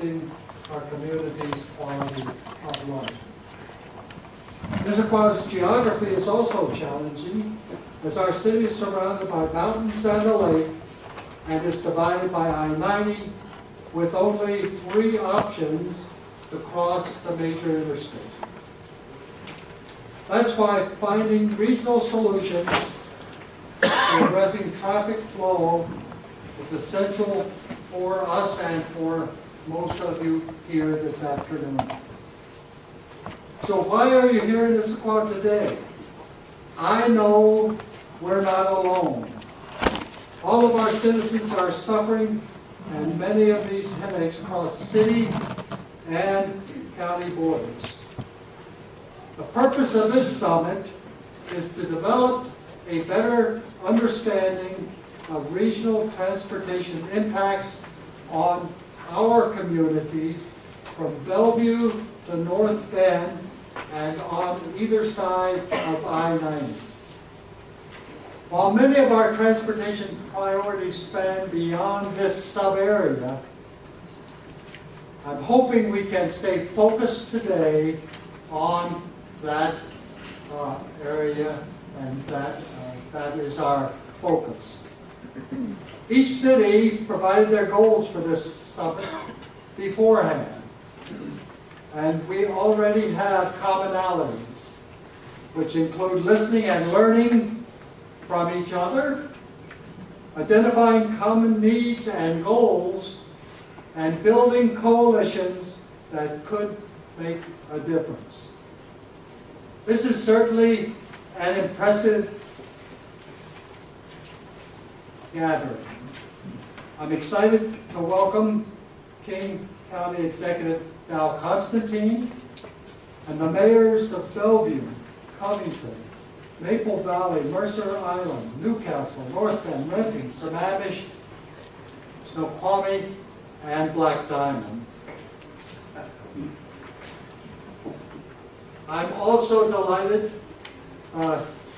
improving our community's quality of life. Missisqua's geography is also challenging, as our city is surrounded by mountains and a lake, and is divided by I-90 with only 3 options to cross the major interstate. That's why finding regional solutions to addressing traffic flow is essential for us and for most of you here this afternoon. So why are you here in Issaquah today? I know we're not alone. All of our citizens are suffering, and many of these headaches cross city and county borders. The purpose of this summit is to develop a better understanding of regional transportation impacts on our communities from Bellevue to North Bend and on either side of I-90. While many of our transportation priorities span beyond this sub-area, I'm hoping we can stay focused today on that area, and that is our focus. Each city provided their goals for this summit beforehand, and we already have commonalities, which include listening and learning from each other, identifying common needs and goals, and building coalitions that could make a difference. This is certainly an impressive gathering. I'm excited to welcome King County Executive Dow Constantine and the mayors of Bellevue, Covington, Maple Valley, Mercer Island, Newcastle, North Bend, Renton, Sammamish, Snoqualmie, and Black Diamond. I'm also delighted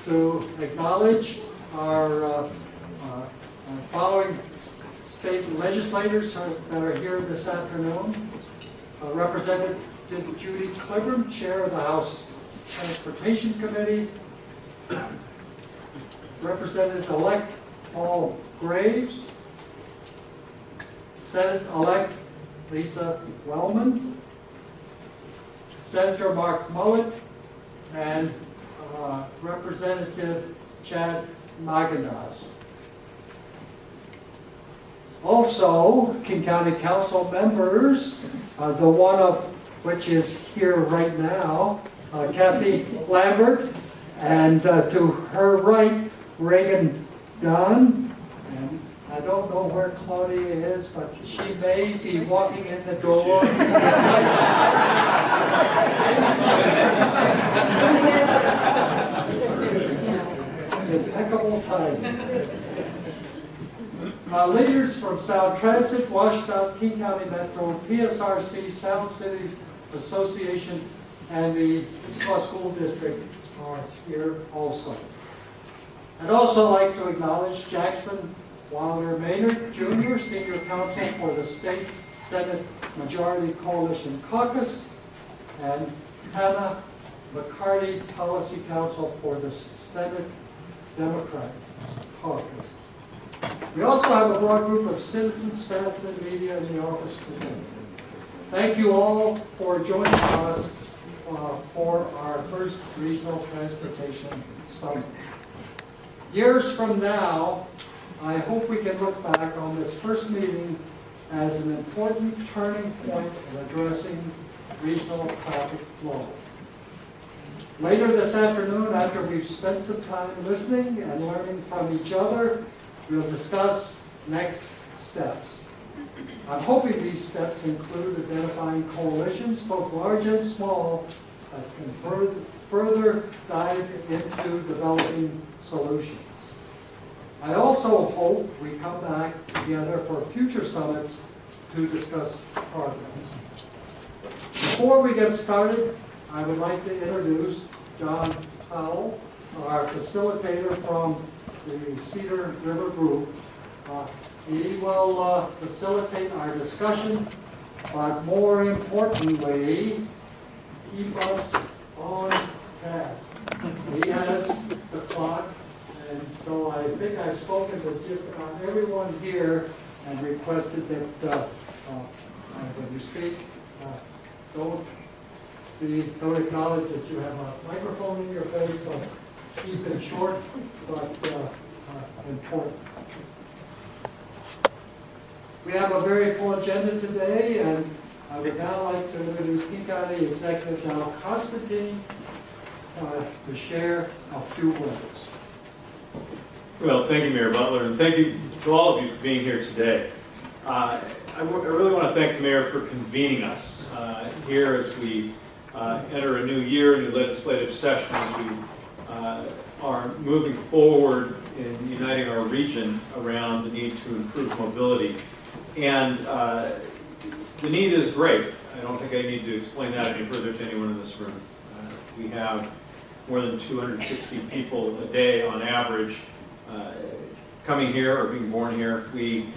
to acknowledge our following state legislators that are here this afternoon. Representative Judy Cliburn, Chair of the House Transportation Committee. Representative-elect Paul Graves. Senate-elect Lisa Wellman. Senator Mark Mullet, and Representative Chad Magendas. Also, King County Council members, the one of which is here right now, Kathy Lambert, and to her right, Reagan Dunn. And I don't know where Claudia is, but she may be walking in the door. Impeccable timing. Leaders from Sound Transit, WashDOT, King County Metro, PSRC, Sound Cities Association, and the Issaquah School District are here also. I'd also like to acknowledge Jackson Wilder Maynard, Jr., Senior Counsel for the State Senate Majority Coalition Caucus, and Hannah McCarty, Policy Counsel for the Senate Democrat Caucus. We also have a broad group of citizens, staff, and media in the office today. Thank you all for joining us for our first Regional Transportation Summit. Years from now, I hope we can look back on this first meeting as an important turning point in addressing regional traffic flow. Later this afternoon, after we've spent some time listening and learning from each other, we'll discuss next steps. I'm hoping these steps include identifying coalitions, both large and small, that can further dive into developing solutions. I also hope we come back together for future summits to discuss progress. Before we get started, I would like to introduce John Powell, our facilitator from the Cedar River Group. He will facilitate our discussion but more importantly, keep us on task. He has the clock, and so I think I've spoken to just about everyone here and requested that when you speak, don't acknowledge that you have a microphone in your face, but keep it short, but important. We have a very full agenda today, and I would now like to introduce King County Executive General Constantine to share a few words. Well, thank you, Mayor Butler, and thank you to all of you for being here today. I really want to thank the Mayor for convening us here as we enter a new year, a new legislative session, as we are moving forward in uniting our region around the need to improve mobility. And the need is great. I don't think I need to explain that any further to anyone in this room. We have more than 260 people a day on average coming here or being born here. We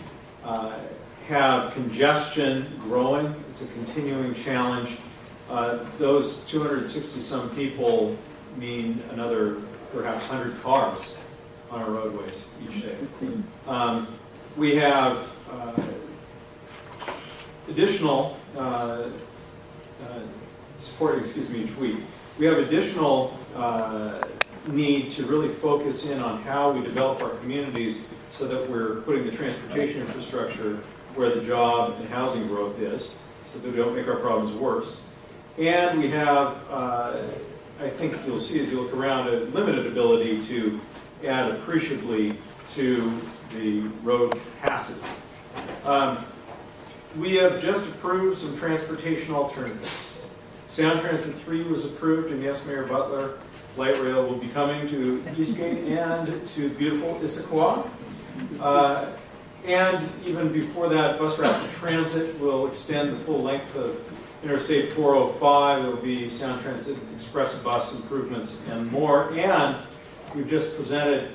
have congestion growing. It's a continuing challenge. Those 260 some people mean another perhaps 100 cars on our roadways each day. We have additional support, each week. We have additional need to really focus in on how we develop our communities so that we're putting the transportation infrastructure where the job and housing growth is, so that we don't make our problems worse. And we have, I think you'll see as you look around, a limited ability to add appreciably to the road capacity. We have just approved some transportation alternatives. Sound Transit 3 was approved, and yes, Mayor Butler, light rail will be coming to Eastgate and to beautiful Issaquah. And even before that, bus rapid transit will extend the full length of Interstate 405. There will be Sound Transit Express bus improvements and more. And we've just presented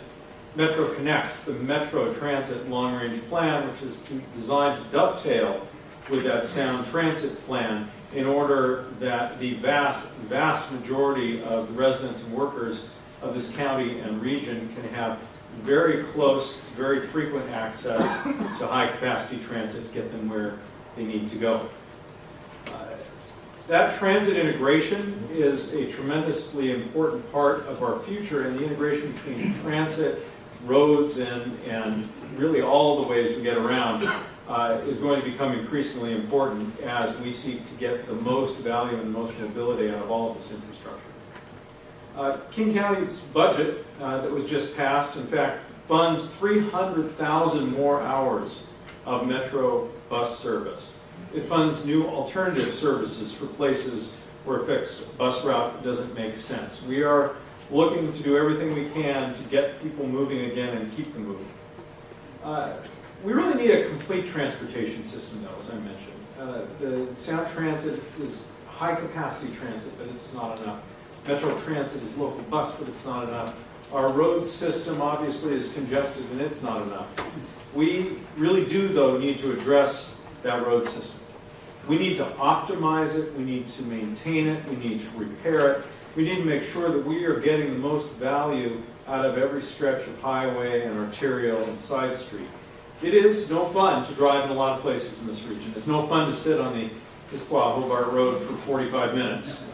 Metro Connects, the Metro Transit long-range plan, which is designed to dovetail with that Sound Transit plan in order that the vast majority of the residents and workers of this county and region can have very close, very frequent access to high-capacity transit to get them where they need to go. That transit integration is a tremendously important part of our future, and the integration between transit, roads, and really all the ways we get around is going to become increasingly important as we seek to get the most value and the most mobility out of all of this infrastructure. King County's budget that was just passed, in fact, funds 300,000 more hours of Metro bus service. It funds new alternative services for places where a fixed bus route doesn't make sense. We are looking to do everything we can to get people moving again and keep them moving. We really need a complete transportation system, though, as I mentioned. The Sound Transit is high-capacity transit, but it's not enough. Metro Transit is local bus, but it's not enough. Our road system, obviously, is congested, and it's not enough. We really do, though, need to address that road system. We need to optimize it. We need to maintain it. We need to repair it. We need to make sure that we are getting the most value out of every stretch of highway and arterial and side street. It is no fun to drive in a lot of places in this region. It's no fun to sit on the Issaquah-Hobart Road for 45 minutes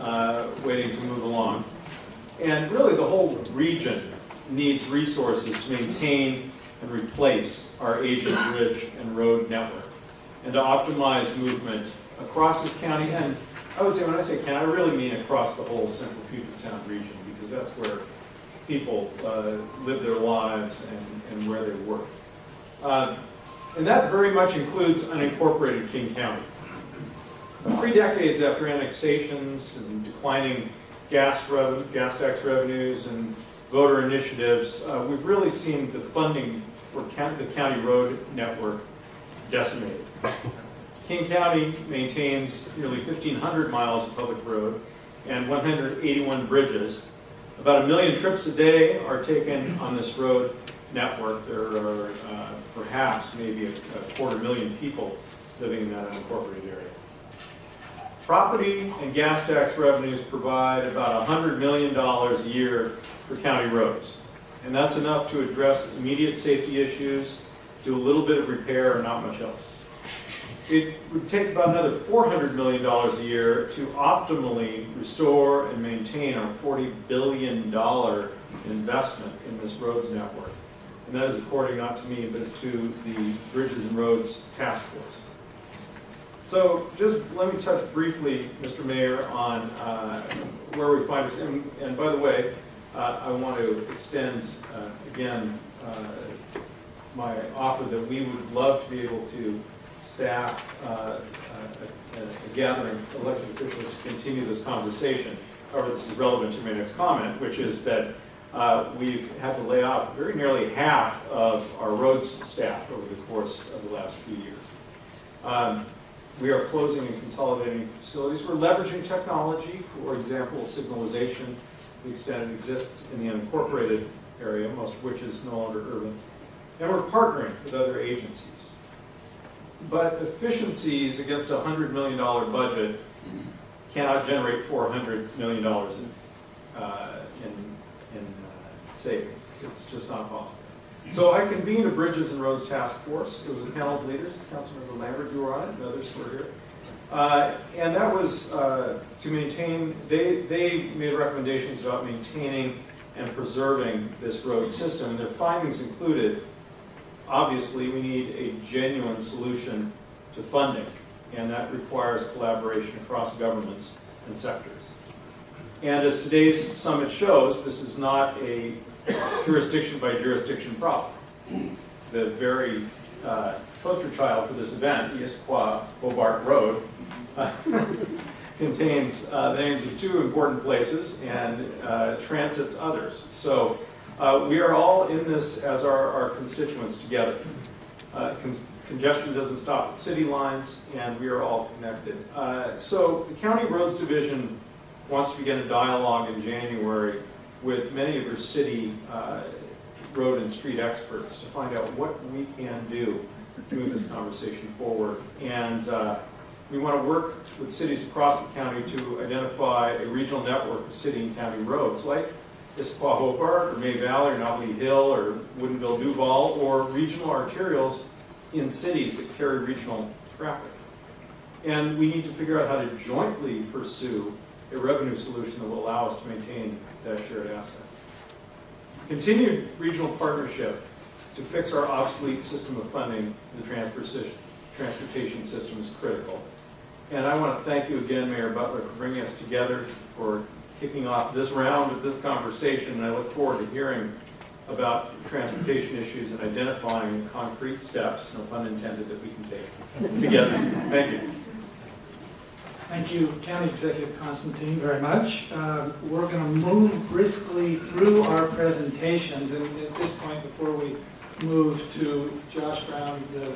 waiting to move along. And really the whole region needs resources to maintain and replace our aging bridge and road network and to optimize movement across this county. And I would say, when I say county, I really mean across the whole Central Puget Sound region, because that's where people live their lives and where they work. And that very much includes unincorporated King County. 3 decades after annexations and declining gas tax revenues and voter initiatives, we've really seen the funding for the county road network decimated. King County maintains nearly 1,500 miles of public road and 181 bridges. About 1 million trips a day are taken on this road network. There are perhaps maybe a 250,000 people living in that unincorporated area. Property and gas tax revenues provide about $100 million a year for county roads. And that's enough to address immediate safety issues, do a little bit of repair, and not much else. It would take about another $400 million a year to optimally restore and maintain our $40 billion investment in this roads network. And that is according not to me, but to the Bridges and Roads Task Force. So just let me touch briefly, Mr. Mayor, on where we find us. And by the way, I want to extend again my offer that we would love to be able to staff a gathering of elected officials to continue this conversation. However, this is relevant to my next comment, which is that we've had to lay off very nearly half of our roads staff over the course of the last few years. We are closing and consolidating facilities. We're leveraging technology, for example, signalization, to the extent it exists in the unincorporated area, most of which is no longer urban. And we're partnering with other agencies. But efficiencies against a $100 million budget cannot generate $400 million in savings. It's just not possible. So I convened a Bridges and Roads Task Force. It was a panel of leaders. Councilmember Lambert, you were on it, and others were here. And that was to maintain, they made recommendations about maintaining and preserving this road system. And their findings included, obviously, we need a genuine solution to funding, and that requires collaboration across governments and sectors. And as today's summit shows, this is not a jurisdiction by jurisdiction problem. The very poster child for this event, Issaquah Hobart Road, contains the names of two important places and transits others. So we are all in this as our constituents together. Congestion doesn't stop at city lines, and we are all connected. So the County Roads Division wants to begin a dialogue in January with many of your city road and street experts to find out what we can do to move this conversation forward. And we want to work with cities across the county to identify a regional network of city and county roads like Issaquah Hobart or May Valley or Novelty Hill or Woodinville Duval, or regional arterials in cities that carry regional traffic. And we need to figure out how to jointly pursue a revenue solution that will allow us to maintain that shared asset. Continued regional partnership to fix our obsolete system of funding in the transportation system is critical. And I want to thank you again, Mayor Butler, for bringing us together, for kicking off this round of this conversation. And I look forward to hearing about transportation issues and identifying concrete steps, no pun intended, that we can take together. Thank you. Thank you, County Executive Constantine, very much. We're going to move briskly through our presentations, and at this point, before we move to Josh Brown, the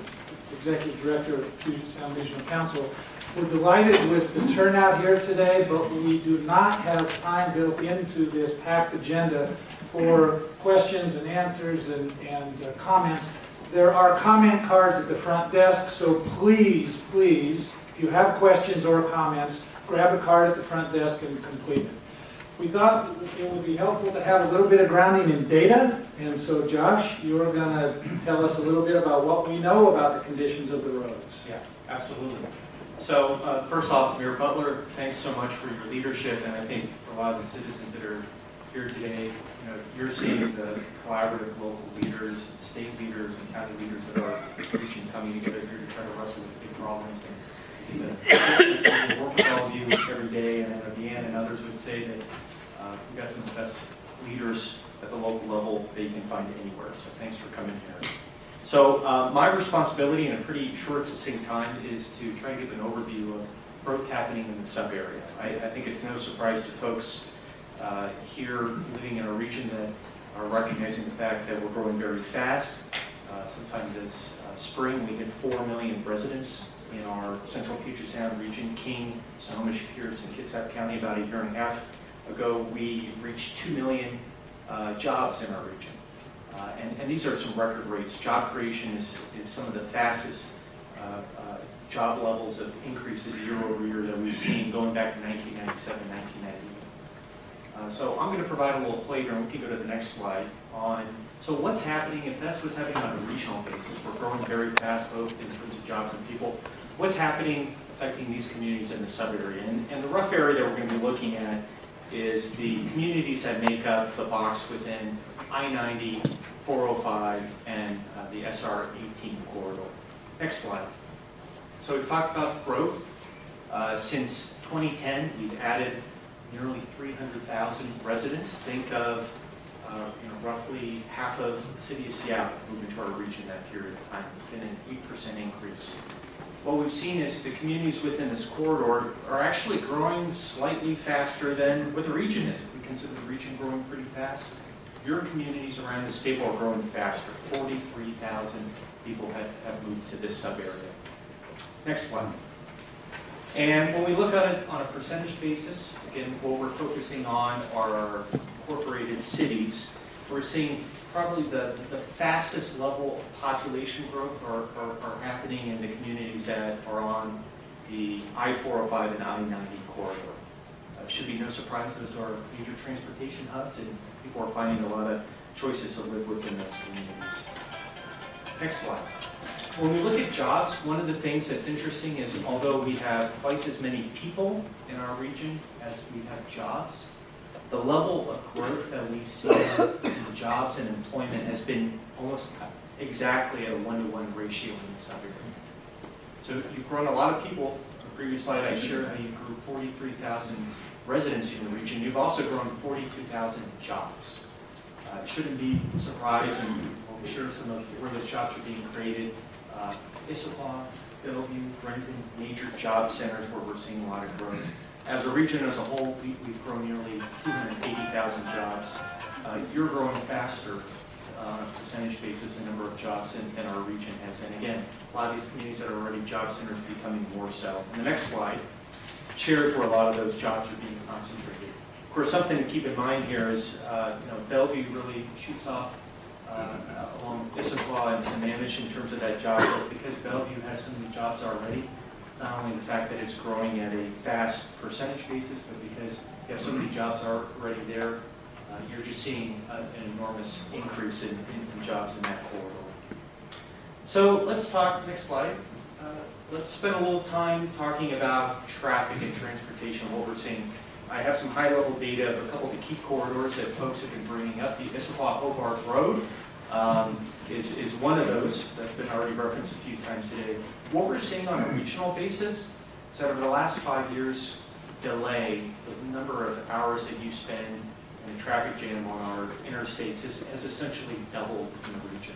Executive Director of Puget Sound Regional Council, we're delighted with the turnout here today, but we do not have time built into this packed agenda for questions and answers and comments. There are comment cards at the front desk, so please, if you have questions or comments, grab a card at the front desk and complete it. We thought it would be helpful to have a little bit of grounding in data, and so Josh, you're going to tell us a little bit about what we know about the conditions of the roads. Yeah, absolutely. So first off, Mayor Butler, thanks so much for your leadership, and I think for a lot of the citizens that are here today, you're seeing the collaborative local leaders, state leaders, and county leaders of our region coming together here to try to wrestle with big problems. And we work with all of you every day, and Deanne and others would say that we've got some of the best leaders at the local level that you can find anywhere. So thanks for coming here. So my responsibility in a pretty short, succinct time is to try to give an overview of growth happening in the sub-area. I think it's no surprise to folks here living in a region that are recognizing the fact that we're growing very fast. Sometimes as spring, we hit 4 million residents in our central Puget Sound region. King, Sonoma, Pierce, and Kitsap County. About a year and a half ago, we reached 2 million jobs in our region. And these are some record rates. Job creation is some of the fastest job levels of increases year over year that we've seen going back to 1997, 1998. So I'm going to provide a little flavor, and we can go to the next slide, on so what's happening, if that's what's happening on a regional basis. We're growing very fast, both in terms of jobs and people. What's happening affecting these communities in the sub-area? And the rough area that we're going to be looking at is the communities that make up the box within I-90, 405, and the SR-18 corridor. Next slide. So we've talked about growth. Since 2010, we've added nearly 300,000 residents. Think of roughly half of the city of Seattle moved into our region that period of time. It's been an 8% increase. What we've seen is the communities within this corridor are actually growing slightly faster than what the region is. If we consider the region growing pretty fast, your communities around the state are growing faster. 43,000 people have moved to this sub-area. Next slide. And when we look at it on a percentage basis, again, what we're focusing on are our incorporated cities. We're seeing probably the fastest level of population growth are happening in the communities that are on the I-405 and I-90 corridor. It should be no surprise those are major transportation hubs, and people are finding a lot of choices to live within those communities. Next slide. When we look at jobs, one of the things that's interesting is although we have twice as many people in our region as we have jobs, the level of growth that we've seen in jobs and employment has been almost exactly at a 1-to-1 ratio in the sub-area. So you've grown a lot of people. The previous slide I shared how you grew 43,000 residents in the region. You've also grown 42,000 jobs. It shouldn't be a surprise, and we'll share some of where those jobs are being created. Issaquah, Bellevue, Brenton, major job centers where we're seeing a lot of growth. As a region as a whole, we've grown nearly 280,000 jobs. You're growing faster on a percentage basis, the number of jobs than our region has. And again, a lot of these communities that are already job centers are becoming more so. And the next slide shares where a lot of those jobs are being concentrated. Of course, something to keep in mind here is, Bellevue really shoots off along Issaquah and Sammamish in terms of that job growth, because Bellevue has so many jobs already. Not only the fact that it's growing at a fast percentage basis, but because you have so many jobs already there, you're just seeing an enormous increase in jobs in that corridor. So let's talk, next slide. Let's spend a little time talking about traffic and transportation, what we're seeing. I have some high-level data of a couple of the key corridors that folks have been bringing up. The Issaquah-Hobart Road is one of those that's been already referenced a few times today. What we're seeing on a regional basis is that over the last 5 years, delay, the number of hours that you spend in the traffic jam on our interstates has essentially doubled in the region.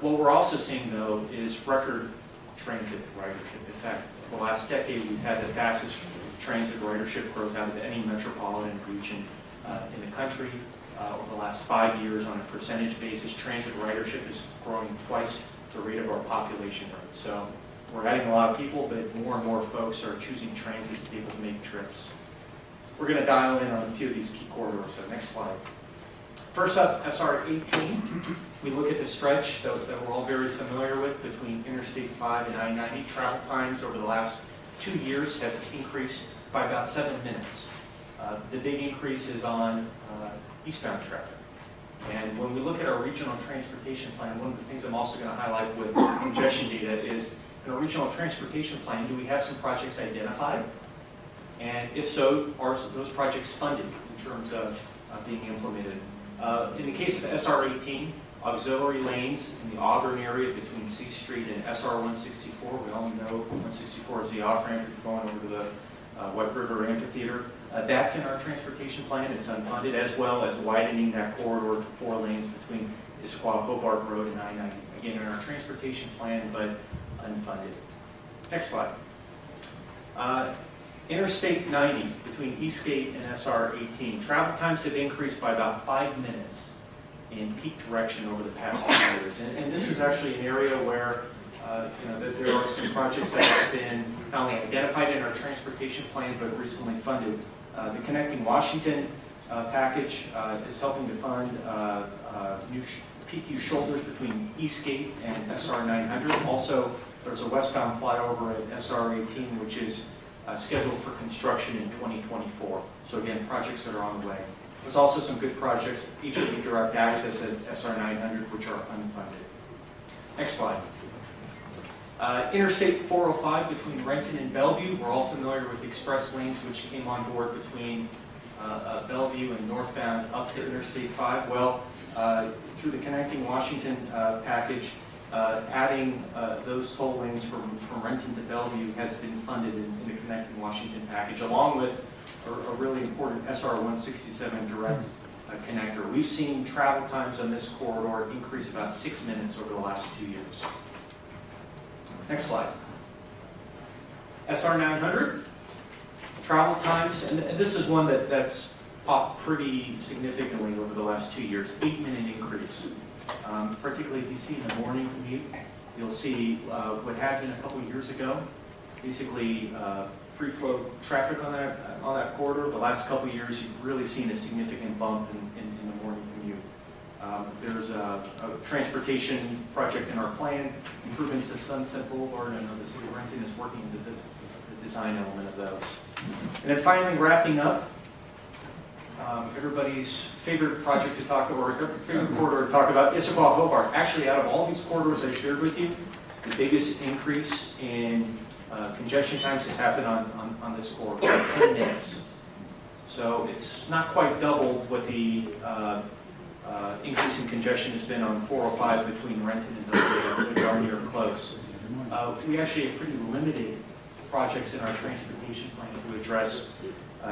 What we're also seeing, though, is record transit ridership. In fact, the last decade, we've had the fastest transit ridership growth out of any metropolitan region in the country. Over the last 5 years, on a percentage basis, transit ridership is growing twice the rate of our population rate. So we're adding a lot of people, but more and more folks are choosing transit to be able to make trips. We're going to dial in on a few of these key corridors. So next slide. First up, SR-18. We look at the stretch that we're all very familiar with between Interstate 5 and I-90. Travel times over the last 2 years have increased by about 7 minutes. The big increase is on eastbound traffic. And when we look at our regional transportation plan, one of the things I'm also going to highlight with congestion data is, in our regional transportation plan, do we have some projects identified? And if so, are those projects funded in terms of being implemented? In the case of SR-18, auxiliary lanes in the Auburn area between C Street and SR-164, we all know 164 is the off-ramp if you're going over to the White River Amphitheater. That's in our transportation plan. It's unfunded, as well as widening that corridor to 4 lanes between Issaquah-Hobart Road and I-90. Again, in our transportation plan, but unfunded. Next slide. Interstate 90 between Eastgate and SR-18. Travel times have increased by about 5 minutes in peak direction over the past 2 years. And this is actually an area where there are some projects that have been not only identified in our transportation plan, but recently funded. The Connecting Washington package is helping to fund new PQ shoulders between Eastgate and SR 900. Also, There's a westbound flyover at SR 18, which is scheduled for construction in 2024. So again, projects that are on the way. There's also some good projects, HOV direct access at SR 900, which are unfunded. Next slide. Interstate 405 between Renton and Bellevue. We're all familiar with express lanes, which came on board between Bellevue and northbound up to Interstate 5. Well, through the Connecting Washington package, adding those toll lanes from Renton to Bellevue has been funded in the Connecting Washington package, along with a really important SR 167 direct connector. We've seen travel times on this corridor increase about 6 minutes over the last 2 years. Next slide. SR 900, travel times, and this is one that's popped pretty significantly over the last 2 years, 8-minute increase. Particularly if you see in the morning commute, you'll see what had been a couple years ago, basically free flow traffic on that corridor. The last couple years, you've really seen a significant bump in the morning commute. There's a transportation project in our plan, improvements to Sunset Boulevard. I know the city of Renton is working into the design element of those. And then finally, wrapping up, everybody's favorite project to talk about, or favorite corridor to talk about, Issaquah Hobart. Actually, out of all these corridors I shared with you, the biggest increase in congestion times has happened on this corridor, 10 minutes. So it's not quite doubled what the increase in congestion has been on 405 between Renton and Bellevue, darn near close. We actually have pretty limited projects in our transportation plan to address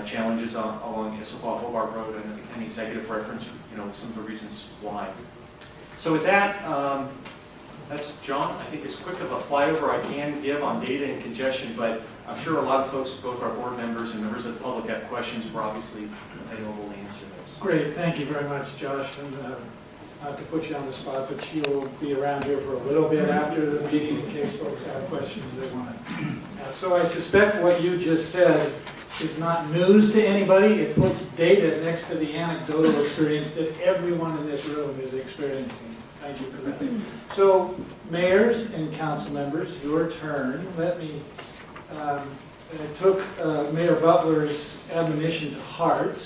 challenges along Issaquah Hobart Road, and an executive reference, some of the reasons why. So with that, that's John. I think as quick of a flyover I can give on data and congestion, but I'm sure a lot of folks, both our board members and members of the public, have questions. We're obviously available to answer those. Great, thank you very much, Josh. And not to put you on the spot, but you'll be around here for a little bit after the meeting in case folks have questions they want to ask. So I suspect what you just said is not news to anybody. It puts data next to the anecdotal experience that everyone in this room is experiencing. Thank you for that. So, mayors and council members, your turn. Let me, I took Mayor Butler's admonition to heart.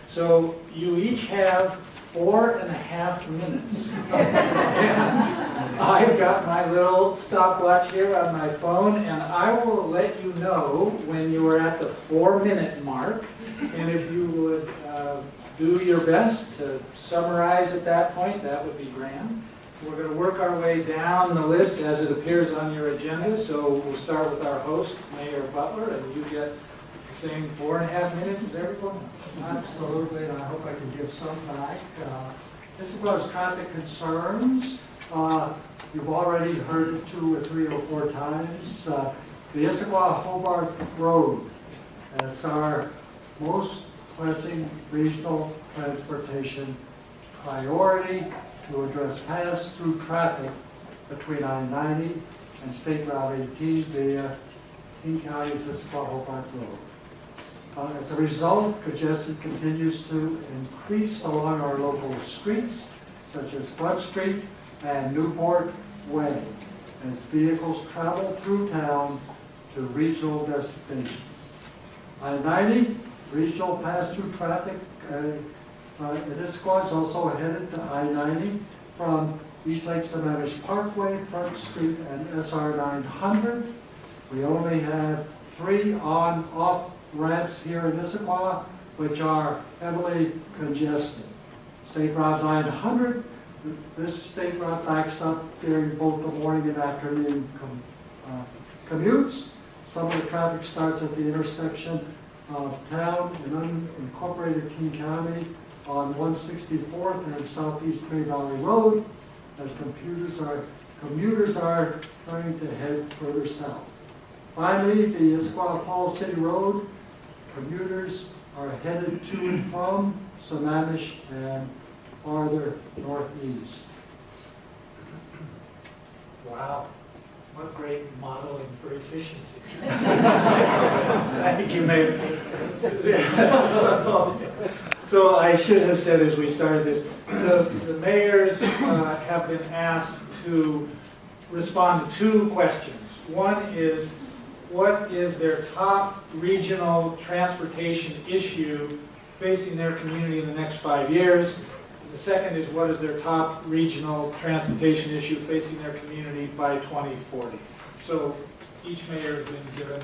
So, you each have 4.5 minutes. And I've got my little stopwatch here on my phone, and I will let you know when you are at the 4-minute mark. And if you would do your best to summarize at that point, that would be grand. We're going to work our way down the list as it appears on your agenda. So we'll start with our host, Mayor Butler, and you get the same 4.5 minutes as everyone. Absolutely, and I hope I can give some back. As far as traffic concerns, you've already heard it 2 or 3 or 4 times. The Issaquah Hobart Road, that's our most pressing regional transportation priority to address pass-through traffic between I-90 and State Route 18 via King County's Issaquah Hobart Road. As a result, congestion continues to increase along our local streets, such as Front Street and Newport Way, as vehicles travel through town to regional destinations. I-90, regional pass-through traffic Issaquah is also headed to I-90 from East Lake Sammamish Parkway, Front Street, and SR 900. We only have 3 on-off ramps here in Issaquah, which are heavily congested. State Route 900, this state route backs up during both the morning and afternoon commutes. Some of the traffic starts at the intersection of town and unincorporated King County on 164th and Southeast Bay Valley Road, as commuters are trying to head further south. Finally, the Issaquah Falls City Road, commuters are headed to and from Sammamish and farther northeast. Wow, what great modeling for efficiency. Thank you, Mayor. So I should have said as we started this, the mayors have been asked to respond to 2 questions. One is, what is their top regional transportation issue facing their community in the next 5 years? The second is, what is their top regional transportation issue facing their community by 2040? So each mayor has been given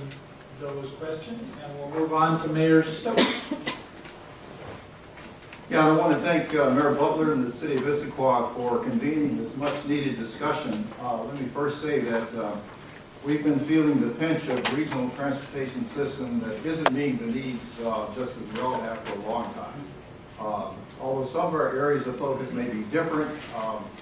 those questions, and we'll move on to Mayor Stokes. Yeah, I want to thank Mayor Butler and the city of Issaquah for convening this much-needed discussion. Let me first say that we've been feeling the pinch of regional transportation system that isn't meeting the needs just as we all have for a long time. Although some of our areas of focus may be different,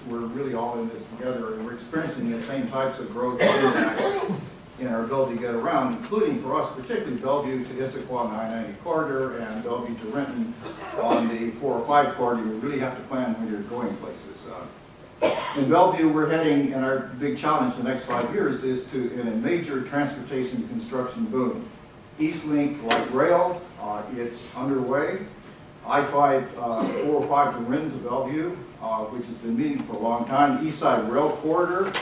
we're really all in this together, and we're experiencing the same types of growth impacts in our ability to get around, including for us, particularly Bellevue to Issaquah 990 corridor and Bellevue to Renton on the 405 corridor. You really have to plan when you're going places. In Bellevue, we're heading, and our big challenge the next 5 years is to, in a major transportation construction boom. Eastlink light rail, it's underway. I-5, 405 to Renton to Bellevue, which has been meeting for a long time. East Side Rail Corridor,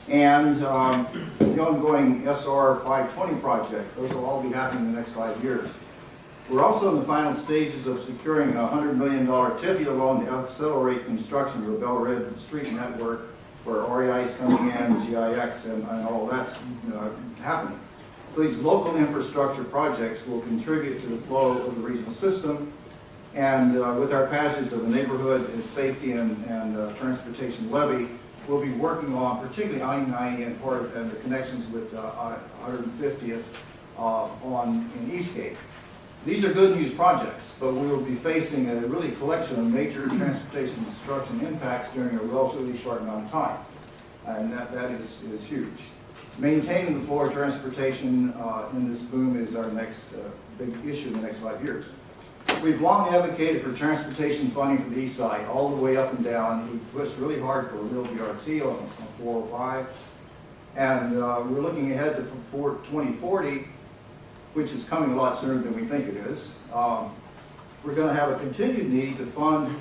and the ongoing SR 520 project. Those will all be happening in the next 5 years. We're also in the final stages of securing a $100 million TIFIA loan to accelerate construction of the Bell Red Street network, where REI is coming in, GIX, and all that's happening. So these local infrastructure projects will contribute to the flow of the regional system, and with our passage of the neighborhood and safety and transportation levy, we'll be working on particularly I-90 and the connections with 150th in Eastgate. These are good news projects, but we will be facing a really collection of major transportation construction impacts during a relatively short amount of time, and that is huge. Maintaining the flow of transportation in this boom is our next big issue in the next 5 years. We've long advocated for transportation funding for the east side, all the way up and down. We've pushed really hard for a real BRT on 405. And we're looking ahead to 2040, which is coming a lot sooner than we think it is. We're going to have a continued need to fund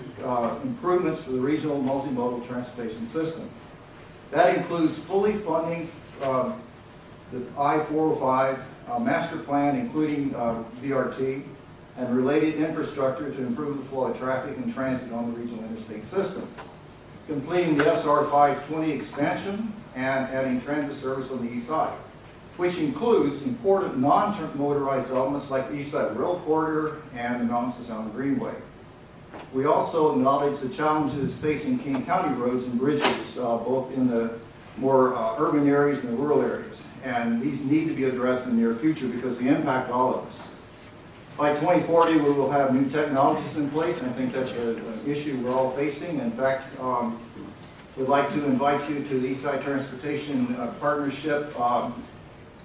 improvements for the regional multimodal transportation system. That includes fully funding the I-405 master plan, including BRT, and related infrastructure to improve the flow of traffic and transit on the regional interstate system. Completing the SR 520 expansion and adding transit service on the east side, which includes important non-motorized elements like the East Side Rail Corridor and the Mountain Sound Greenway. We also acknowledge the challenges facing King County roads and bridges, both in the more urban areas and the rural areas. And these need to be addressed in the near future because they impact all of us. By 2040, we will have new technologies in place, and I think that's an issue we're all facing. In fact, we'd like to invite you to the Eastside Transportation Partnership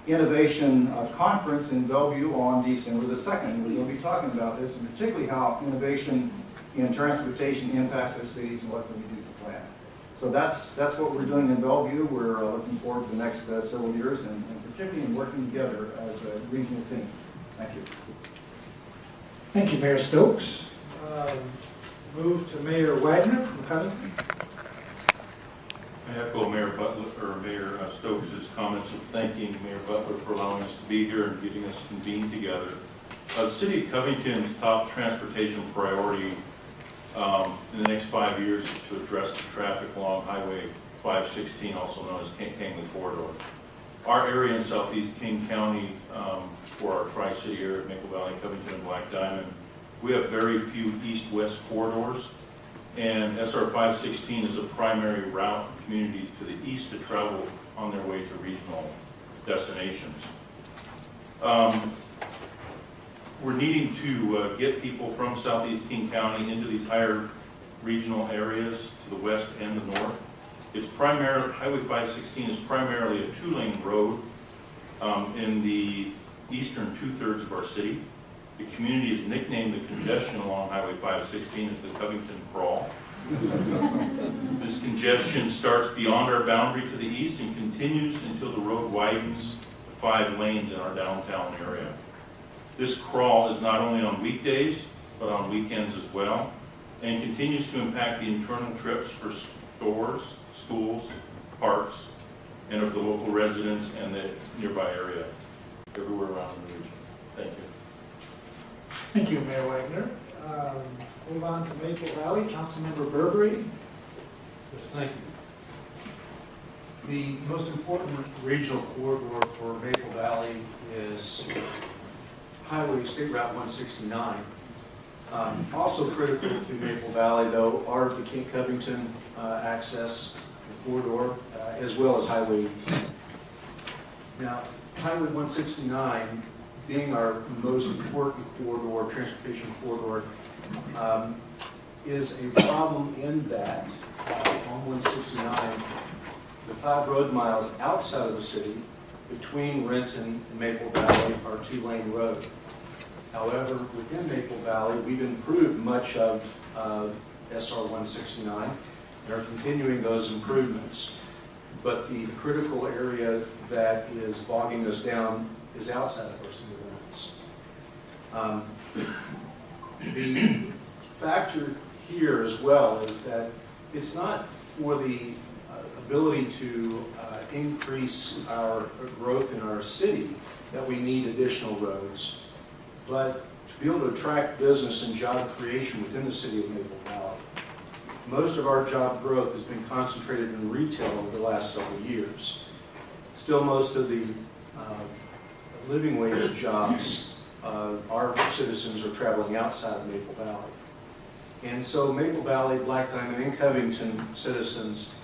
Innovation Conference in Bellevue on December the 2nd. We're going to be talking about this, and particularly how innovation in transportation impacts our cities and what can we do to plan. So that's what we're doing in Bellevue. We're looking forward to the next several years, and particularly in working together as a regional team. Thank you. Thank you, Mayor Stokes. Move to Mayor Wagner from Covington. I echo Mayor Butler, or Mayor Stokes' comments of thanking Mayor Butler for allowing us to be here and getting us convened together. The City of Covington's top transportation priority in the next 5 years is to address the traffic along Highway 516, also known as Kangley Corridor. Our area in southeast King County, for our Tri-City area, Maple Valley, Covington, and Black Diamond, we have very few east-west corridors, and SR 516 is a primary route for communities to the east to travel on their way to regional destinations. We're needing to get people from southeast King County into these higher regional areas to the west and the north. It's primarily, Highway 516 is primarily a two-lane road in the eastern two-thirds of our city. The community has nicknamed the congestion along Highway 516 as the Covington Crawl. This congestion starts beyond our boundary to the east and continues until the road widens to 5 lanes in our downtown area. This crawl is not only on weekdays, but on weekends as well, and continues to impact the internal trips for stores, schools, parks, and of the local residents and the nearby area, everywhere around the region. Thank you. Thank you, Mayor Wagner. Move on to Maple Valley, Councilmember Burberry. Yes, thank you. The most important regional corridor for Maple Valley is Highway State Route 169. Also critical to Maple Valley, though, are the Cape Covington access corridor, as well as Highway 18. Now, Highway 169, being our most important corridor, transportation corridor, is a problem in that on 169, the 5 road miles outside of the city between Renton and Maple Valley are 2-lane road. However, within Maple Valley, we've improved much of SR 169 and are continuing those improvements. But the critical area that is bogging us down is outside of our city limits. The factor here as well is that it's not for the ability to increase our growth in our city that we need additional roads, but to be able to attract business and job creation within the city of Maple Valley. Most of our job growth has been concentrated in retail over the last several years. Still, most of the living wage jobs, our citizens are traveling outside of Maple Valley. And so Maple Valley, Black Diamond, and Covington citizens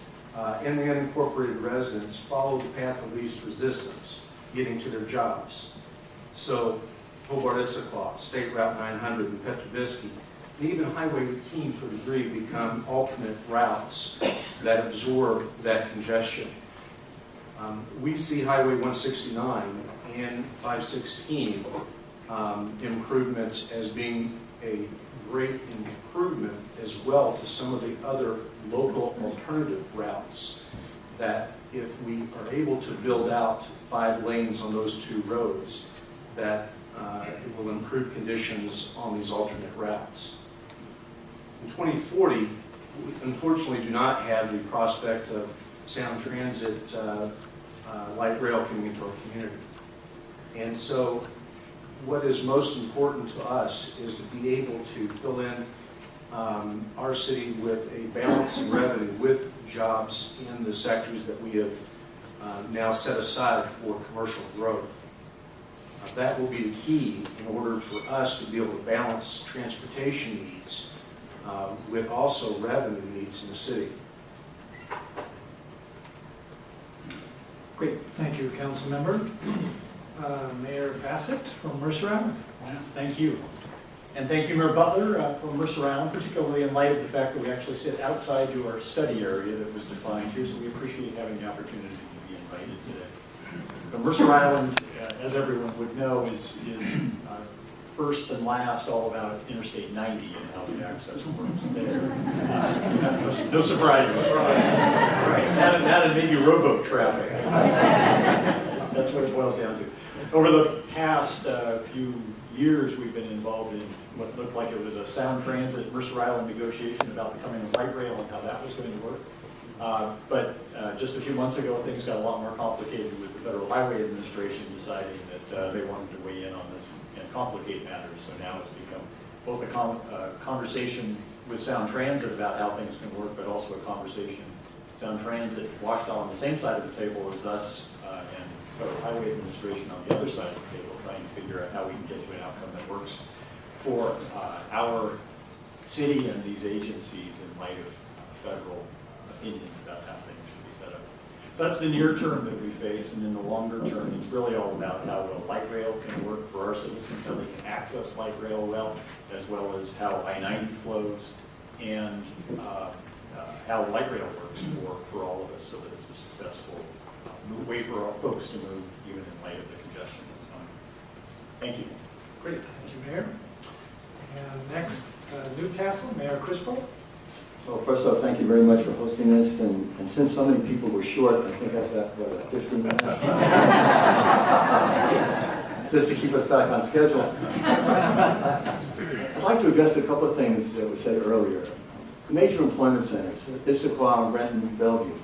and the unincorporated residents follow the path of least resistance getting to their jobs. So Hobart-Issaquah, State Route 900, and Petrovisky, and even Highway 18 to a degree become alternate routes that absorb that congestion. We see Highway 169 and 516 improvements as being a great improvement as well to some of the other local alternative routes that if we are able to build out 5 lanes on those 2 roads, that it will improve conditions on these alternate routes. In 2040, we unfortunately do not have the prospect of Sound Transit light rail coming into our community. And so what is most important to us is to be able to fill in our city with a balance in revenue with jobs in the sectors that we have now set aside for commercial growth. That will be the key in order for us to be able to balance transportation needs with also revenue needs in the city. Great, thank you, Councilmember. Mayor Bassett from Mercer Island. Thank you. And thank you, Mayor Butler, from Mercer Island, particularly in light of the fact that we actually sit outside to our study area that was defined here, so we appreciate having the opportunity to be invited today. But Mercer Island, as everyone would know, is first and last all about Interstate 90 and how the access works there. No surprises. Right. That and maybe rowboat traffic. That's what it boils down to. Over the past few years, we've been involved in what looked like it was a Sound Transit Mercer Island negotiation about becoming a light rail and how that was going to work. But just a few months ago, things got a lot more complicated with the Federal Highway Administration deciding that they wanted to weigh in on this and complicate matters. So now it's become both a conversation with Sound Transit about how things can work, but also a conversation Sound Transit, Washita on the same side of the table as us, and Federal Highway Administration on the other side of the table, trying to figure out how we can get to an outcome that works for our city and these agencies in light of federal opinions about how things should be set up. So that's the near term that we face, and in the longer term, it's really all about how well light rail can work for our citizens, how they can access light rail well as how I-90 flows, and how light rail works for all of us, so that it's a successful way for our folks to move, even in light of the congestion that's coming. Thank you. Great, thank you, Mayor. And next, Newcastle, Mayor Crispo. Well, first off, thank you very much for hosting this, and since so many people were short, I think I've got, 15 minutes? Just to keep us back on schedule. I'd like to address a couple of things that were said earlier. Major employment centers, Issaquah, Renton, Bellevue.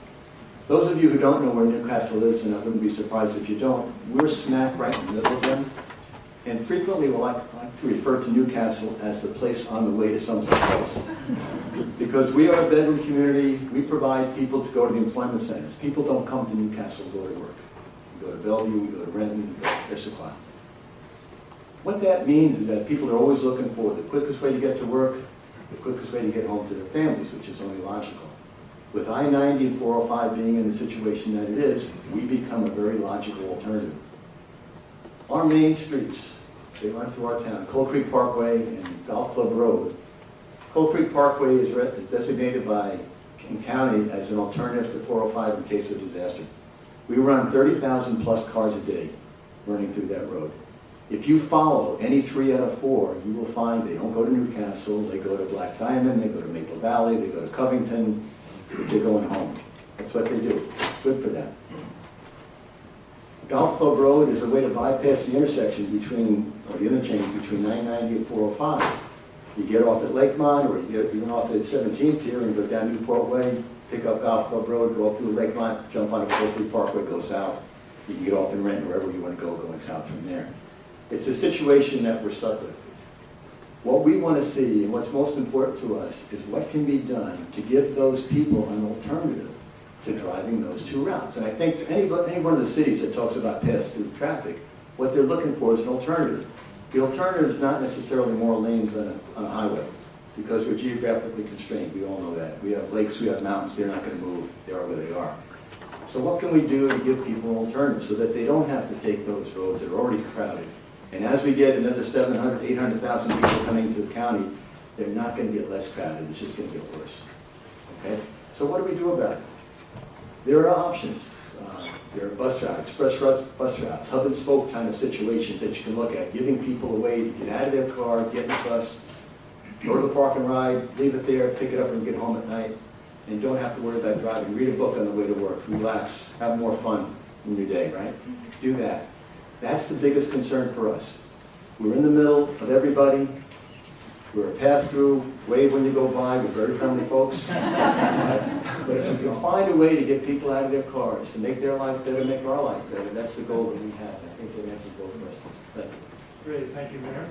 Those of you who don't know where Newcastle is, and I wouldn't be surprised if you don't, we're smack right in the middle of them. And frequently we'll like to refer to Newcastle as the place on the way to someplace else. Because we are a bedroom community, we provide people to go to the employment centers. People don't come to Newcastle to go to work. We go to Bellevue, we go to Renton, we go to Issaquah. What that means is that people are always looking for the quickest way to get to work, the quickest way to get home to their families, which is only logical. With I-90 and 405 being in the situation that it is, we become a very logical alternative. Our main streets, they run through our town, Coal Creek Parkway and Golf Club Road. Coal Creek Parkway is designated by King County as an alternative to 405 in case of disaster. We run 30,000 plus cars a day running through that road. If you follow any 3 out of 4, you will find they don't go to Newcastle, they go to Black Diamond, they go to Maple Valley, they go to Covington, they're going home. That's what they do. Good for them. Golf Club Road is a way to bypass the intersection between, or the interchange between 990 and 405. You get off at Lakemont, or you get even off at 17th here and go down Newport Way, pick up Golf Club Road, go up through Lakemont, jump on a Coal Creek Parkway, go south. You can get off in Renton, wherever you want to go, going south from there. It's a situation that we're stuck with. What we want to see, and what's most important to us, is what can be done to give those people an alternative to driving those 2 routes. And I think any one of the cities that talks about pass-through traffic, what they're looking for is an alternative. The alternative is not necessarily more lanes on a highway, because we're geographically constrained. We all know that. We have lakes, we have mountains. They're not going to move. They are where they are. So what can we do to give people an alternative so that they don't have to take those roads that are already crowded? And as we get another 700,000, 800,000 people coming to the county, they're not going to get less crowded. It's just going to get worse. Okay? So what do we do about it? There are options. There are bus routes, express bus routes, hub and spoke kind of situations that you can look at, giving people a way to get out of their car, get in the bus, go to the park and ride, leave it there, pick it up and get home at night, and don't have to worry about driving. Read a book on the way to work, relax, have more fun in your day, right? Do that. That's the biggest concern for us. We're in the middle of everybody. We're a pass-through, wave when you go by, we're very friendly folks. But if we can find a way to get people out of their cars, to make their life better, make our life better, that's the goal that we have. I think that answers both questions. Thank you. Great, thank you, Mayor.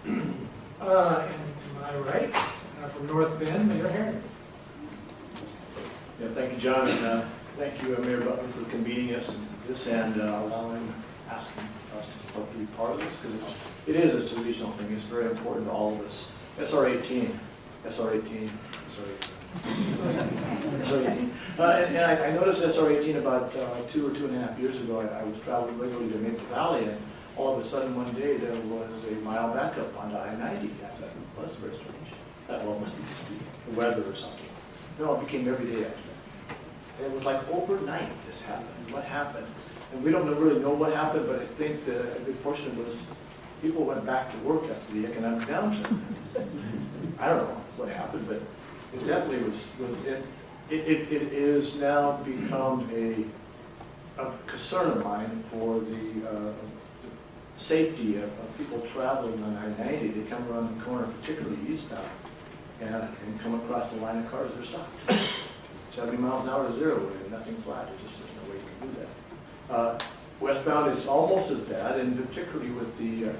And to my right, from North Bend, Mayor Herring. Yeah, thank you, John, and thank you, Mayor Butler, for convening us in this and asking us to be part of this, because it's a regional thing. It's very important to all of us. SR 18. And I noticed SR 18 about 2 or 2.5 years ago. I was traveling regularly to Maple Valley, and all of a sudden one day there was a mile backup onto I-90. I thought, well, that's very strange. Well, it must be just the weather or something. No, it became every day after that. And it was like overnight this happened. What happened? And we don't really know what happened, but I think that a big portion of it was people went back to work after the economic downturn. I don't know what happened, but it definitely was it is now become a concern of mine for the safety of people traveling on I-90. They come around the corner, particularly eastbound, and come across the line of cars, they're stopped. 70 miles an hour to zero, and nothing flat. There's no way you can do that. Westbound is almost as bad, and particularly with the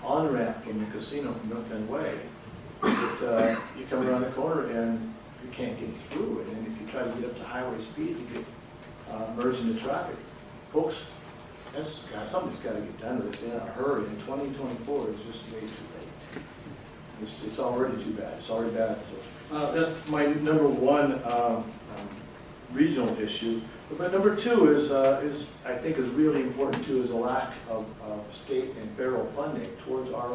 on-ramp from the casino from North End Way. You come around the corner and you can't get through, and if you try to get up to highway speed, you get merged into traffic. Folks, something's got to get done to this in a hurry, and 2024 is just way too late. It's already too bad. It's already bad. So that's my number one regional issue. But number two is I think is really important too, is a lack of state and federal funding towards our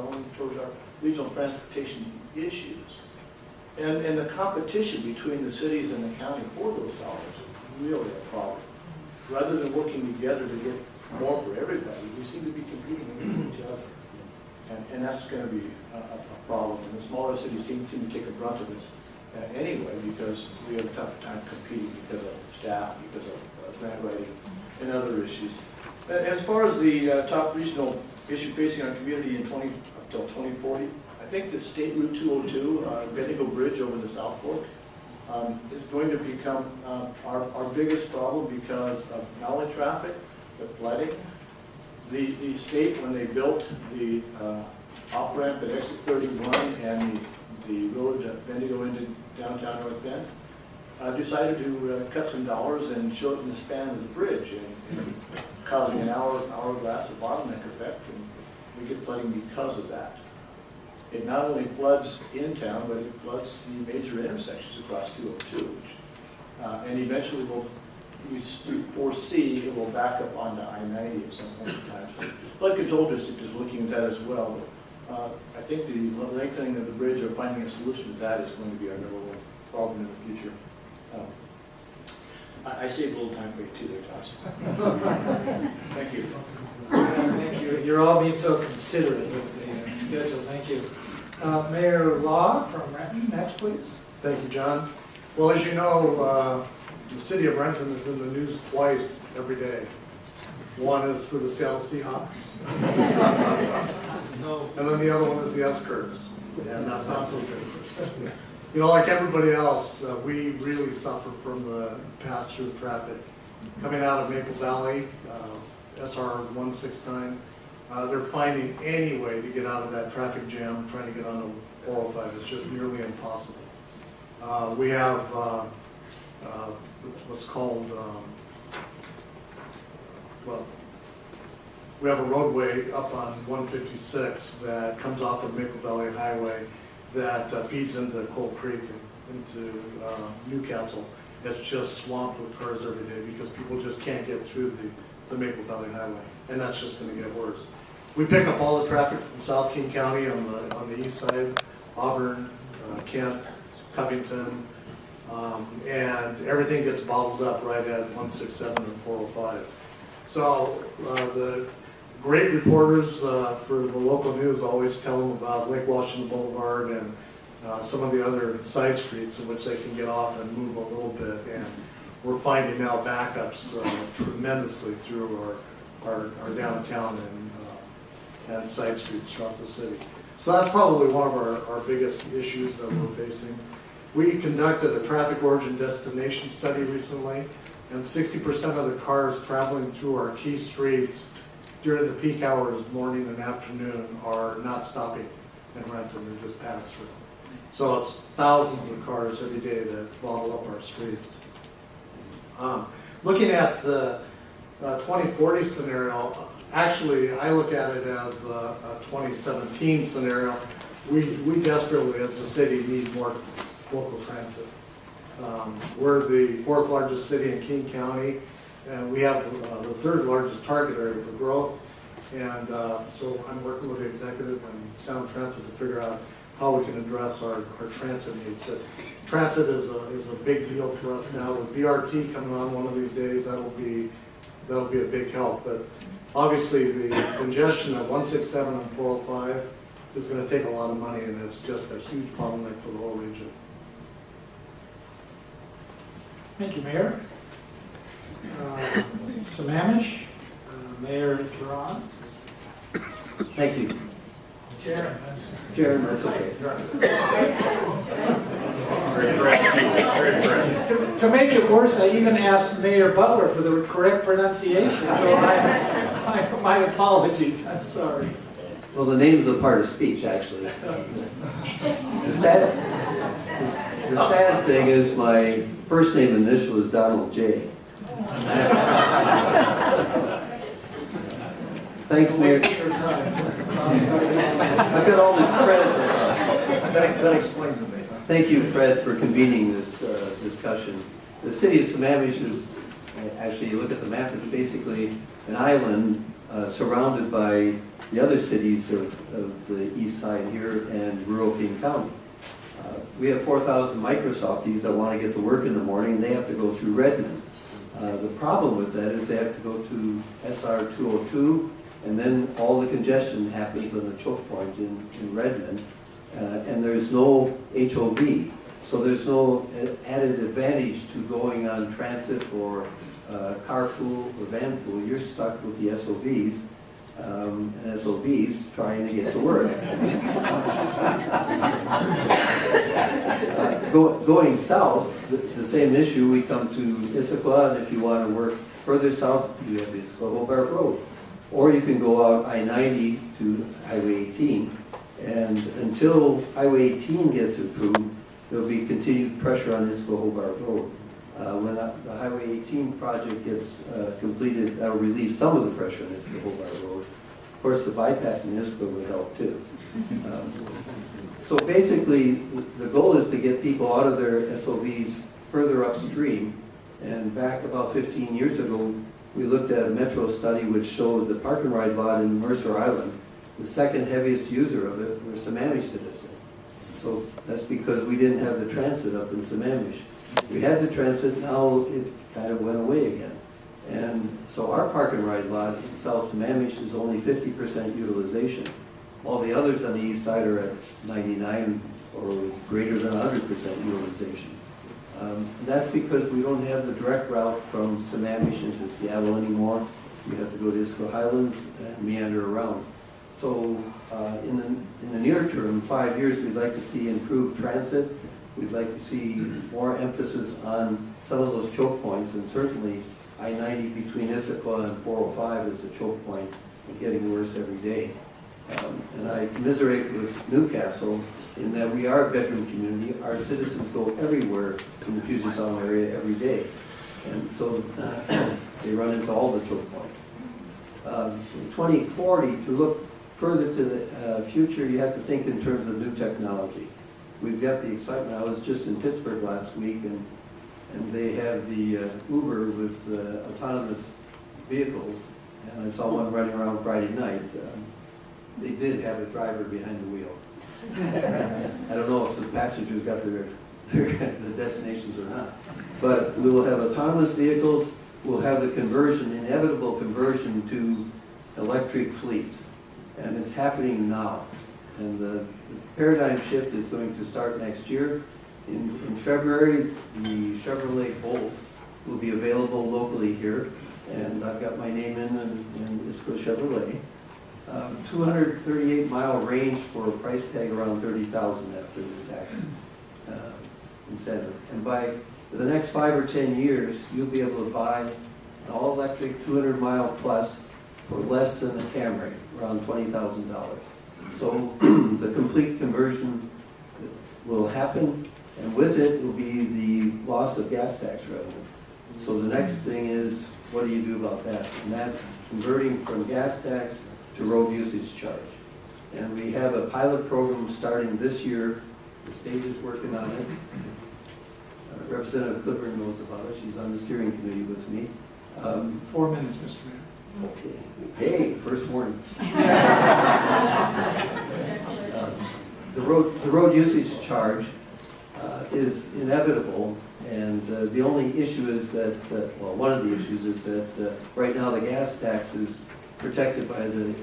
regional transportation issues. And the competition between the cities and the county for those dollars is really a problem. Rather than working together to get more for everybody, we seem to be competing with each other. And that's going to be a problem. And the smaller cities seem to take the brunt of it anyway, because we have a tough time competing because of staff, because of grant writing, and other issues. As far as the top regional issue facing our community until 2040, I think the State Route 202, Bendigo Bridge over the South Fork, is going to become our biggest problem because of not only traffic, but flooding. The state, when they built the off-ramp at exit 31 and the road at Bendigo into downtown North Bend, decided to cut some dollars and shorten the span of the bridge, and causing an hourglass of bottleneck effect, and we get flooding because of that. It not only floods in town, but it floods the major intersections across 202, which, and eventually we foresee it will back up onto I-90 at some point in time. So the flood control district is looking at that as well. But, I think the lengthening of the bridge or finding a solution to that is going to be our number one problem in the future. I saved a little time for you too there, Thomas. Thank you. Thank you. You're all being so considerate of the schedule. Thank you. Mayor Law from Renton, next please. Thank you, John. Well, as you know, the city of Renton is in the news twice every day. One is for the Seattle Seahawks, and then the other one is the S-curves, and that's not so good. You know, like everybody else, we really suffer from the pass-through traffic. Coming out of Maple Valley, SR 169, they're finding any way to get out of that traffic jam, trying to get onto 405. It's just nearly impossible. We have what's called, we have a roadway up on 156 that comes off of Maple Valley Highway that feeds into Coal Creek and into Newcastle. It's just swamped with cars every day because people just can't get through the Maple Valley Highway, and that's just going to get worse. We pick up all the traffic from South King County on the east side, Auburn, Kent, Covington, and everything gets bottled up right at 167 and 405. So the great reporters for the local news always tell them about Lake Washington Boulevard and some of the other side streets in which they can get off and move a little bit. And we're finding now backups tremendously through our downtown and side streets throughout the city. So that's probably one of our biggest issues that we're facing. We conducted a traffic origin destination study recently, and 60% of the cars traveling through our key streets during the peak hours, morning and afternoon, are not stopping in Renton, they just pass through. So it's thousands of cars every day that bottle up our streets. Looking at the 2040 scenario, actually I look at it as a 2017 scenario. We desperately as a city need more local transit. We're the 4th largest city in King County, and we have the 3rd largest target area for growth. And so I'm working with the executive and Sound Transit to figure out how we can address our transit needs. But transit is a big deal for us now. With BRT coming on one of these days, that'll be a big help. But obviously the congestion at 167 and 405 is going to take a lot of money, and it's just a huge bottleneck for the whole region. Thank you, Mayor. Sammamish, Mayor Duran. Thank you. Chair. Chair, that's okay. To make it worse, I even asked Mayor Butler for the correct pronunciation, so my apologies, I'm sorry. Well, the name is a part of speech, actually. The sad thing is my first name initial is Donald J. Thanks, Mayor. I've got all this credit. That explains it. Thank you, Fred, for convening this discussion. The city of Sammamish is, actually, you look at the map, it's basically an island surrounded by the other cities of the east side here and rural King County. We have 4,000 Microsofties that want to get to work in the morning, and they have to go through Redmond. The problem with that is they have to go to SR 202, and then all the congestion happens on the choke point in Redmond, and there's no HOV. So there's no added advantage to going on transit or carpool or vanpool. You're stuck with the SOVs. And SOBs trying to get to work. Going south, the same issue, we come to Issaquah, and if you want to work further south, you have Issaquah Hobart Road. Or you can go out I-90 to Highway 18, and until Highway 18 gets improved, there'll be continued pressure on Issaquah Hobart Road. When the Highway 18 project gets completed, that'll relieve some of the pressure on Issaquah Hobart Road. Of course, the bypassing Issaquah would help too. So basically, the goal is to get people out of their SOVs further upstream. And back about 15 years ago, we looked at a Metro study which showed the park and ride lot in Mercer Island, the second heaviest user of it were Sammamish citizens. So that's because we didn't have the transit up in Sammamish. We had the transit, now it kind of went away again. And so our park and ride lot in South Sammamish is only 50% utilization. All the others on the east side are at 99 or greater than 100% utilization. And that's because we don't have the direct route from Sammamish into Seattle anymore. We have to go to Issaquah Highlands and meander around. So in the near term, 5 years, we'd like to see improved transit. We'd like to see more emphasis on some of those choke points, and certainly I-90 between Issaquah and 405 is a choke point and getting worse every day. And I commiserate with Newcastle in that we are a bedroom community. Our citizens go everywhere in the Puget Sound area every day. And so they run into all the choke points. In 2040, to look further to the future, you have to think in terms of new technology. We've got the excitement. I was just in Pittsburgh last week, and they have the Uber with autonomous vehicles, and I saw one running around Friday night. They did have a driver behind the wheel. I don't know if the passengers got their destinations or not. But we will have autonomous vehicles. We'll have the conversion, inevitable conversion to electric fleets. And it's happening now. And the paradigm shift is going to start next year. In February, the Chevrolet Bolt will be available locally here. And I've got my name in Issaquah Chevrolet. 238-mile range for a price tag around $30,000 after the tax incentive. And by the next 5 or 10 years, you'll be able to buy an all-electric 200-mile plus for less than a Camry, around $20,000. So the complete conversion will happen, and with it will be the loss of gas tax revenue. So the next thing is, what do you do about that? And that's converting from gas tax to road usage charge. And we have a pilot program starting this year. The state is working on it. Representative Clifford knows about it. She's on the steering committee with me. 4 minutes, Mr. Mayor. Okay. Hey, first warning. The road usage charge is inevitable, and the only issue is that, well, one of the issues is that right now the gas tax is protected by the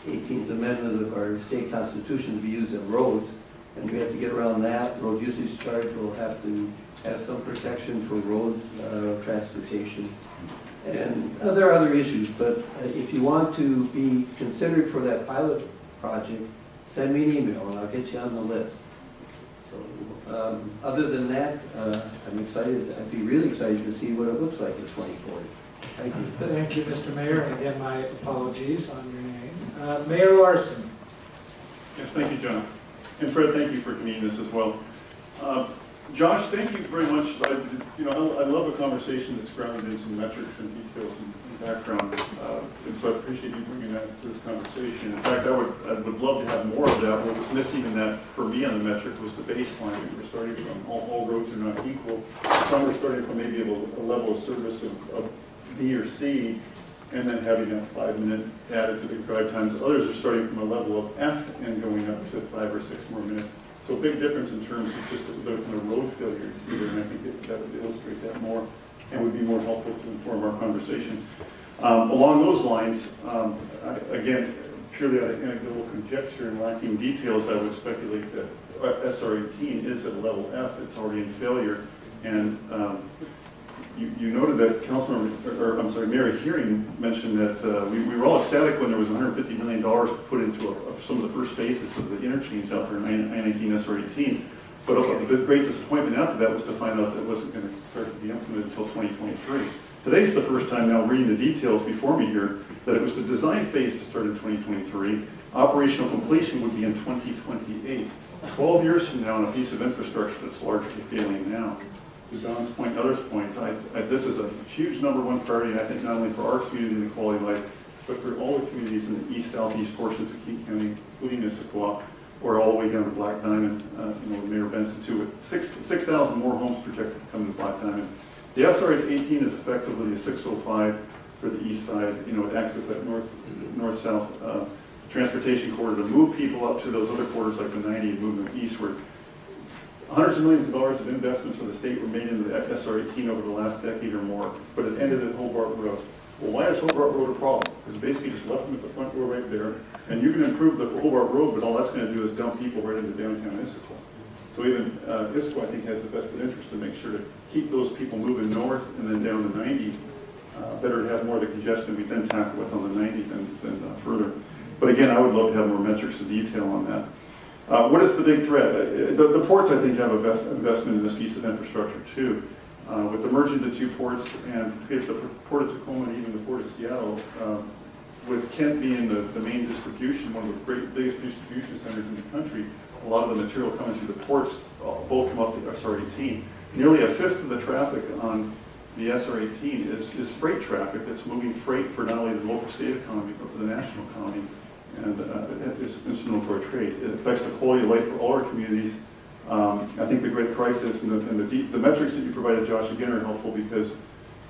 18th Amendment of our state constitution to be used on roads, and we have to get around that. Road usage charge will have to have some protection for roads, transportation. And there are other issues, but if you want to be considered for that pilot project, send me an email and I'll get you on the list. So other than that, I'm excited. I'd be really excited to see what it looks like in 2040. Thank you. Thank you, Mr. Mayor, and again, my apologies on your name. Mayor Larson. Yes, thank you, John. And Fred, thank you for convening this as well. Josh, thank you very much. I love a conversation that's grounded in some metrics and details and background, and so I appreciate you bringing that to this conversation. In fact, I would love to have more of that. What was missing in that for me on the metric was the baseline. We're starting from all roads are not equal. Some are starting from maybe a level of service of B or C, and then having that 5-minute added to the drive times. Others are starting from a level of F and going up to 5 or 6 more minutes. So big difference in terms of just the road failure you see there, and I think that would illustrate that more and would be more helpful to inform our conversation. Along those lines, again, purely out of anecdotal conjecture and lacking details, I would speculate that SR18 is at a level F. It's already in failure, and you noted that Mayor Hearing mentioned that we were all ecstatic when there was $150 million put into some of the first phases of the interchange out there in I-19 SR18. But the great disappointment after that was to find out that it wasn't going to start to be implemented until 2023. Today's the first time now reading the details before me here that it was the design phase to start in 2023. Operational completion would be in 2028. 12 years from now on a piece of infrastructure that's largely failing now. To Don's point and others' points, this is a huge #1 priority, and I think not only for our community and the quality of life, but for all the communities in the east, southeast portions of King County, including Issaquah, or all the way down to Black Diamond, with Mayor Benson too, with 6,000 more homes projected to come to Black Diamond. The SR 18 is effectively a 605 for the east side, it acts as that north-south transportation corridor to move people up to those other corridors like the 90 and move them eastward. Hundreds of millions of dollars of investments for the state were made into the SR 18 over the last decade or more, but it ended at Hobart Road. Well, why is Hobart Road a problem? Because basically just left them at the front door right there, and you can improve the Hobart Road, but all that's going to do is dump people right into downtown Issaquah. So even Issaquah, I think, has the vested interest to make sure to keep those people moving north and then down to 90. Better to have more of the congestion we then tackle with on the 90 than further. But again, I would love to have more metrics and detail on that. What is the big threat? The ports, I think, have a investment in this piece of infrastructure too. With the merging of the two ports and the Port of Tacoma and even the Port of Seattle, with Kent being the main distribution, one of the biggest distribution centers in the country, a lot of the material coming through the ports both come up the SR 18. Nearly a fifth of the traffic on the SR 18 is freight traffic that's moving freight for not only the local state economy, but for the national economy. And it's instrumental to our trade. It affects the quality of life for all our communities. I think the great crisis and the metrics that you provided, Josh, again are helpful because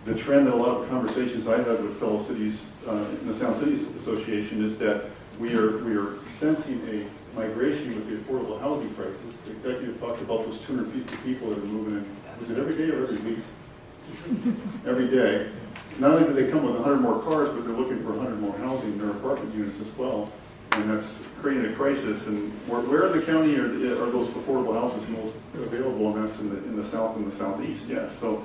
the trend that a lot of conversations I have with fellow cities in the Sound Cities Association is that we are sensing a migration with the affordable housing crisis. The executive talked about those 250 people that are moving in. Was it every day or every week? Every day. Not only do they come with 100 more cars, but they're looking for 100 more housing in their apartment units as well. And that's creating a crisis. And where in the county are those affordable houses most available? And that's in the south and the southeast, yes. So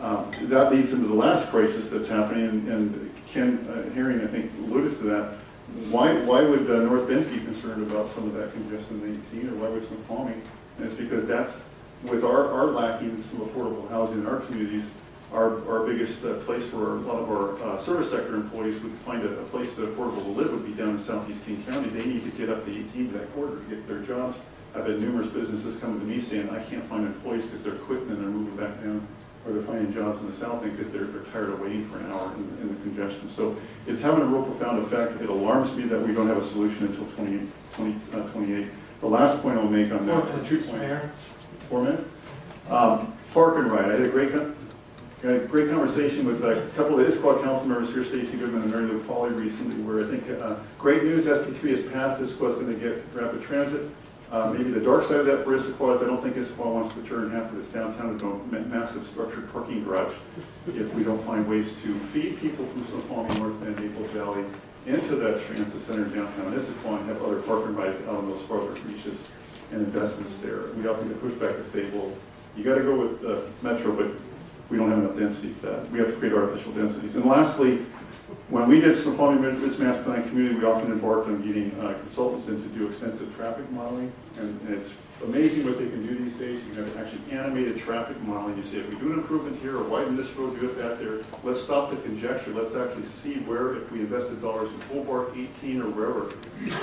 that leads into the last crisis that's happening. And Ken Herring, I think, alluded to that. Why would North Bend be concerned about some of that congestion in 18, or why would Snoqualmie? And it's because that's, with our lacking some affordable housing in our communities, our biggest place for a lot of our service sector employees would find a place that's affordable to live would be down in southeast King County. They need to get up the 18 to that corridor to get their jobs. I've had numerous businesses coming to me saying, I can't find employees because they're quitting and they're moving back down, or they're finding jobs in the south end because they're tired of waiting for an hour in the congestion. So it's having a real profound effect. It alarms me that we don't have a solution until 2028. The last point I'll make on that. 4 minutes, Mayor. 4 minutes? Park and ride. I had a great conversation with a couple of Issaquah council members here, Stacy Goodman and Mary Lou Pauley, recently, where I think great news, SB3 has passed. Issaquah is going to get rapid transit. Maybe the dark side of that for Issaquah is I don't think Issaquah wants to turn half of its downtown into a massive structured parking garage if we don't find ways to feed people from Snoqualmie, North Bend, Naples Valley into that transit center downtown Issaquah and have other park and rides out on those farther reaches and investments there. We often get pushback to say, well, you got to go with Metro, but we don't have enough density for that. We have to create artificial densities. And lastly, when we did Snoqualmie Ridge Mass Planning Community, we often embarked on getting consultants in to do extensive traffic modeling. And it's amazing what they can do these days. You have actually animated traffic modeling. You say, if we do an improvement here or widen this road, do it that there, let's stop the conjecture. Let's actually see where, if we invested dollars in Hobart, 18, or wherever,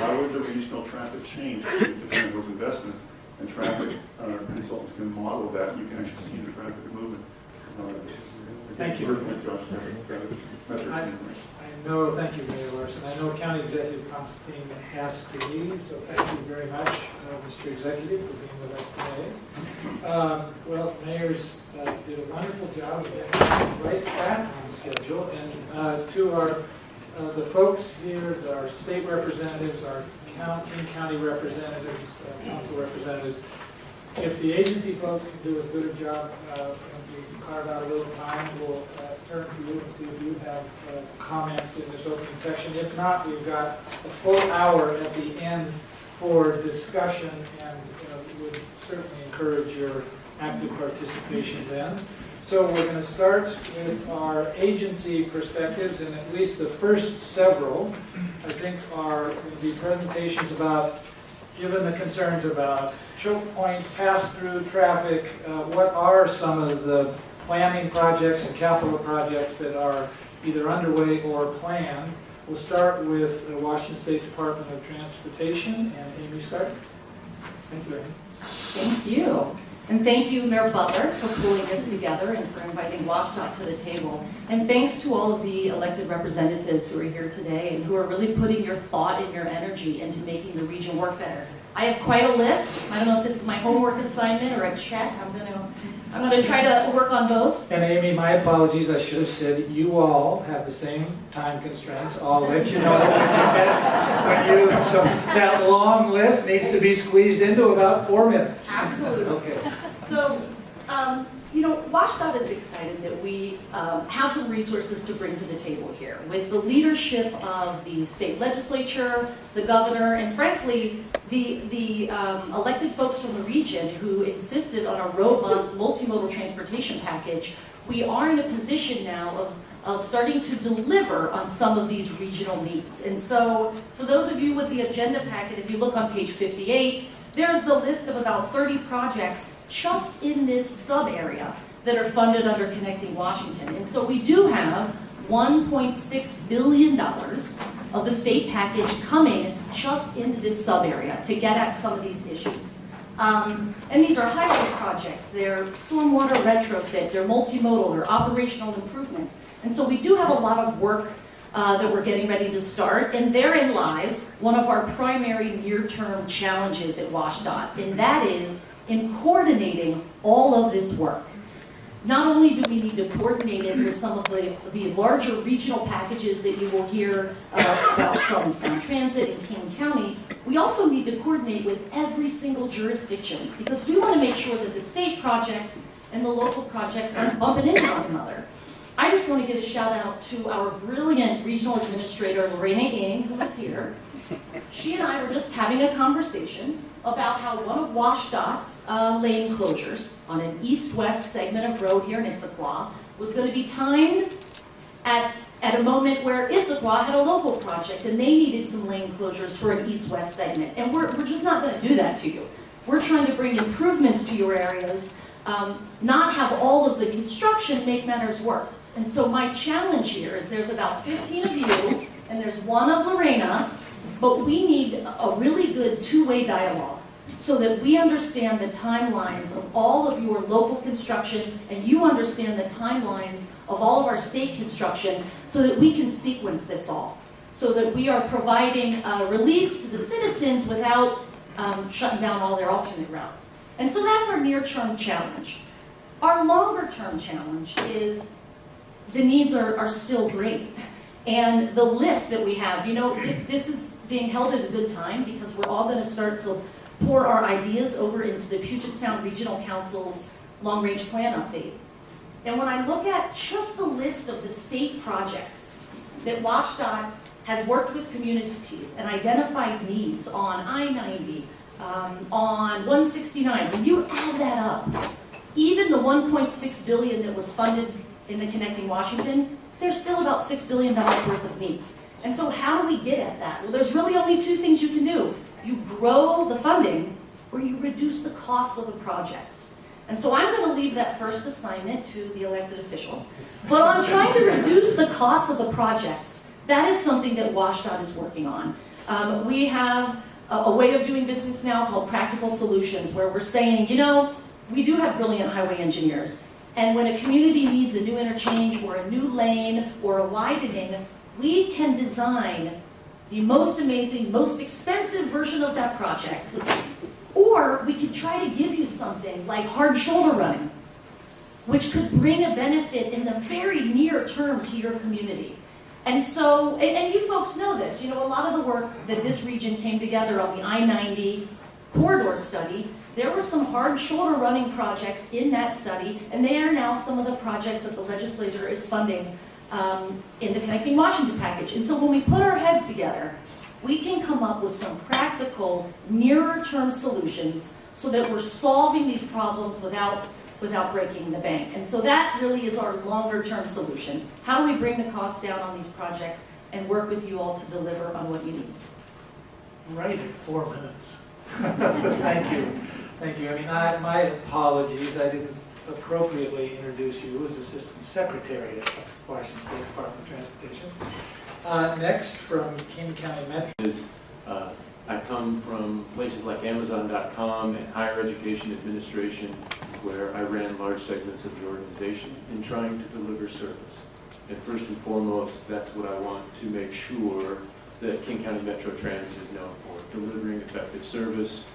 how would the regional traffic change depending on those investments? And traffic consultants can model that. You can actually see the traffic movement. Thank you. I know, thank you, Mayor Larson. I know County Executive Constantine has to leave, so thank you very much, Mr. Executive, for being with us today. Well, Mayor's did a wonderful job of getting right back on schedule, and to the folks here, our state representatives, our in-county representatives, council representatives, if the agency folks can do as good a job, we carve out a little time, we'll turn to you and see if you have comments in this opening section. If not, we've got a full hour at the end for discussion, and we would certainly encourage your active participation then. So we're going to start with our agency perspectives, and at least the first several, I think, are going to be presentations about given the concerns about choke points, pass-through traffic, what are some of the planning projects and capital projects that are either underway or planned? We'll start with the Washington State Department of Transportation and Amy Scott. Thank you, Amy. Thank you. And thank you, Mayor Butler, for pulling this together and for inviting WashDOT to the table. And thanks to all of the elected representatives who are here today and who are really putting your thought and your energy into making the region work better. I have quite a list. I don't know if this is my homework assignment or a check. I'm gonna try to work on both. And Amy, my apologies, I should have said you all have the same time constraints. I'll let you know so that long list needs to be squeezed into about 4 minutes. Absolutely. Okay. So, WashDOT is excited that we have some resources to bring to the table here. With the leadership of the state legislature, the governor, and frankly, the elected folks from the region who insisted on a robust multimodal transportation package, we are in a position now of starting to deliver on some of these regional needs. And so, for those of you with the agenda packet, if you look on page 58, there's the list of about 30 projects just in this sub-area that are funded under Connecting Washington. And so we do have $1.6 billion of the state package coming just into this sub-area to get at some of these issues. And these are highway projects, they're stormwater retrofit, they're multimodal, they're operational improvements. And so we do have a lot of work that we're getting ready to start, and therein lies one of our primary near-term challenges at WashDOT, and that is in coordinating all of this work. Not only do we need to coordinate it with some of the larger regional packages that you will hear about from Sound Transit and King County, we also need to coordinate with every single jurisdiction because we want to make sure that the state projects and the local projects aren't bumping into one another. I just want to give a shout out to our brilliant regional administrator, Lorena Ng, who is here. She and I were just having a conversation about how one of WashDOT's lane closures on an east-west segment of road here in Issaquah was going to be timed at a moment where Issaquah had a local project and they needed some lane closures for an east-west segment. And we're just not going to do that to you. We're trying to bring improvements to your areas, not have all of the construction make matters worse. And so my challenge here is there's about 15 of you and there's one of Lorena, but we need a really good two-way dialogue so that we understand the timelines of all of your local construction and you understand the timelines of all of our state construction so that we can sequence this all, so that we are providing relief to the citizens without shutting down all their alternate routes. And so that's our near-term challenge. Our longer-term challenge is the needs are still great. And the list that we have, this is being held at a good time because we're all going to start to pour our ideas over into the Puget Sound Regional Council's long-range plan update. And when I look at just the list of the state projects that WashDOT has worked with communities and identified needs on I-90, on 169, when you add that up, even the $1.6 billion that was funded in the Connecting Washington, there's still about $6 billion worth of needs. And so how do we get at that? Well, there's really only two things you can do. You grow the funding or you reduce the cost of the projects. And so I'm going to leave that first assignment to the elected officials. But on trying to reduce the cost of the projects, that is something that WashDOT is working on. We have a way of doing business now called Practical Solutions, where we're saying, we do have brilliant highway engineers. And when a community needs a new interchange or a new lane or a widening, we can design the most amazing, most expensive version of that project. Or we could try to give you something like hard shoulder running, which could bring a benefit in the very near term to your community. And so, and you folks know this, a lot of the work that this region came together on the I-90 corridor study, there were some hard shoulder running projects in that study, and they are now some of the projects that the legislature is funding in the Connecting Washington package. And so when we put our heads together, we can come up with some practical, nearer-term solutions so that we're solving these problems without breaking the bank. And so that really is our longer-term solution. How do we bring the cost down on these projects and work with you all to deliver on what you need? Right, 4 minutes. Thank you. Thank you. I mean, my apologies, I didn't appropriately introduce you as Assistant Secretary at Washington State Department of Transportation. Next, from King County Metro. I come from places like Amazon.com and higher education administration, where I ran large segments of the organization in trying to deliver service. And first and foremost, that's what I want to make sure that King County Metro Transit is known for, delivering effective service,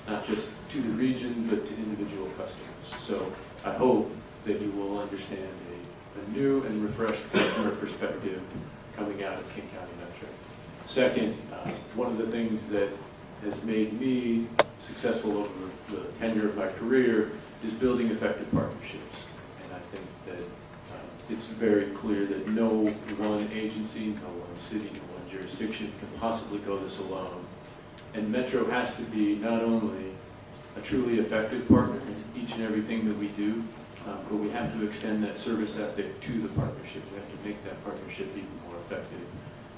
not just to the region, but to individual customers. So I hope that you will understand a new and refreshed customer perspective coming out of King County Metro. Second, one of the things that has made me successful over the tenure of my career is building effective partnerships. And I think that it's very clear that no one agency, no one city, no one jurisdiction can possibly go this alone. And Metro has to be not only a truly effective partner in each and everything that we do, but we have to extend that service ethic to the partnership. We have to make that partnership even more effective.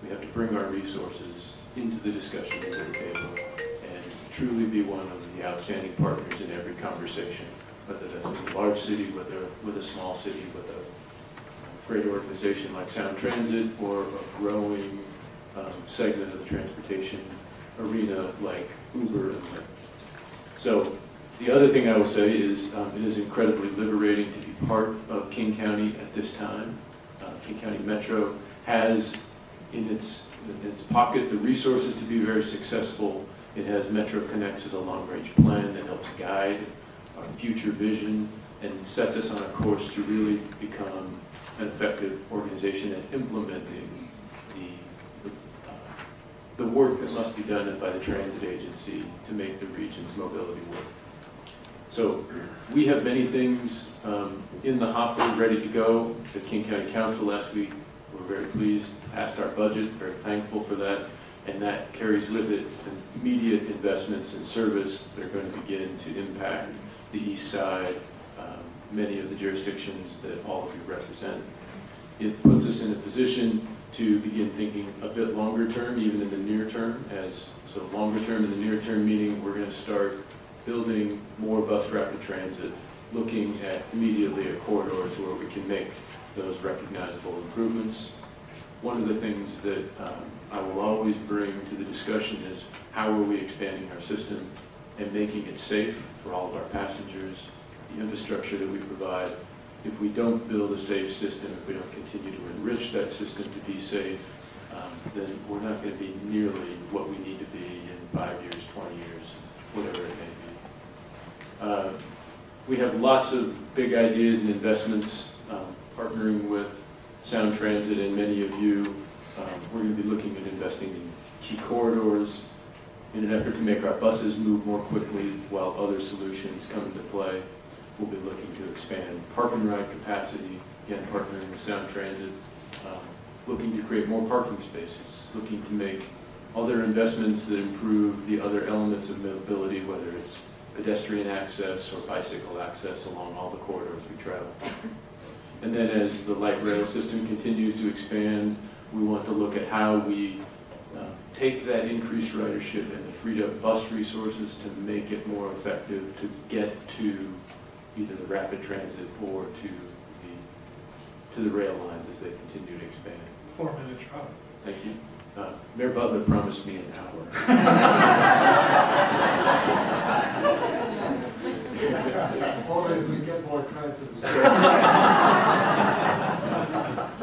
We have to bring our resources into the discussion at the table and truly be one of the outstanding partners in every conversation, whether that's with a large city, with a small city, with a great organization like Sound Transit, or a growing segment of the transportation arena like Uber and Lyft. So the other thing I will say is it is incredibly liberating to be part of King County at this time. King County Metro has in its pocket the resources to be very successful. It has Metro Connects as a long-range plan that helps guide our future vision and sets us on a course to really become an effective organization at implementing the work that must be done by the transit agency to make the region's mobility work. So we have many things in the hopper ready to go. The King County Council last week, we're very pleased, passed our budget, very thankful for that, and that carries with it immediate investments in service that are going to begin to impact the east side, many of the jurisdictions that all of you represent. It puts us in a position to begin thinking a bit longer term, even in the near term. So longer term in the near term, meaning we're going to start building more bus rapid transit, looking at immediately at corridors where we can make those recognizable improvements. One of the things that I will always bring to the discussion is how are we expanding our system and making it safe for all of our passengers, the infrastructure that we provide. If we don't build a safe system, if we don't continue to enrich that system to be safe, then we're not going to be nearly what we need to be in 5 years, 20 years, whatever it may be. We have lots of big ideas and investments, partnering with Sound Transit and many of you. We're going to be looking at investing in key corridors in an effort to make our buses move more quickly while other solutions come into play. We'll be looking to expand park and ride capacity, again partnering with Sound Transit, looking to create more parking spaces, looking to make other investments that improve the other elements of mobility, whether it's pedestrian access or bicycle access along all the corridors we travel. And then as the light rail system continues to expand, we want to look at how we take that increased ridership and the freed up bus resources to make it more effective to get to either the rapid transit or to the rail lines as they continue to expand. 4-minute drop. Thank you. Mayor Butler promised me an hour. Only if we get more transit.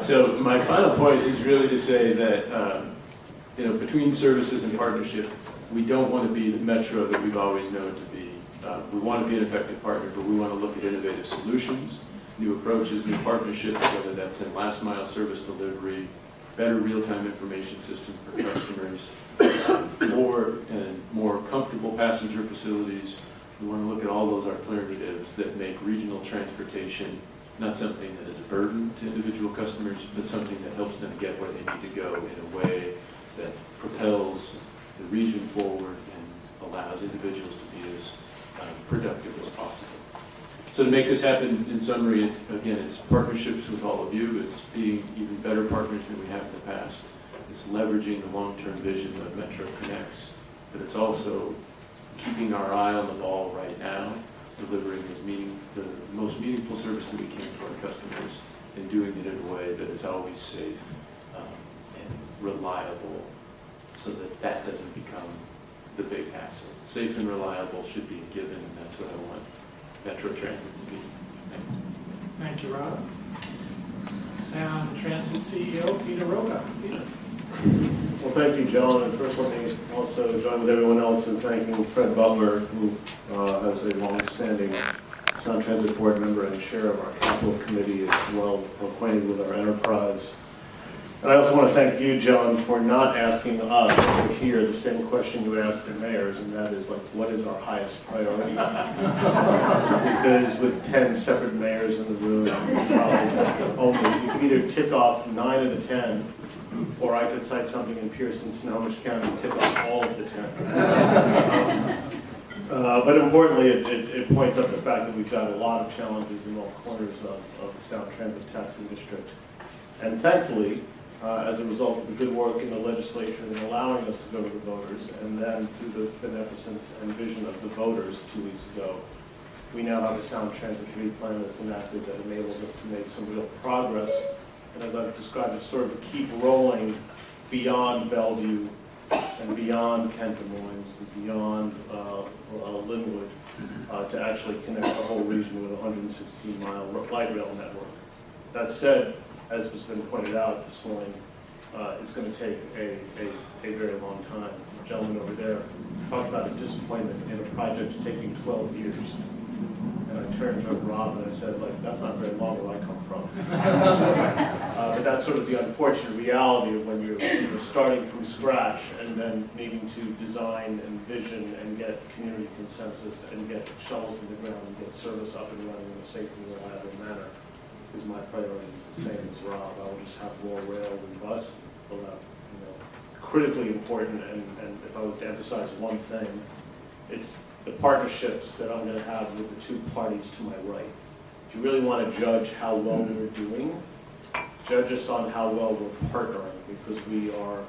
So my final point is really to say that between services and partnership, we don't want to be the Metro that we've always known to be. We want to be an effective partner, but we want to look at innovative solutions, new approaches, new partnerships, whether that's in last mile service delivery, better real-time information system for customers, more comfortable passenger facilities. We want to look at all those alternatives that make regional transportation not something that is a burden to individual customers, but something that helps them get where they need to go in a way that propels the region forward and allows individuals to be as productive as possible. So to make this happen, in summary, it's partnerships with all of you. It's being even better partners than we have in the past. It's leveraging the long-term vision of Metro Connects, but it's also keeping our eye on the ball right now, delivering the most meaningful service that we can to our customers, and doing it in a way that is always safe and reliable, so that that doesn't become the big hassle. Safe and reliable should be a given, and that's what I want Metro Transit to be. Thank you, Rob. Sound Transit CEO, Peter Roca. Peter. Well, thank you, John, and first let me also join with everyone else in thanking Fred Butler, who has a long-standing Sound Transit Board member and chair of our capital committee, is well acquainted with our enterprise. And I also want to thank you, John, for not asking us over here the same question you asked the mayors, and that is, like, what is our highest priority? Because with 10 separate mayors in the room, you could either tick off 9 of the 10, or I could cite something in Pierce and Snohomish County and tick off all of the 10. But importantly, it points up the fact that we've got a lot of challenges in all corners of the Sound Transit Taxing District. And thankfully, as a result of the good work in the legislature in allowing us to go to the voters, and then through the beneficence and vision of the voters 2 weeks ago, we now have a Sound Transit Committee plan that's enacted that enables us to make some real progress. And as I've described, it's sort of to keep rolling beyond Bellevue and beyond Kent Des Moines and beyond Linwood to actually connect the whole region with a 116-mile light rail network. That said, as has been pointed out this morning, it's going to take a very long time. The gentleman over there talked about his disappointment in a project taking 12 years. And I turned to Rob and I said, like, that's not very long where I come from. But that's sort of the unfortunate reality of when you're starting from scratch and then needing to design and vision and get community consensus and get shovels in the ground and get service up and running in a safe and reliable manner. Because my priority is the same as Rob. I will just have more rail and bus. Critically important, and if I was to emphasize one thing, it's the partnerships that I'm going to have with the two parties to my right. If you really want to judge how well we're doing, judge us on how well we're partnering, because we are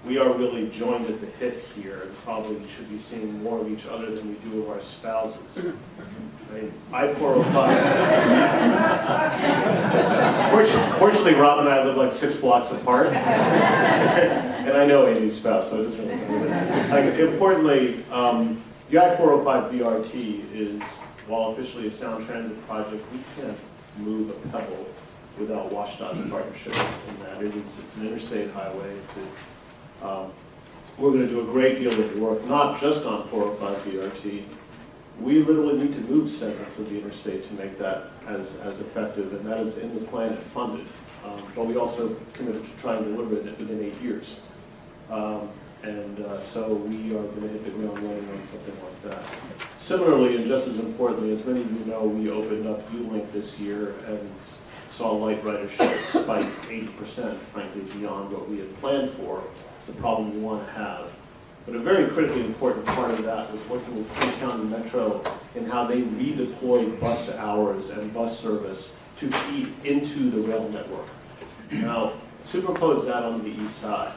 really joined at the hip here and probably should be seeing more of each other than we do of our spouses. I mean, I-405. Fortunately, Rob and I live like 6 blocks apart. And I know Amy's spouse, so it doesn't really matter. Importantly, the I-405 BRT is, while officially a Sound Transit project, we can't move a pebble without WashDOT's partnership in that. It's an interstate highway. We're going to do a great deal of work, not just on 405 BRT. We literally need to move segments of the interstate to make that as effective, and that is in the plan and funded. But we also committed to try and deliver it within 8 years. So we are going to hit the ground running on something like that. Similarly, and just as importantly, as many of you know, we opened up U-Link this year and saw light ridership spike 80%, frankly, beyond what we had planned for. It's the problem we want to have. But a very critically important part of that was working with King County Metro in how they redeployed bus hours and bus service to feed into the rail network. Now, superimpose that on the east side.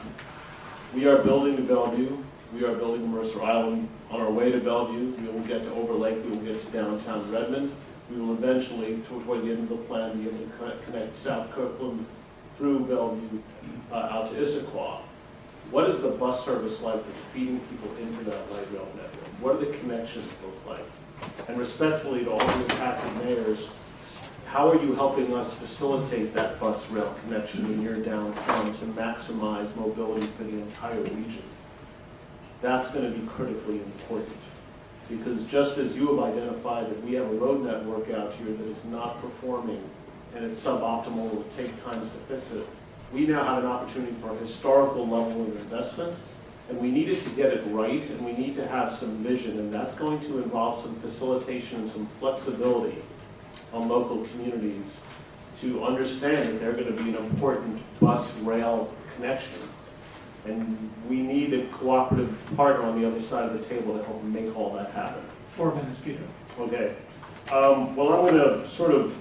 We are building to Bellevue. We are building to Mercer Island. On our way to Bellevue, we will get to Overlake. We will get to downtown Redmond. We will eventually, toward the end of the plan, be able to connect South Kirkland through Bellevue out to Issaquah. What is the bus service like that's feeding people into that light rail network? What do the connections look like? And respectfully to all the impacted mayors, how are you helping us facilitate that bus rail connection in your downtown to maximize mobility for the entire region? That's going to be critically important. Because just as you have identified that we have a road network out here that is not performing and it's suboptimal and will take time to fix it, we now have an opportunity for a historical level of investment, and we needed to get it right, and we need to have some vision, and that's going to involve some facilitation and some flexibility on local communities to understand that they're going to be an important bus-rail connection. And we need a cooperative partner on the other side of the table to help make all that happen. 4 minutes, Peter. Okay. Well, I'm going to sort of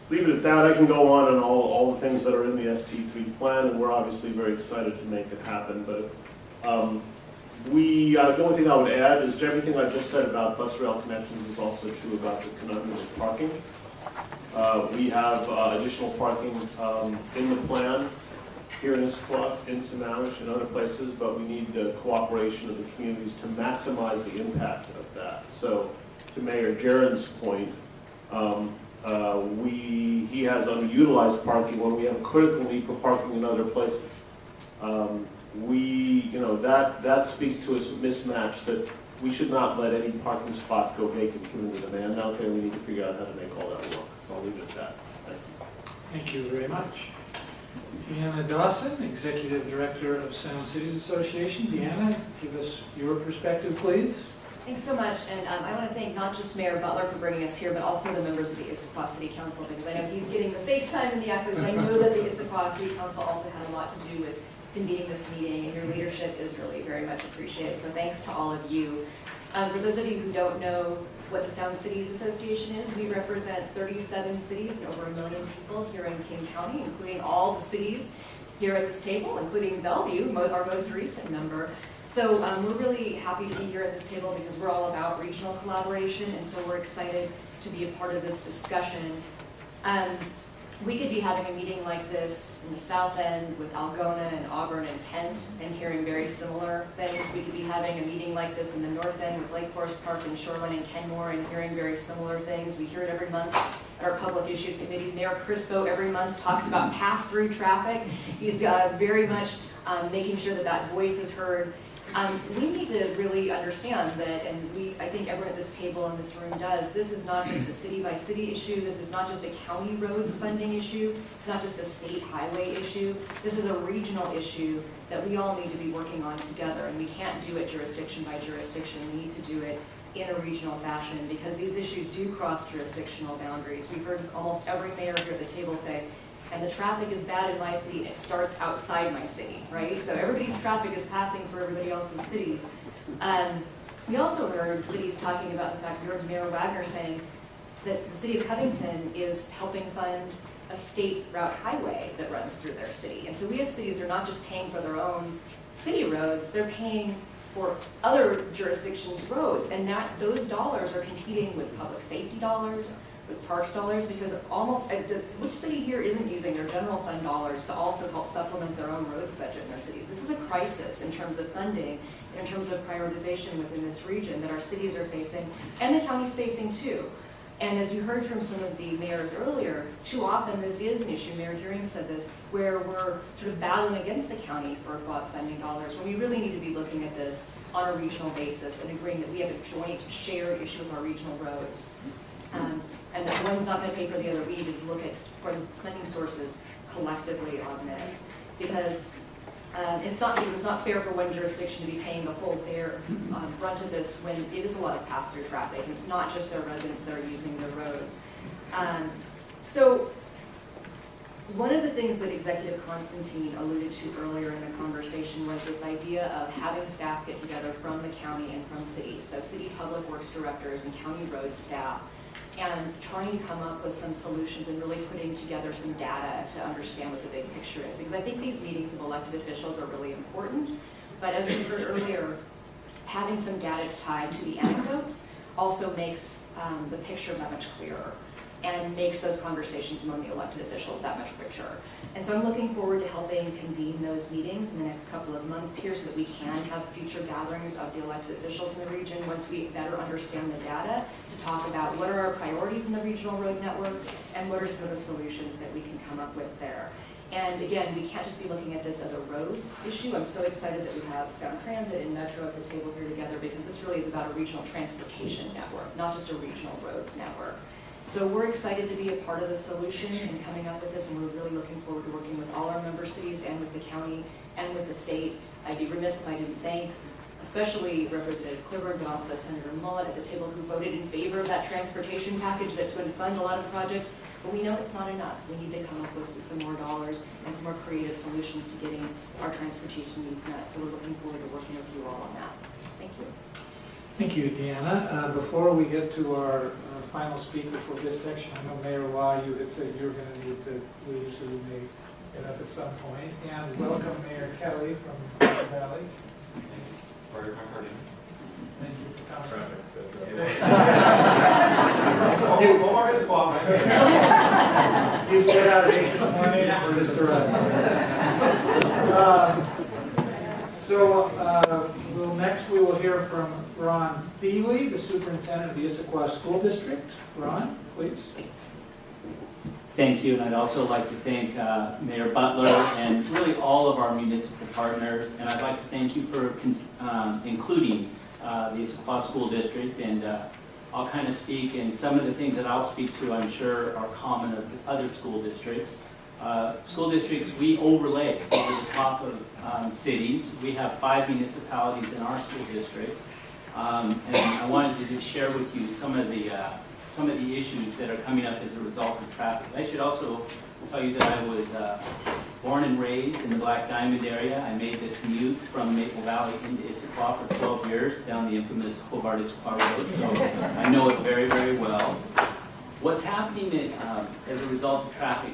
leave it at that. I can go on and all the things that are in the ST3 plan, and we're obviously very excited to make it happen. But The only thing I would add is everything I just said about bus rail connections is also true about the conundrum of parking. We have additional parking in the plan here in Issaquah, in Sammamish, and other places, but we need the cooperation of the communities to maximize the impact of that. So, to Mayor Jaron's point, he has underutilized parking when we have a critical need for parking in other places. That speaks to a mismatch that we should not let any parking spot go vacant given the demand out there. We need to figure out how to make all that work. I'll leave it at that. Thank you. Thank you very much. Deanna Dawson, Executive Director of Sound Cities Association. Deanna, give us your perspective, please. Thanks so much, and I want to thank not just Mayor Butler for bringing us here, but also the members of the Issaquah City Council, because I know he's getting the FaceTime and the actors, and I know that the Issaquah City Council also had a lot to do with convening this meeting, and your leadership is really very much appreciated, so thanks to all of you. For those of you who don't know what the Sound Cities Association is, we represent 37 cities and over 1 million people here in King County, including all the cities here at this table, including Bellevue, our most recent member. So we're really happy to be here at this table because we're all about regional collaboration, and so we're excited to be a part of this discussion. We could be having a meeting like this in the South End with Algona and Auburn and Kent and hearing very similar things. We could be having a meeting like this in the North End with Lake Forest Park and Shoreline and Kenmore and hearing very similar things. We hear it every month at our Public Issues Committee. Mayor Crispo every month talks about pass-through traffic. He's very much making sure that that voice is heard. We need to really understand that, and I think everyone at this table in this room does, this is not just a city-by-city issue, this is not just a county roads funding issue, it's not just a state highway issue, this is a regional issue that we all need to be working on together, and we can't do it jurisdiction by jurisdiction, we need to do it in a regional fashion, because these issues do cross jurisdictional boundaries. We've heard almost every mayor here at the table say, and the traffic is bad in my city, it starts outside my city, right? So everybody's traffic is passing through everybody else's cities. We also heard cities talking about the fact, we heard Mayor Wagner saying that the city of Covington is helping fund a state route highway that runs through their city. And so we have cities that are not just paying for their own city roads, they're paying for other jurisdictions' roads, and those dollars are competing with public safety dollars, with parks dollars, because which city here isn't using their general fund dollars to also help supplement their own roads budget in their cities? This is a crisis in terms of funding, in terms of prioritization within this region that our cities are facing, and the county's facing too. And as you heard from some of the mayors earlier, too often this is an issue, Mayor Deering said this, where we're sort of battling against the county for funding dollars, when we really need to be looking at this on a regional basis and agreeing that we have a joint shared issue with our regional roads. And that one's not going to pay for the other. We need to look at funding sources collectively on this, because it's not fair for one jurisdiction to be paying the full brunt of this when it is a lot of pass-through traffic, and it's not just their residents that are using their roads. So one of the things that Executive Constantine alluded to earlier in the conversation was this idea of having staff get together from the county and from cities, so city public works directors and county road staff, and trying to come up with some solutions and really putting together some data to understand what the big picture is. Because I think these meetings of elected officials are really important, but as we heard earlier, having some data tied to the anecdotes also makes the picture that much clearer and makes those conversations among the elected officials that much richer. And so I'm looking forward to helping convene those meetings in the next couple of months here so that we can have future gatherings of the elected officials in the region once we better understand the data to talk about what are our priorities in the regional road network and what are some of the solutions that we can come up with there. And again, we can't just be looking at this as a roads issue. I'm so excited that we have Sound Transit and Metro at the table here together, because this really is about a regional transportation network, not just a regional roads network. So we're excited to be a part of the solution and coming up with this, and we're really looking forward to working with all our member cities and with the county and with the state. I'd be remiss if I didn't thank especially Representative Clyburn, but also Senator Mullet at the table, who voted in favor of that transportation package that's going to fund a lot of projects. But we know it's not enough. We need to come up with some more dollars and some more creative solutions to getting our transportation needs met. So we're looking forward to working with you all on that. Thank you. Thank you, Deanna. Before we get to our final speaker for this section, I know Mayor Wah, you had said you were going to need to leave, so you may get up at some point. And welcome Mayor Kelly from Pleasant Valley. Mario Cardenas. Thank you for coming. You set out at 8 this morning for this next we will hear from Ron Beeley, the superintendent of the Issaquah School District. Ron, please. Thank you, and I'd also like to thank Mayor Butler and really all of our municipal partners, and I'd like to thank you for including the Issaquah School District, and I'll kind of speak, and some of the things that I'll speak to, I'm sure, are common of other school districts. School districts, we overlay over the top of cities. We have 5 municipalities in our school district, and I wanted to just share with you some of the issues that are coming up as a result of traffic. I should also tell you that I was born and raised in the Black Diamond area. I made the commute from Maple Valley into Issaquah for 12 years down the infamous Hobart-Issaquah Road, so I know it very, very well. What's happening as a result of traffic,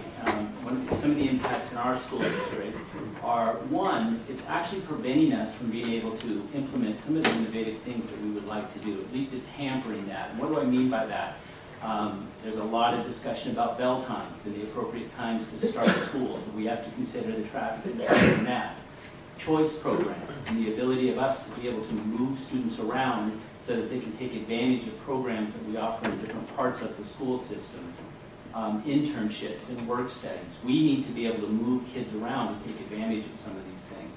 some of the impacts in our school district are, one, it's actually preventing us from being able to implement some of the innovative things that we would like to do. At least it's hampering that. And what do I mean by that? There's a lot of discussion about bell times and the appropriate times to start school. We have to consider the traffic in that. Choice programs and the ability of us to be able to move students around so that they can take advantage of programs that we offer in different parts of the school system. Internships and work settings. We need to be able to move kids around and take advantage of some of these things.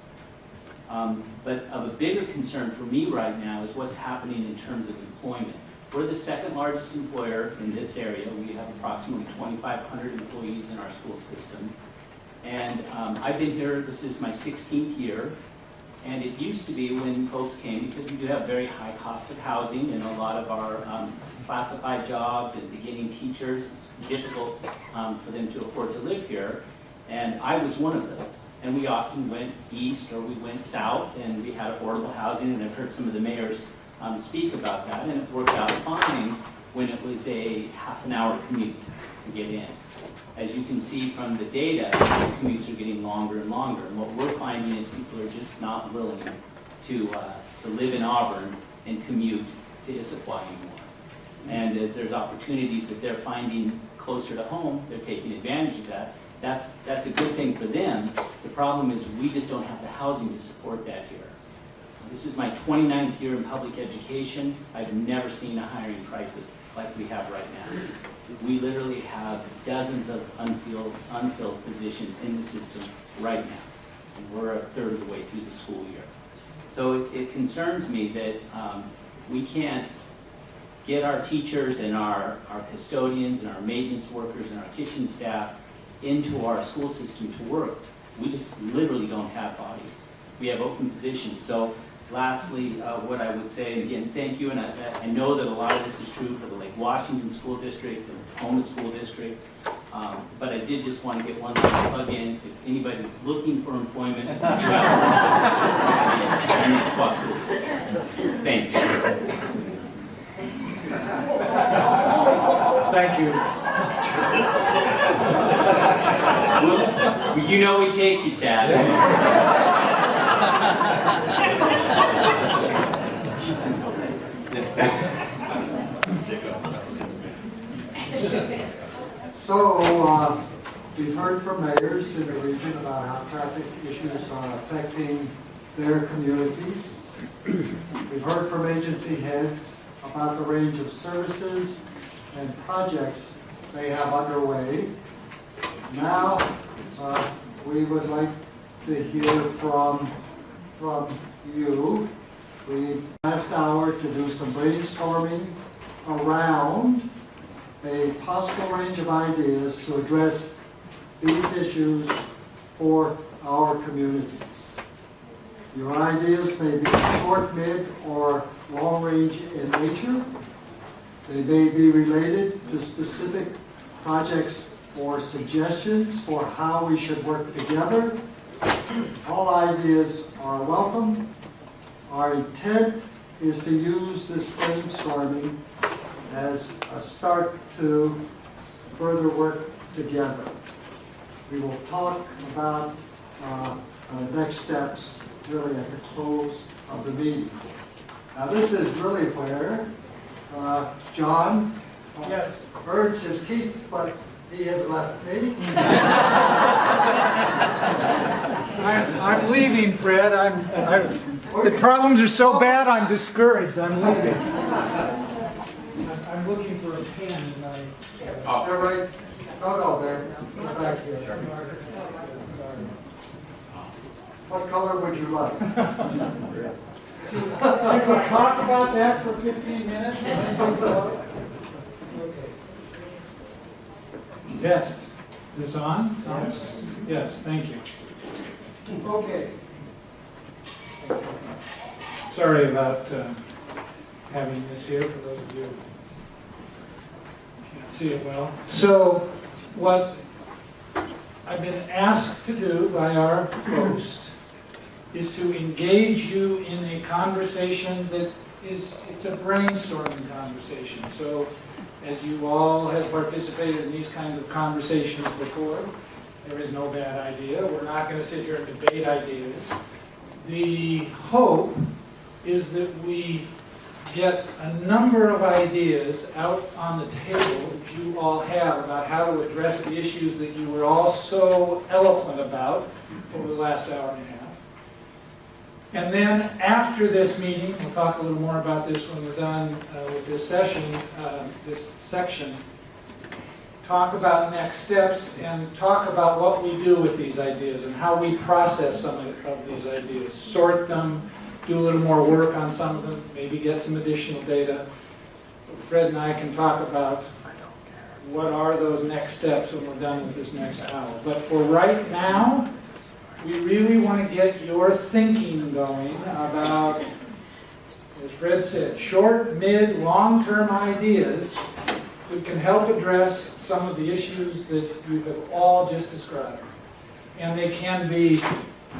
But of a bigger concern for me right now is what's happening in terms of employment. We're the second largest employer in this area. We have approximately 2,500 employees in our school system. And I've been here, this is my 16th year. And it used to be when folks came, because we do have very high cost of housing in a lot of our classified jobs and beginning teachers, it's difficult for them to afford to live here. And I was one of those. And we often went east or we went south and we had affordable housing, and I've heard some of the mayors speak about that, and it worked out fine when it was a half-an-hour commute to get in. As you can see from the data, those commutes are getting longer and longer, and what we're finding is people are just not willing to live in Auburn and commute to Issaquah anymore. And as there's opportunities that they're finding closer to home, they're taking advantage of that. That's a good thing for them. The problem is we just don't have the housing to support that here. This is my 29th year in public education. I've never seen a hiring crisis like we have right now. We literally have dozens of unfilled positions in the system right now. And we're a third of the way through the school year. So it concerns me that we can't get our teachers and our custodians and our maintenance workers and our kitchen staff into our school system to work. We just literally don't have bodies. We have open positions. So lastly, what I would say, and again, thank you, and I know that a lot of this is true for the Lake Washington School District, the Tacoma School District, but I did just want to get one last plug in. If anybody's looking for employment, thank you. Thank you. Well, you know we take you, Chad. So, we've heard from mayors in the region about how traffic issues are affecting their communities. We've heard from agency heads about the range of services and projects they have underway. Now, we would like to hear from you. We last hour to do some brainstorming around a possible range of ideas to address these issues for our communities. Your ideas may be short, mid, or long range in nature. They may be related to specific projects or suggestions for how we should work together. All ideas are welcome. Our intent is to use this brainstorming as a start to further work together. We will talk about next steps really at the close of the meeting. Now, this is really where John Yes. earns his keep, but he has left me. I'm leaving, Fred. The problems are so bad, I'm discouraged. I'm leaving. I'm looking for a pen in my... They're right. No, they're back here. Sorry. What color would you like? Should we talk about that for 15 minutes? Okay. Test. Is this on? Yes. Yes, thank you. Okay. Sorry about having this here for those of you who can't see it well. So, what I've been asked to do by our host is to engage you in a conversation that it's a brainstorming conversation. So, as you all have participated in these kinds of conversations before, there is no bad idea. We're not going to sit here and debate ideas. The hope is that we get a number of ideas out on the table that you all have about how to address the issues that you were all so eloquent about over the last hour and a half. And then after this meeting, we'll talk a little more about this when we're done with this session, this section, talk about next steps and talk about what we do with these ideas and how we process some of these ideas, sort them, do a little more work on some of them, maybe get some additional data. Fred and I can talk about what are those next steps when we're done with this next hour. But for right now, we really want to get your thinking going about, as Fred said, short, mid, long-term ideas that can help address some of the issues that you have all just described. And they can be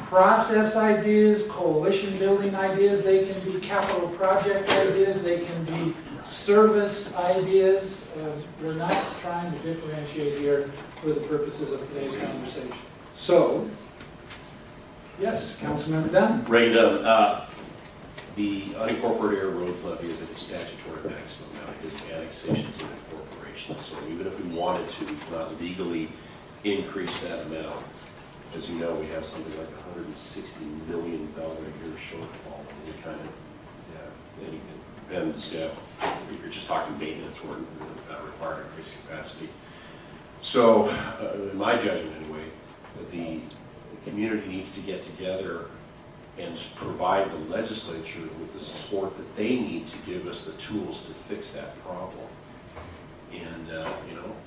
process ideas, coalition building ideas, they can be capital project ideas, they can be service ideas. We're not trying to differentiate here for the purposes of today's conversation. So, yes, Councilmember Dunn. Ray Dunn, the unincorporated roads levy is at a statutory maximum now because of annexations and incorporations. So even if we wanted to, we cannot legally increase that amount. As you know, we have something like $160 million a year shortfall in any kind of anything. Depends, if you're just talking maintenance or required increased capacity. So, in my judgment anyway, the community needs to get together and provide the legislature with the support that they need to give us the tools to fix that problem. And,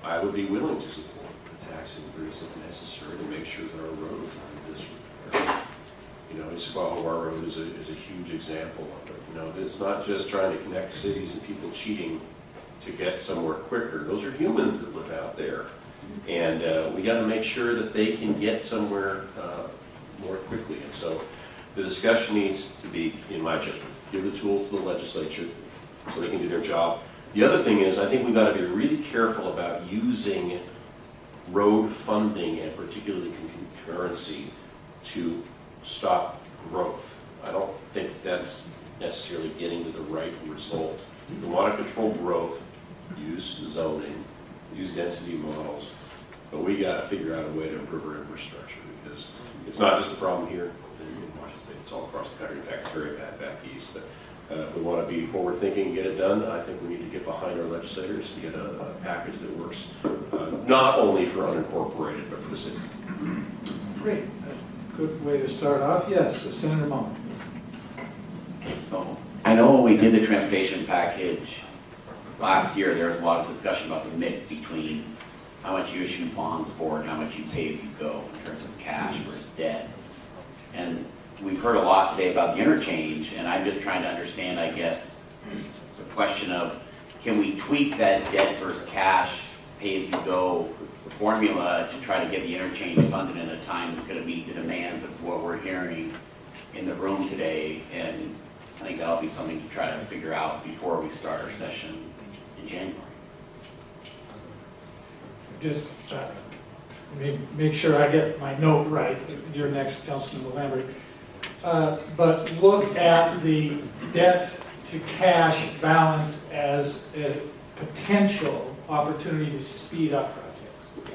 I would be willing to support the tax increase if necessary to make sure that our roads are in disrepair. Issaquah Road is a huge example of it. It's not just trying to connect cities and people cheating to get somewhere quicker. Those are humans that live out there. And we got to make sure that they can get somewhere more quickly. And so the discussion needs to be, in my judgment, give the tools to the legislature so they can do their job. The other thing is, I think we've got to be really careful about using road funding and particularly concurrency to stop growth. I don't think that's necessarily getting to the right result. We want to control growth, use zoning, use density models, but we got to figure out a way to improve our infrastructure because it's not just a problem here in Washington State, it's all across the country. In fact, it's very bad back east. But if we want to be forward-thinking and get it done, I think we need to get behind our legislators and get a package that works not only for unincorporated, but for the city. Great. Good way to start off. Yes, Senator Mullin. So, I know when we did the transportation package last year, there was a lot of discussion about the mix between how much you issue bonds for and how much you pay as you go in terms of cash versus debt. And we've heard a lot today about the interchange, and I'm just trying to understand, I guess, the question of can we tweak that debt versus cash, pay as you go formula to try to get the interchange funded in a time that's going to meet the demands of what we're hearing in the room today. And I think that'll be something to try to figure out before we start our session in January. Just make sure I get my note right. You're next, Councilman Lambert. but look at the debt to cash balance as a potential opportunity to speed up projects.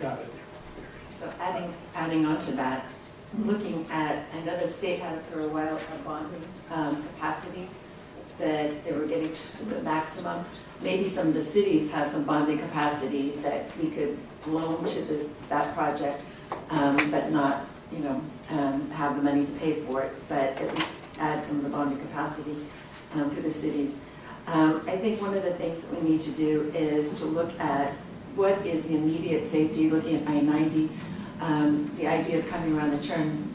Got it. So adding on to that, looking at, I know the state had for a while a bonding capacity that they were getting to the maximum. Maybe some of the cities have some bonding capacity that we could loan to that project, but not, have the money to pay for it, but at least add some of the bonding capacity to the cities. I think one of the things that we need to do is to look at what is the immediate safety, looking at I-90, the idea of coming around the turn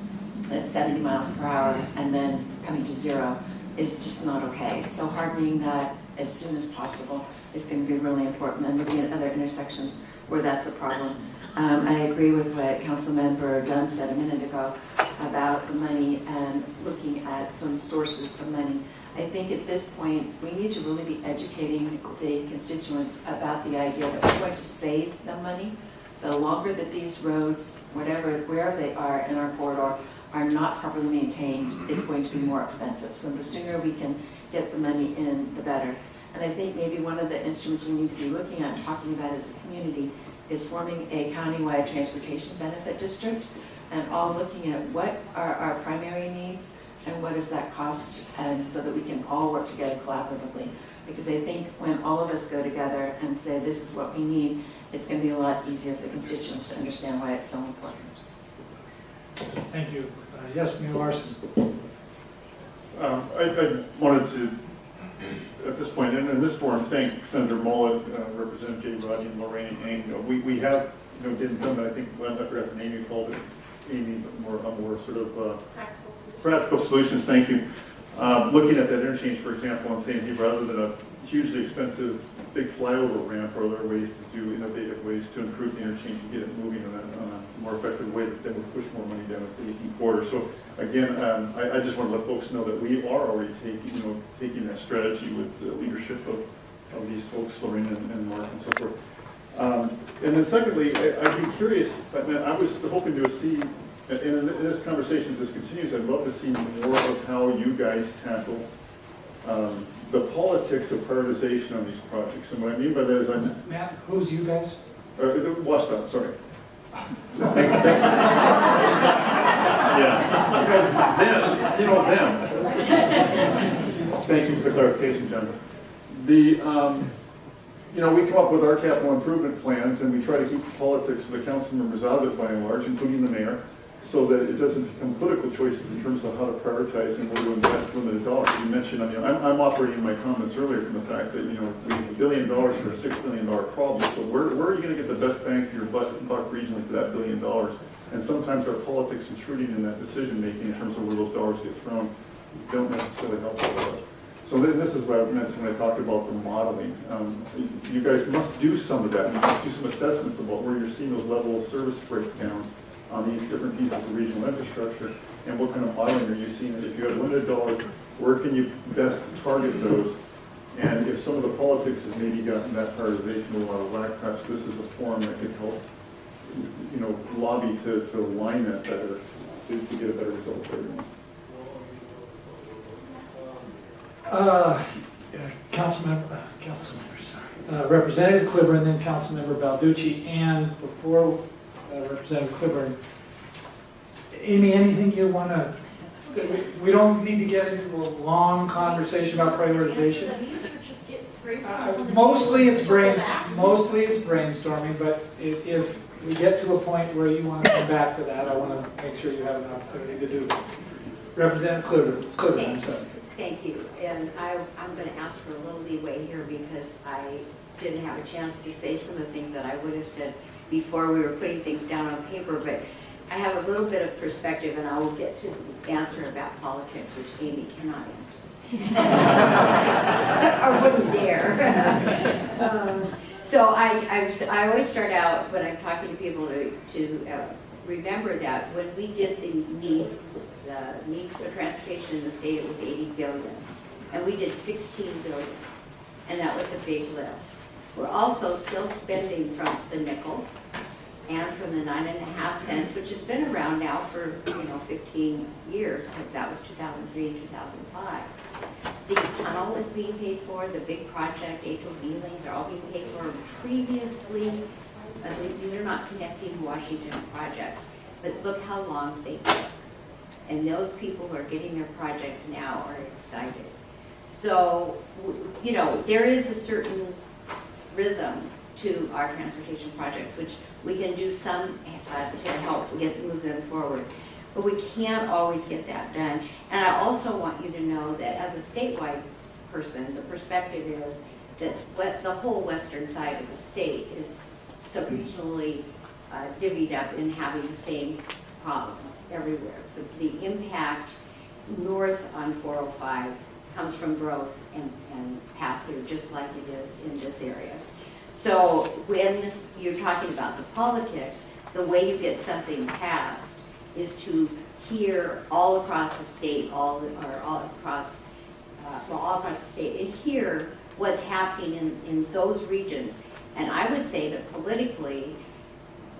at 70 miles per hour and then coming to zero is just not okay. So hardening that as soon as possible is going to be really important, and looking at other intersections where that's a problem. I agree with what Councilmember Dunn said a minute ago about the money and looking at some sources of money. I think at this point, we need to really be educating the constituents about the idea that we're going to save them money. The longer that these roads, wherever they are in our corridor, are not properly maintained, it's going to be more expensive. So the sooner we can get the money in, the better. And I think maybe one of the instruments we need to be looking at and talking about as a community is forming a countywide transportation benefit district, and all looking at what are our primary needs and what does that cost, and so that we can all work together collaboratively. Because I think when all of us go together and say this is what we need, it's going to be a lot easier for constituents to understand why it's so important. Thank you. Yes, Mayor Larson. I wanted to, at this point, in this forum, thank Senator Mullet, Representative Jay Rodney, and Lorraine Ang. We have, didn't come, I think, well, I forgot the name you called it, Amy, but more sort of practical solutions. Thank you. Looking at that interchange, for example, and saying, hey, rather than a hugely expensive big flyover ramp, or other ways to do innovative ways to improve the interchange and get it moving on a more effective way that would push more money down the 18 corridor. So again, I just want to let folks know that we are already taking that strategy with the leadership of these folks, Lorraine and Mark and so forth. And then secondly, I'd be curious, I was hoping to see, and in this conversation, as this continues, I'd love to see more of how you guys tackle the politics of prioritization on these projects. And what I mean by that is Matt, who's you guys? WSDOT, sorry. Thanks. Yeah. Them. Thank you for clarification, John. We come up with our capital improvement plans, and we try to keep the politics of the council members out of it by and large, including the mayor, so that it doesn't become political choices in terms of how to prioritize and where to invest limited dollars. You mentioned, I'm operating my comments earlier from the fact that, we have $1 billion for a $6 billion problem. So where are you going to get the best bang for your buck regionally for that $1 billion? And sometimes our politics intruding in that decision making in terms of where those dollars get thrown don't necessarily help us. So this is what I meant when I talked about the modeling. You guys must do some of that. You must do some assessments about where you're seeing those level of service breakdowns on these different pieces of regional infrastructure, and what kind of modeling are you seeing? And if you have limited dollars, where can you best target those? And if some of the politics has maybe gotten that prioritization a lot of whack, perhaps this is a forum that could help, lobby to align that better to get a better result for everyone. Representative Cliburn, then Councilmember Balducci, and before Representative Cliburn, Amy, anything you want to say? We don't need to get into a long conversation about prioritization. Mostly it's brainstorming, but if we get to a point where you want to come back to that, I want to make sure you have an opportunity to do that. Representative Cliburn, I'm sorry. Thank you. And I'm going to ask for a little leeway here because I didn't have a chance to say some of the things that I would have said before we were putting things down on paper, but I have a little bit of perspective, and I will get to the answer about politics, which Amy cannot answer. Or wouldn't dare. So I always start out when I'm talking to people to remember that when we did the need for transportation in the state, it was $80 billion. And we did $16 billion. And that was a big lift. We're also still spending from the nickel and from the 9.5 cents, which has been around now for 15 years, because that was 2003 and 2005. The tunnel is being paid for, the big project, HOV lanes are all being paid for previously. These are not connecting Washington projects, but look how long they took. And those people who are getting their projects now are excited. So, there is a certain rhythm to our transportation projects, which we can do some to help move them forward. But we can't always get that done. And I also want you to know that as a statewide person, the perspective is that the whole western side of the state is sub-regionally divvied up in having the same problems everywhere. The impact north on 405 comes from growth and pass-through, just like it is in this area. So when you're talking about the politics, the way you get something passed is to hear all across the state, all across the state, and hear what's happening in those regions. And I would say that politically,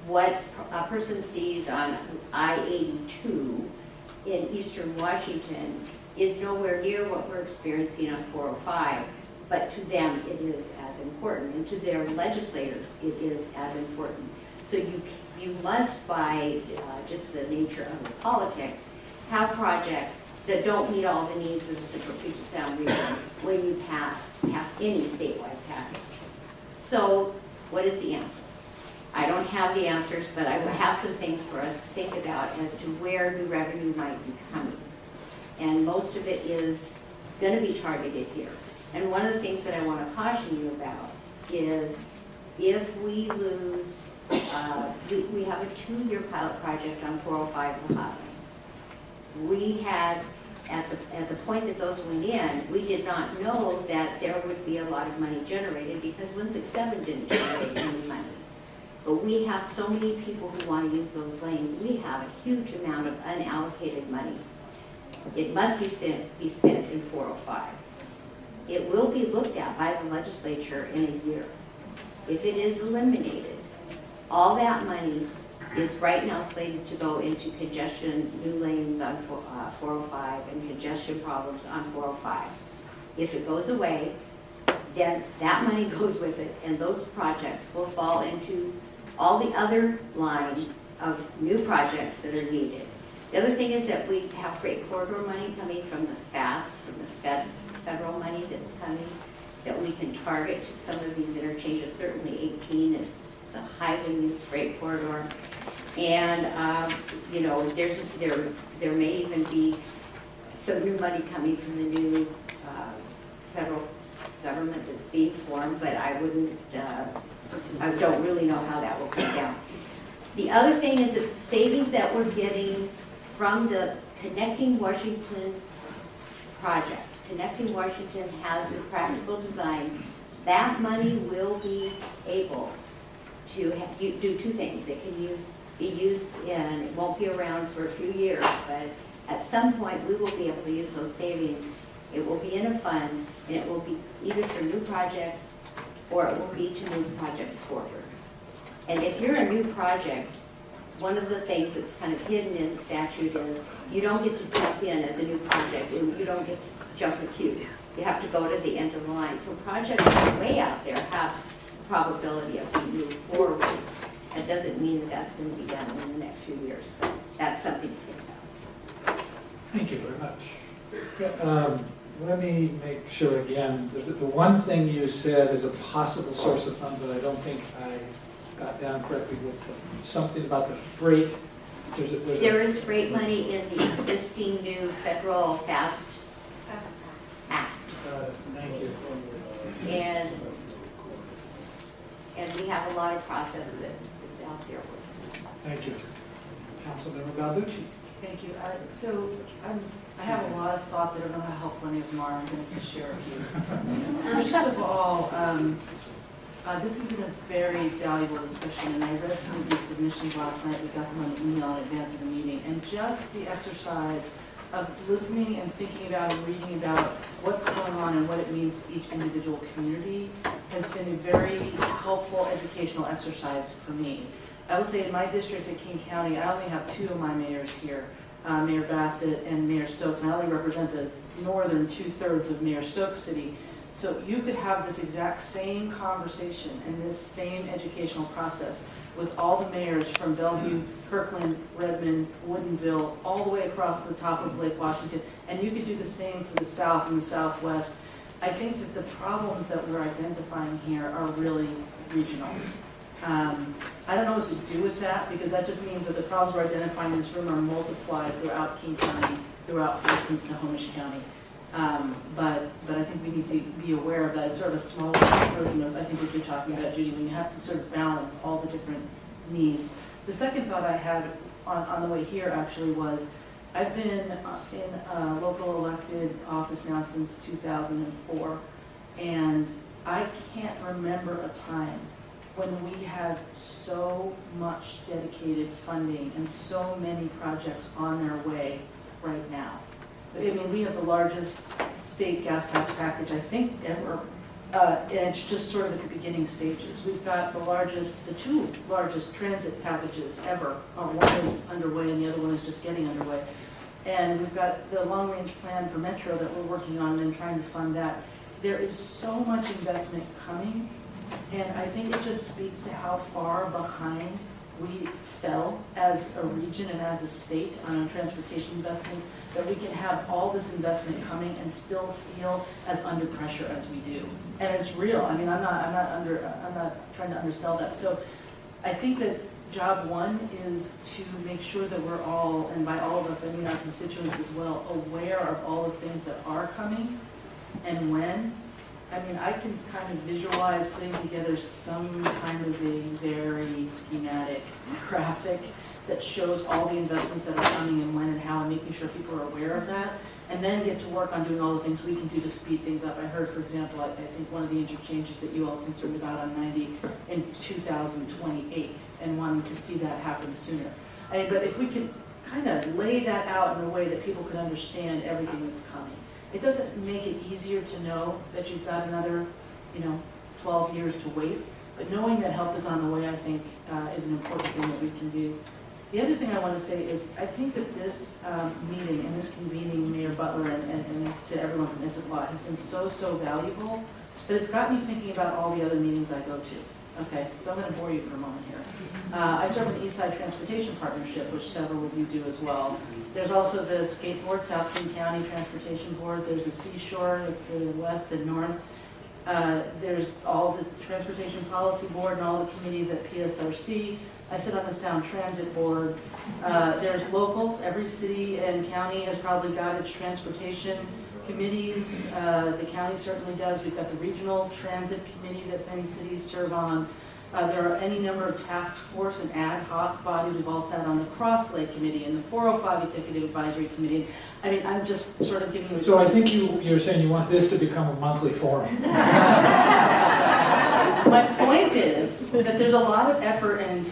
what a person sees on I-82 in eastern Washington is nowhere near what we're experiencing on 405, but to them it is as important, and to their legislators it is as important. So you must, by just the nature of the politics, have projects that don't meet all the needs of the Central Puget Sound region when you pass any statewide package. So what is the answer? I don't have the answers, but I will have some things for us to think about as to where new revenue might be coming. And most of it is going to be targeted here. And one of the things that I want to caution you about is if we lose, we have a 2-year pilot project on 405 for hot lanes. We had, at the point that those went in, we did not know that there would be a lot of money generated because 167 didn't generate any money. But we have so many people who want to use those lanes. We have a huge amount of unallocated money. It must be spent in 405. It will be looked at by the legislature in a year. If it is eliminated, all that money is right now slated to go into congestion, new lanes on 405, and congestion problems on 405. If it goes away, then that money goes with it, and those projects will fall into all the other line of new projects that are needed. The other thing is that we have freight corridor money coming from the FAST, from the federal money that's coming, that we can target to some of these interchanges. Certainly 18 is a highly used freight corridor. And, there may even be some new money coming from the new federal government that's being formed, but I don't really know how that will come down. The other thing is that the savings that we're getting from the Connecting Washington projects, Connecting Washington has the practical design, that money will be able to do 2 things. It can be used and it won't be around for a few years, but at some point we will be able to use those savings. It will be in a fund, and it will be either for new projects or it will be to move projects forward. And if you're a new project, one of the things that's kind of hidden in the statute is you don't get to jump in as a new project, and you don't get to jump the queue. You have to go to the end of the line. So projects that are way out there have the probability of being moved forward. That doesn't mean that that's going to be done in the next few years. That's something to think about. Thank you very much. Let me make sure again, the one thing you said is a possible source of funds that I don't think I got down correctly was something about the freight. There is freight money in the existing new federal FAST Act. Thank you. And we have a lot of process that is out there. Thank you. Councilmember Balducci. Thank you. I have a lot of thoughts. I don't know how plenty of them are. I'm going to share with you. First of all, this has been a very valuable discussion, and I read some of these submissions last night. We got them on the email in advance of the meeting, and just the exercise of listening and thinking about and reading about what's going on and what it means to each individual community has been a very helpful educational exercise for me. I will say in my district at King County, I only have 2 of my mayors here, Mayor Bassett and Mayor Stokes, and I only represent the northern 2/3 of Mayor Stokes City. So you could have this exact same conversation and this same educational process with all the mayors from Bellevue, Kirkland, Redmond, Woodinville, all the way across the top of Lake Washington, and you could do the same for the South and the Southwest. I think that the problems that we're identifying here are really regional. I don't know what to do with that, because that just means that the problems we're identifying in this room are multiplied throughout King County, throughout Parsons, Snohomish County. But I think we need to be aware of that. It's sort of a smaller version of, I think, what you're talking about, Judy, when you have to sort of balance all the different needs. The second thought I had on the way here actually was, I've been in a local elected office now since 2004, and I can't remember a time when we had so much dedicated funding and so many projects on their way right now. I mean, we have the largest state gas tax package, I think, ever. And it's just sort of at the beginning stages. We've got the 2 largest transit packages ever. One is underway and the other one is just getting underway. And we've got the long-range plan for Metro that we're working on and trying to fund that. There is so much investment coming, and I think it just speaks to how far behind we fell as a region and as a state on our transportation investments, that we can have all this investment coming and still feel as under pressure as we do. And it's real. I mean, I'm not trying to undersell that. So I think that job one is to make sure that we're all, and by all of us, I mean our constituents as well, aware of all the things that are coming and when. I mean, I can kind of visualize putting together some kind of a very schematic graphic that shows all the investments that are coming and when and how, and making sure people are aware of that, and then get to work on doing all the things we can do to speed things up. I heard, for example, I think one of the interchanges that you all are concerned about on 90 in 2028, and wanting to see that happen sooner. I mean, but if we can kind of lay that out in a way that people can understand everything that's coming. It doesn't make it easier to know that you've got another, 12 years to wait, but knowing that help is on the way, I think, is an important thing that we can do. The other thing I want to say is, I think that this meeting and this convening, Mayor Butler and to everyone from Issaquah, has been so valuable, that it's got me thinking about all the other meetings I go to. Okay, so I'm going to bore you for a moment here. I serve in the Eastside Transportation Partnership, which several of you do as well. There's also the Skateboard, South King County Transportation Board. There's the Seashore, that's the west and north. There's all the Transportation Policy Board and all the committees at PSRC. I sit on the Sound Transit Board. There's local, every city and county has probably got its transportation committees. The county certainly does. We've got the Regional Transit Committee that many cities serve on. There are any number of task force and ad hoc bodies. We've all sat on the Cross Lake Committee and the 405 Executive Advisory Committee. I mean, I'm just sort of giving you... So I think you're saying you want this to become a monthly forum. My point is that there's a lot of effort and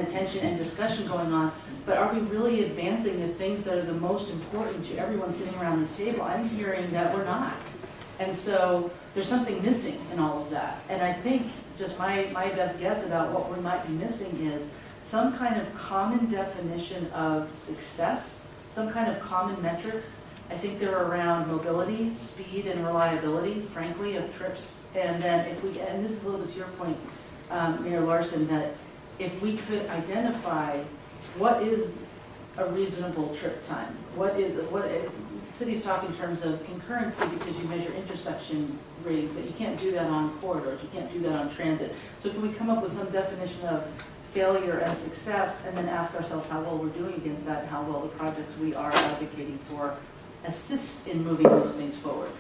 attention and discussion going on, but are we really advancing the things that are the most important to everyone sitting around this table? I'm hearing that we're not. And so there's something missing in all of that. And I think just my best guess about what we might be missing is some kind of common definition of success, some kind of common metrics. I think they're around mobility, speed, and reliability, frankly, of trips. And then if we, and this is a little bit to your point, Mayor Larson, that if we could identify what is a reasonable trip time, cities talk in terms of concurrency because you measure intersection ratings, but you can't do that on corridors, you can't do that on transit. So can we come up with some definition of failure and success, and then ask ourselves how well we're doing against that, and how well the projects we are advocating for assist in moving those things forward.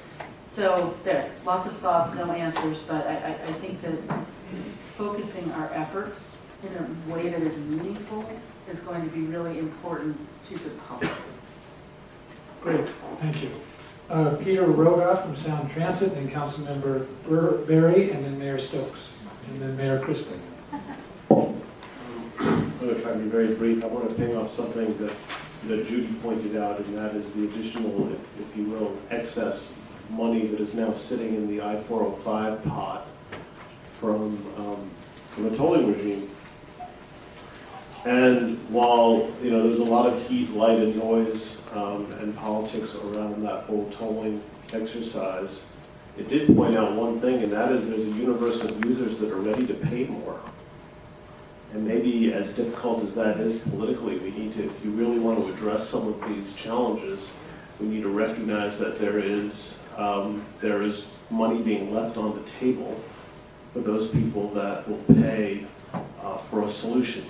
So there, lots of thoughts, no answers, but I think that focusing our efforts in a way that is meaningful is going to be really important to the public. Great, thank you. Peter Rogoff from Sound Transit, then Councilmember Berry, and then Mayor Stokes, and then Mayor Chrisley. I'm going to try to be very brief. I want to ping off something that Judy pointed out, and that is the additional, if you will, excess money that is now sitting in the I-405 pot from a tolling regime. And while, there's a lot of heat, light, and noise and politics around that whole tolling exercise, it did point out one thing, and that is there's a universe of users that are ready to pay more. And maybe as difficult as that is politically, we need to, if you really want to address some of these challenges, we need to recognize that there is money being left on the table for those people that will pay for a solution.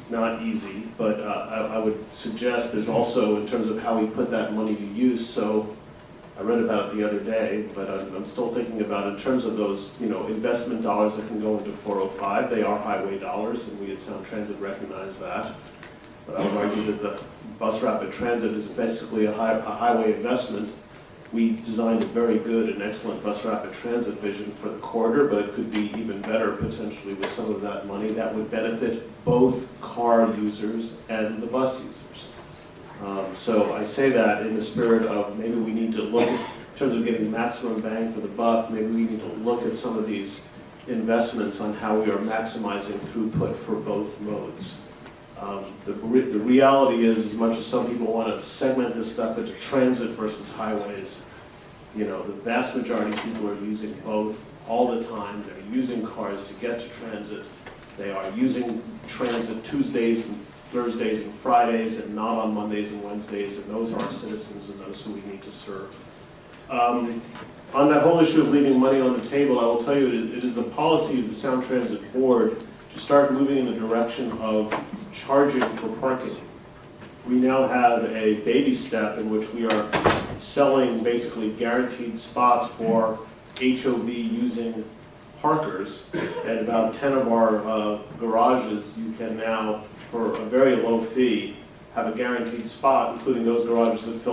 Not easy, but I would suggest there's also, in terms of how we put that money to use, so I read about it the other day, but I'm still thinking about in terms of those, investment dollars that can go into 405, they are highway dollars, and we at Sound Transit recognize that. But I would argue that the bus rapid transit is basically a highway investment. We designed a very good and excellent bus rapid transit vision for the corridor, but it could be even better potentially with some of that money that would benefit both car users and the bus users. So I say that in the spirit of maybe we need to look, in terms of getting maximum bang for the buck, maybe we need to look at some of these investments on how we are maximizing throughput for both modes. The reality is, as much as some people want to segment this stuff into transit versus highways, the vast majority of people are using both all the time. They're using cars to get to transit. They are using transit Tuesdays and Thursdays and Fridays, and not on Mondays and Wednesdays, and those are our citizens and those who we need to serve. On that whole issue of leaving money on the table, I will tell you it is the policy of the Sound Transit Board to start moving in the direction of charging for parking. We now have a baby step in which we are selling basically guaranteed spots for HOV using parkers. At about 10 of our garages, you can now, for a very low fee, have a guaranteed spot, including those garages that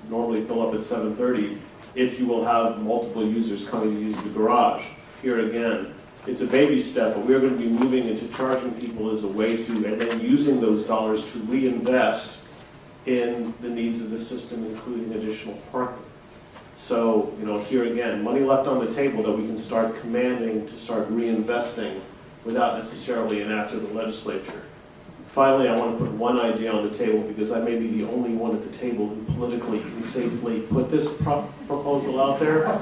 normally fill up at 7:30, if you will have multiple users coming to use the garage. Here again, it's a baby step, but we're going to be moving into charging people as a way to, and then using those dollars to reinvest in the needs of the system, including additional parking. So, here again, money left on the table that we can start commanding to start reinvesting without necessarily an act of the legislature. Finally, I want to put one idea on the table because I may be the only one at the table who politically can safely put this proposal out there.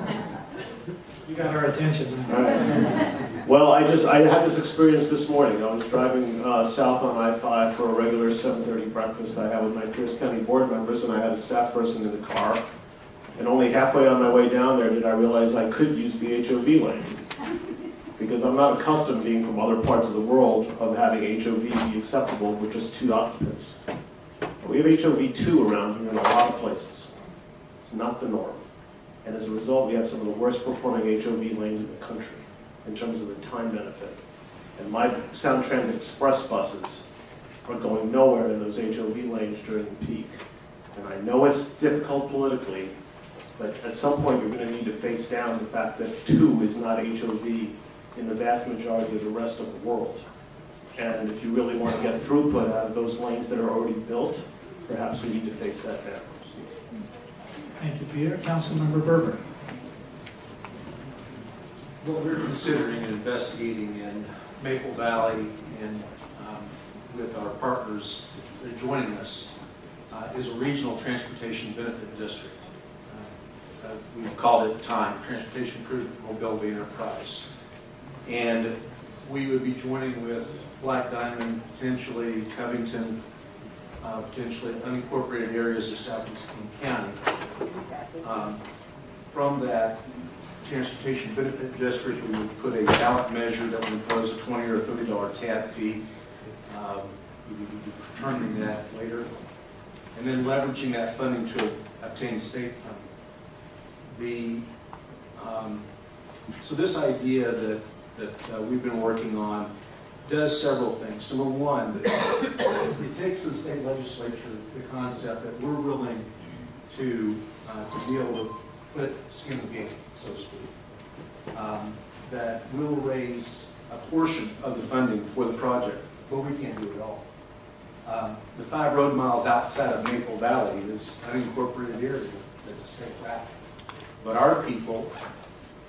You got our attention. All right. Well, I had this experience this morning. I was driving south on I-5 for a regular 7:30 breakfast I had with my Pierce County board members, and I had a staff person in the car. And only halfway on my way down there did I realize I could use the HOV lane. Because I'm not accustomed, being from other parts of the world, of having HOV be acceptable with just 2 occupants. We have HOV 2 around here in a lot of places. It's not the norm. And as a result, we have some of the worst performing HOV lanes in the country in terms of the time benefit. And my Sound Transit Express buses are going nowhere in those HOV lanes during the peak. And I know it's difficult politically, but at some point you're going to need to face down the fact that 2 is not HOV in the vast majority of the rest of the world. And if you really want to get throughput out of those lanes that are already built, perhaps we need to face that down. Thank you, Peter. Councilmember Berber. What we're considering and investigating in Maple Valley and with our partners that are joining us is a regional transportation benefit district. We've called it TIME, Transportation Improvement Mobility Enterprise. And we would be joining with Black Diamond, potentially Covington, potentially unincorporated areas of southeast King County. From that transportation benefit district, we would put a ballot measure that would impose a $20 or $30 TAP fee. We would be determining that later. And then leveraging that funding to obtain state funding. So this idea that we've been working on does several things. Number one, it takes to the state legislature the concept that we're willing to be able to put skin in the game, so to speak. That will raise a portion of the funding for the project, but we can't do it all. The 5 road miles outside of Maple Valley is unincorporated area that's a state fact. But our people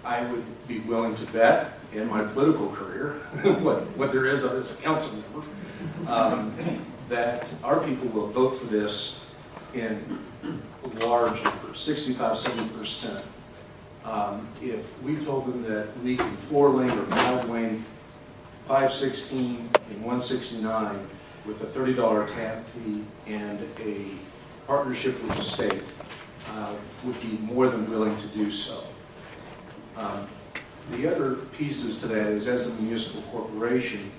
I would be willing to bet in my political career, what there is as a council member, that our people will vote for this in large numbers, 65, 70%. If we told them that we can 4-lane or 5-lane, 516 and 169 with a $30 tap fee and a partnership with the state, would be more than willing to do so. The other pieces to that is, as a municipal corporation,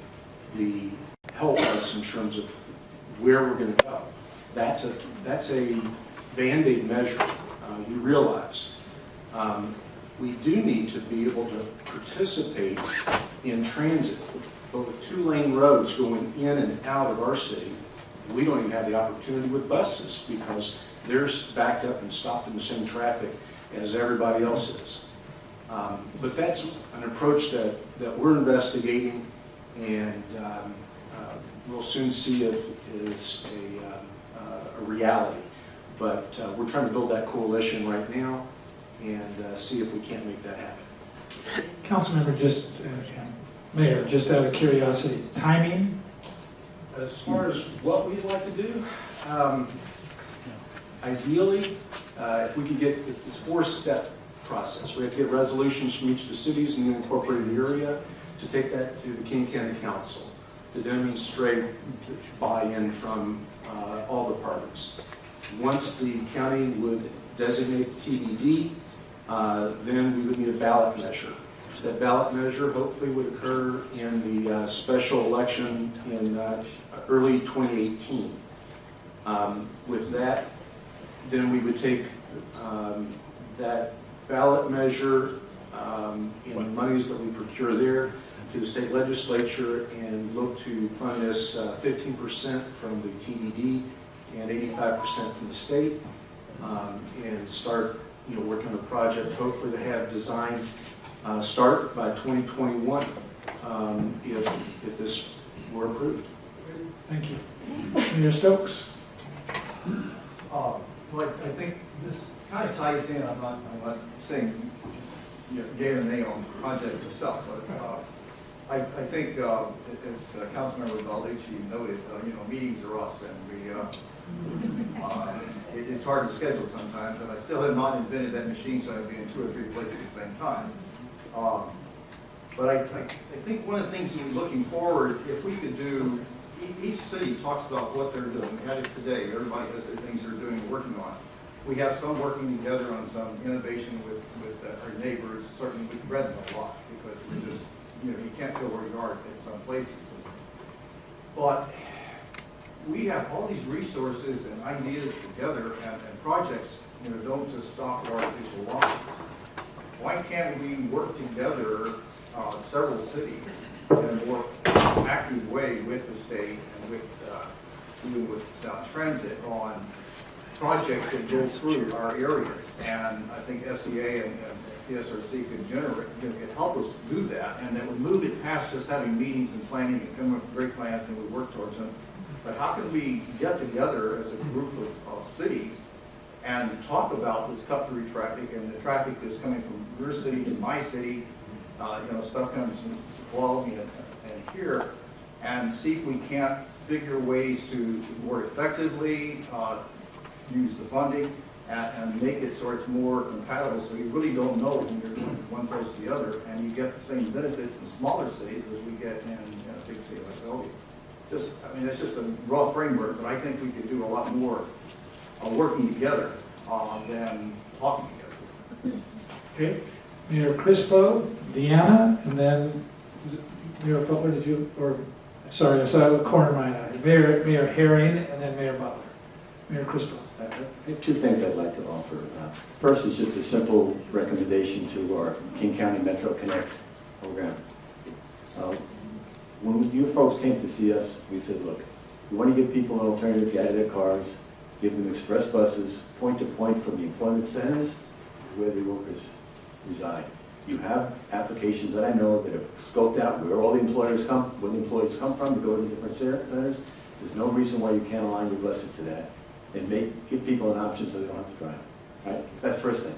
the help us in terms of where we're going to go. That's a Band-Aid measure, you realize. We do need to be able to participate in transit. But with 2-lane roads going in and out of our city, we don't even have the opportunity with buses because they're backed up and stopped in the same traffic as everybody else is. But that's an approach that we're investigating, and we'll soon see if it's a reality. But we're trying to build that coalition right now and see if we can't make that happen. Councilmember, Mayor, just out of curiosity, timing? As far as what we'd like to do, ideally, if we could get, it's a 4-step process. We have to get resolutions from each of the cities in the incorporated area to take that to the King County Council to demonstrate buy-in from all the parties. Once the county would designate TBD, then we would need a ballot measure. That ballot measure hopefully would occur in the special election in early 2018. With that, then we would take that ballot measure in monies that we procure there to the state legislature and look to fund this 15% from the TBD and 85% from the state, and start working on the project, hopefully to have design start by 2021 if this were approved. Thank you. Mayor Stokes? Well, I think this kind of ties in, I'm not saying yea or nay on project itself, but I think, as Councilmember Baldacci noted, meetings are us, and it's hard to schedule sometimes, and I still have not invented that machine, so I'd be in 2 or 3 places at the same time. But I think one of the things we're looking forward, if we could do, each city talks about what they're doing. We had it today. Everybody has the things they're doing and working on. We have some working together on some innovation with our neighbors. Certainly, we've read them a lot because we're just, you can't go where you are in some places. But we have all these resources and ideas together, and projects, don't just stop at artificial lines. Why can't we work together, several cities, in a more active way with the state and with even with transit on projects that go through our areas? And I think SCA and PSRC could help us do that, and that would move it past just having meetings and planning and come up with great plans and we work towards them. But how can we get together as a group of cities and talk about this cut-through traffic and the traffic that's coming from your city to my city, stuff comes from Sequoia and here, and see if we can't figure ways to more effectively use the funding and make it so it's more compatible, so you really don't know when you're going from one place to the other, and you get the same benefits in smaller cities as we get in a big city like Bellevue. It's just a raw framework, but I think we could do a lot more working together than talking together. Okay. Mayor Crispo, Deanna, and then Mayor Butler, I saw the corner of my eye. Mayor Herring, and then Mayor Butler. Mayor Crispo. I have 2 things I'd like to offer. First is just a simple recommendation to our King County Metro Connect program. When you folks came to see us, we said, look, we want to give people an alternative to get out of their cars, give them express buses, point to point from the employment centers to where the workers reside. You have applications that I know that have scoped out where all the employees come from to go to different centers. There's no reason why you can't align your buses to that and give people an option so they don't have to drive. Right? That's the first thing.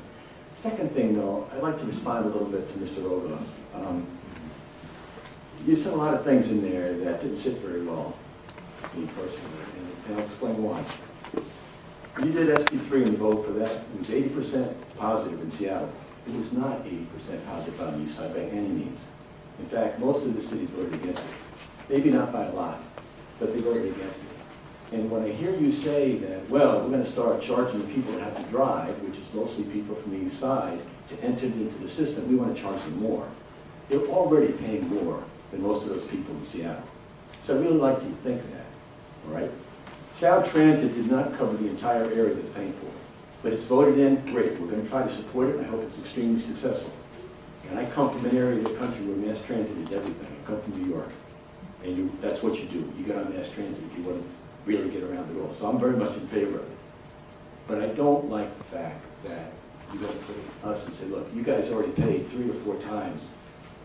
Second thing, though, I'd like to respond a little bit to Mr. Rogoff. You said a lot of things in there that didn't sit very well, me personally, and I'll explain why. You did SB3 and you voted for that. It was 80% positive in Seattle. It was not 80% positive on the east side by any means. In fact, most of the cities voted against it. Maybe not by a lot, but they voted against it. And when I hear you say that, well, we're going to start charging the people that have to drive, which is mostly people from the east side, to enter into the system, we want to charge them more. They're already paying more than most of those people in Seattle. So I really like you to think of that, all right? South Transit did not cover the entire area that's paying for it, but it's voted in, great. We're going to try to support it, and I hope it's extremely successful. And I come from an area of the country where mass transit is everything. I come from New York, and that's what you do. You get on mass transit if you want to really get around the world. So I'm very much in favor of it. But I don't like the fact that you're going to put us and say, look, you guys already paid 3 or 4 times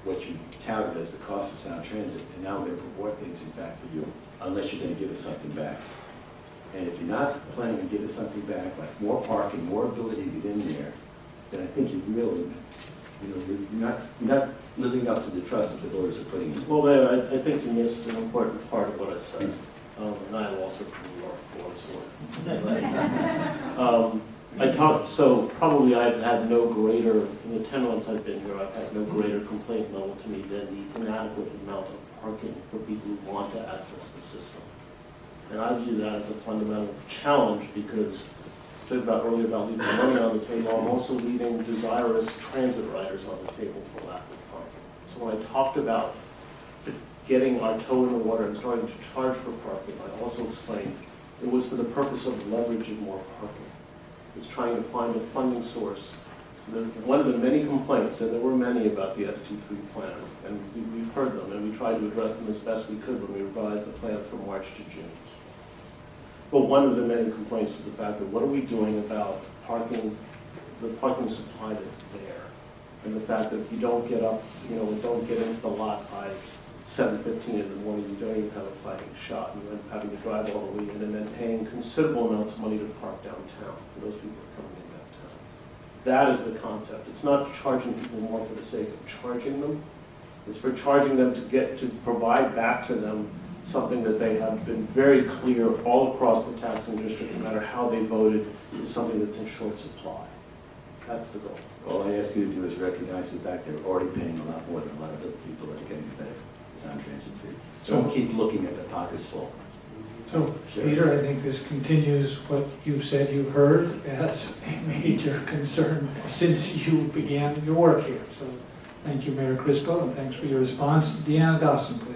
what you touted as the cost of Sound Transit, and now we're going to reward things in fact for you, unless you're going to give us something back. And if you're not planning to give us something back, like more parking, more ability to get in there, then I think you really, you're not living up to the trust that the voters are putting in. Well, Mayor, I think you missed an important part of what I said. And I'm also from New York, for what it's worth. So probably I've had no greater, in the 10 months I've been here, I've had no greater complaint level to me than the inadequate amount of parking for people who want to access the system. And I view that as a fundamental challenge because, I talked about earlier about leaving money on the table, I'm also leaving desirous transit riders on the table for lack of parking. So when I talked about getting our toe in the water and starting to charge for parking, I also explained it was for the purpose of leveraging more parking. It's trying to find a funding source. One of the many complaints, and there were many about the ST3 plan, and we've heard them, and we tried to address them as best we could when we revised the plan from March to June. But one of the many complaints was the fact that what are we doing about parking, the parking supply that's there? And the fact that if you don't get up, don't get into the lot by 7:15 in the morning, you don't even have a fighting shot. You end up having to drive all the way in and then paying considerable amounts of money to park downtown for those people who are coming in downtown. That is the concept. It's not charging people more for the sake of charging them. It's for charging them to provide back to them something that they have been very clear all across the taxing district, no matter how they voted, is something that's in short supply. That's the goal. All I ask you to do is recognize the fact they're already paying a lot more than a lot of other people that are getting the benefit of Sound Transit fee. Don't keep looking at the pockets full. So, Peter, I think this continues what you said you heard as a major concern since you began your work here. So, thank you, Mayor Crispo, and thanks for your response. Deanna Dawson, please.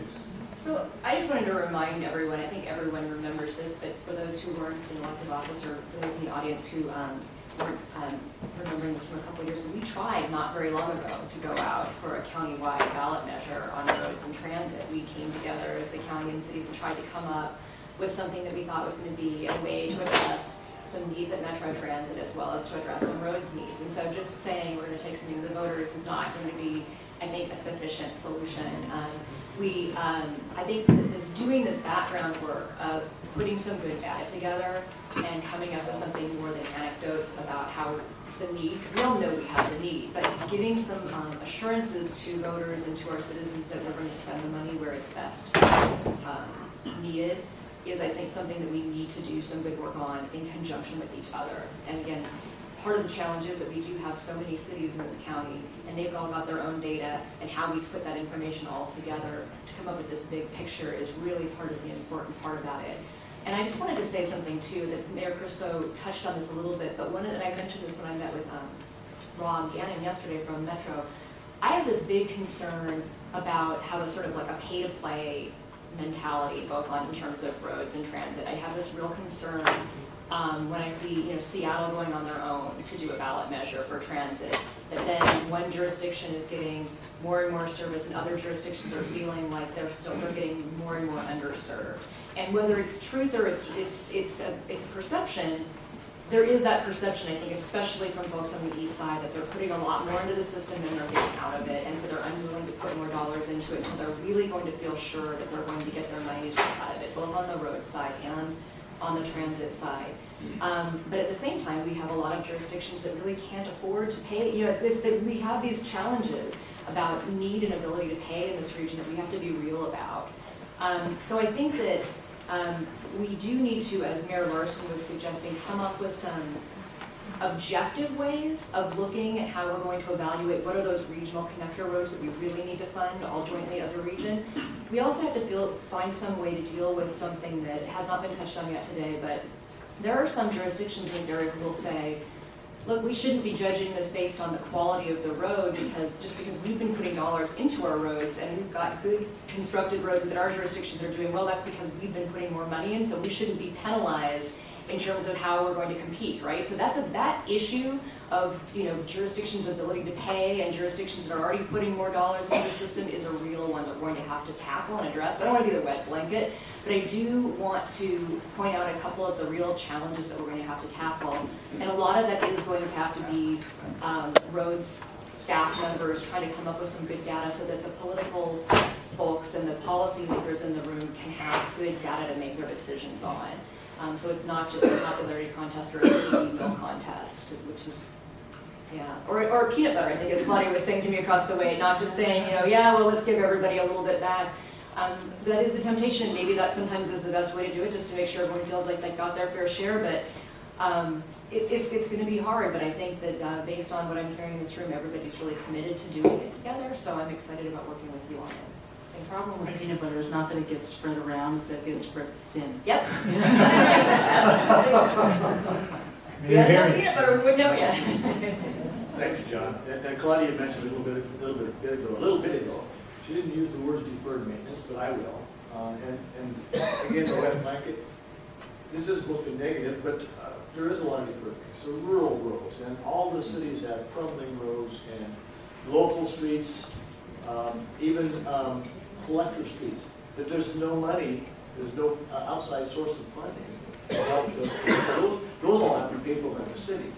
So I just wanted to remind everyone, I think everyone remembers this, but for those who weren't in elected office or for those in the audience who weren't remembering this from a couple of years ago, we tried not very long ago to go out for a countywide ballot measure on roads and transit. We came together as the county and cities and tried to come up with something that we thought was going to be a way to address some needs at Metro Transit as well as to address some roads needs. And so just saying we're going to take something to the voters is not going to be, I think, a sufficient solution. I think that doing this background work of putting some good data together and coming up with something more than anecdotes about how the need, because we all know we have the need, but giving some assurances to voters and to our citizens that we're going to spend the money where it's best needed is, I think, something that we need to do some good work on in conjunction with each other. And again, part of the challenge is that we do have so many cities in this county, and they've all got their own data, and how we put that information all together to come up with this big picture is really part of the important part about it. And I just wanted to say something too, that Mayor Crispo touched on this a little bit, but and I mentioned this when I met with Rob Gannon yesterday from Metro. I have this big concern about how it's sort of like a pay-to-play mentality, both in terms of roads and transit. I have this real concern when I see Seattle going on their own to do a ballot measure for transit, that then one jurisdiction is getting more and more service and other jurisdictions are feeling like they're getting more and more underserved. And whether it's truth or it's perception, there is that perception, I think, especially from folks on the east side, that they're putting a lot more into the system than they're getting out of it, and so they're unwilling to put more dollars into it until they're really going to feel sure that they're going to get their money's worth out of it, both on the road side and on the transit side. But at the same time, we have a lot of jurisdictions that really can't afford to pay. You know, we have these challenges about need and ability to pay in this region that we have to be real about. So I think that we do need to, as Mayor Larson was suggesting, come up with some objective ways of looking at how we're going to evaluate what are those regional connector roads that we really need to fund all jointly as a region. We also have to find some way to deal with something that has not been touched on yet today, but there are some jurisdictions in this area who will say, look, we shouldn't be judging this based on the quality of the road because we've been putting dollars into our roads and we've got good constructed roads that our jurisdictions are doing well, that's because we've been putting more money in, so we shouldn't be penalized in terms of how we're going to compete, right? So that issue of, you know, jurisdictions' ability to pay and jurisdictions that are already putting more dollars into the system is a real one that we're going to have to tackle and address. I don't want to be the wet blanket, but I do want to point out a couple of the real challenges that we're going to have to tackle. And a lot of that is going to have to be roads staff members trying to come up with some good data so that the political folks and the policymakers in the room can have good data to make their decisions on. So it's not just a popularity contest or a TV bill contest, which is, yeah, or peanut butter, I think, as Claudia was saying to me across the way, not just saying, you know, yeah, well, let's give everybody a little bit back. That is the temptation. Maybe that sometimes is the best way to do it, just to make sure everyone feels like they got their fair share, but it's going to be hard, but I think that based on what I'm hearing in this room, everybody's really committed to doing it together, so I'm excited about working with you on it. The problem with peanut butter is not that it gets spread around, it's that it gets spread thin. Yep. If we had no peanut butter, we wouldn't know yet. Thank you, John. And Claudia mentioned a little bit ago, she didn't use the words deferred maintenance, but I will. And again, the wet blanket, this is supposed to be negative, but there is a lot of deferred maintenance. So rural roads, and all the cities have crumbling roads and local streets, even collector streets. But there's no money, there's no outside source of funding to help those. So those all have to be paid for by the city.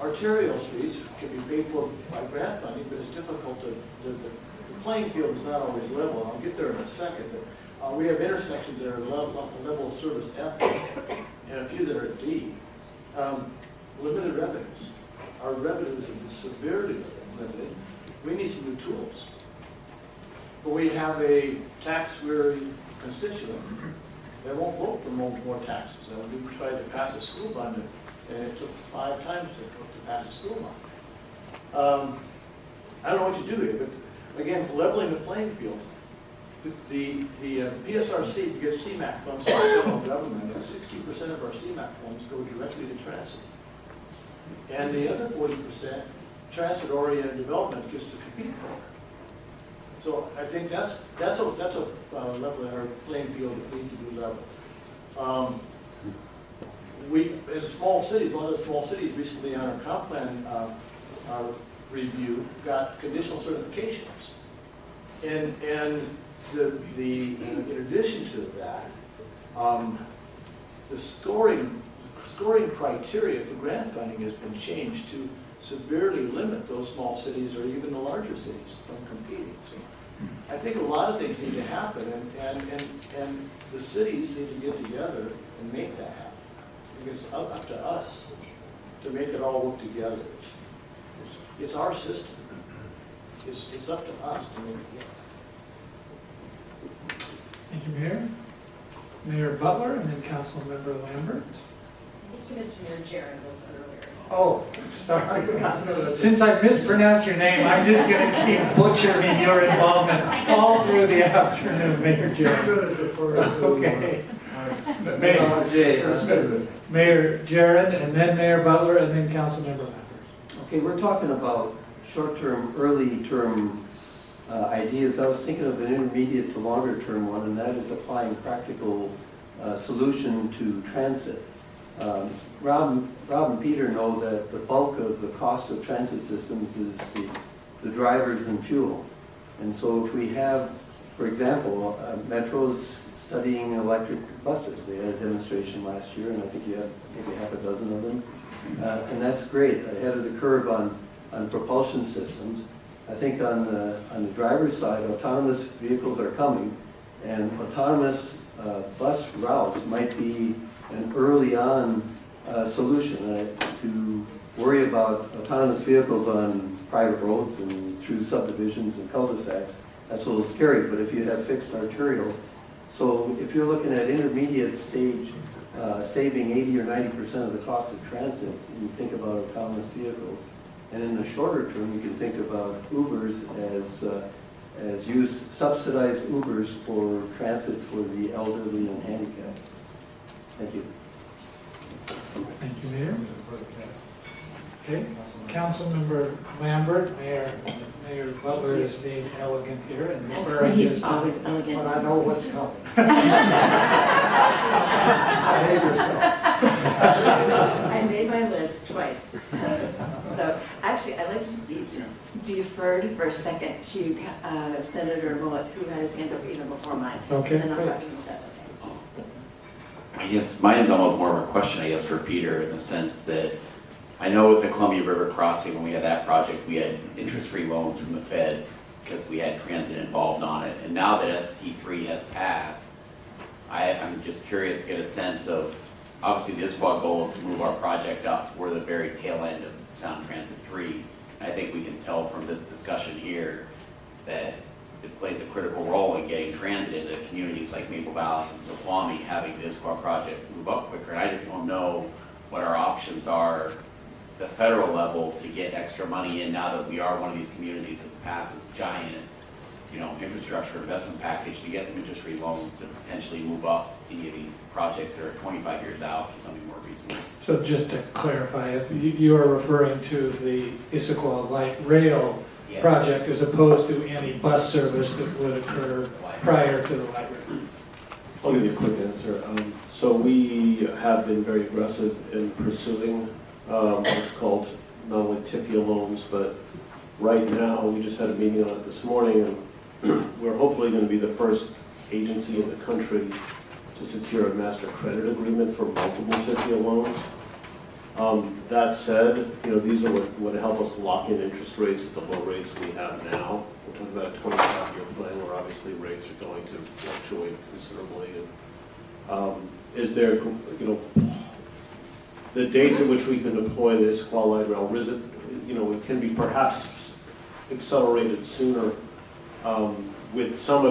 Arterial streets can be paid for by grant funding, but it's difficult to, the playing field is not always level. I'll get there in a second. But we have intersections that are level of service F and a few that are D. Limited revenues. Our revenues are severely limited. We need some new tools. But we have a tax-weary constituent that won't vote for more taxes. And we tried to pass a school bond, and it took 5 times to pass a school bond. I don't know what you do here, but again, leveling the playing field. The PSRC gets CMAQ funds from the federal government, and 60% of our CMAQ funds go directly to transit. And the other 40%, transit-oriented development gets to compete for. So I think that's a level in our playing field that needs to be leveled. We, as small cities, a lot of small cities recently on our comp plan review got conditional certifications, and in addition to that, the scoring criteria for grant funding has been changed to severely limit those small cities or even the larger cities from competing. So I think a lot of things need to happen, and the cities need to get together and make that happen. I think it's up to us to make it all work together. It's our system. It's up to us to make it work. Thank you, Mayor. Mayor Butler and then Councilmember Lambert. Thank you, Mr. Mayor. Jaron was earlier. Oh, sorry. Since I mispronounced your name, I'm just going to keep butchering your involvement all through the afternoon, Mayor Jaron. Okay. Mayor Jaron, and then Mayor Butler, and then Councilmember Lambert. Okay, we're talking about short-term, early-term ideas. I was thinking of an intermediate to longer-term one, and that is applying practical solution to transit. Rob and Peter know that the bulk of the cost of transit systems is the drivers and fuel. And so if we have, for example, Metro's studying electric buses. They had a demonstration last year, and I think you have maybe half a dozen of them. And that's great, ahead of the curve on propulsion systems. I think on the driver's side, autonomous vehicles are coming, and autonomous bus routes might be an early on solution. To worry about autonomous vehicles on private roads and through subdivisions and cul-de-sacs, that's a little scary, but if you have fixed arterial, so if you're looking at intermediate stage, saving 80 or 90% of the cost of transit, you think about autonomous vehicles. And in the shorter term, you can think about Ubers as subsidized Ubers for transit for the elderly and handicapped. Thank you. Thank you, Mayor. Okay, Councilmember Lambert, Mayor Butler is being elegant here and deferring his He's always elegant. But I know what's coming. Behave yourself. I made my list twice. So actually, I'd like to defer for a second to Senator Bullock, who had his hand up even before mine. Okay, And then I'll great. talk to you if that's okay. I guess mine is almost more of a question, I guess, for Peter, in the sense that I know with the Columbia River Crossing, when we had that project, we had interest-free loans from the feds because we had transit involved on it. And now that ST3 has passed, I'm just curious to get a sense of, obviously the ISQA goal is to move our project up. We're the very tail end of Sound Transit 3. And I think we can tell from this discussion here that it plays a critical role in getting transit into communities like Maple Valley and Snoqualmie, having the ISQA project move up quicker. And I just don't know what our options are at the federal level to get extra money in now that we are one of these communities that's passed this giant, infrastructure investment package to get some interest-free loans to potentially move up any of these projects that are 25 years out to something more reasonable. So just to clarify, you are referring to the Issaquah Light Rail project as opposed to any bus service that would occur prior to the light rail? I'll give you a quick answer. So we have been very aggressive in pursuing what's called not only TIFIA loans, but right now, we just had a meeting on it this morning, and we're hopefully going to be the first agency in the country to secure a master credit agreement for multiple TIFIA loans. That said, these are what would help us lock in interest rates at the low rates we have now. We're talking about a 25-year plan where obviously rates are going to fluctuate considerably. And, is there, the dates at which we can deploy this Issaquah Light Rail, it can be perhaps accelerated sooner with some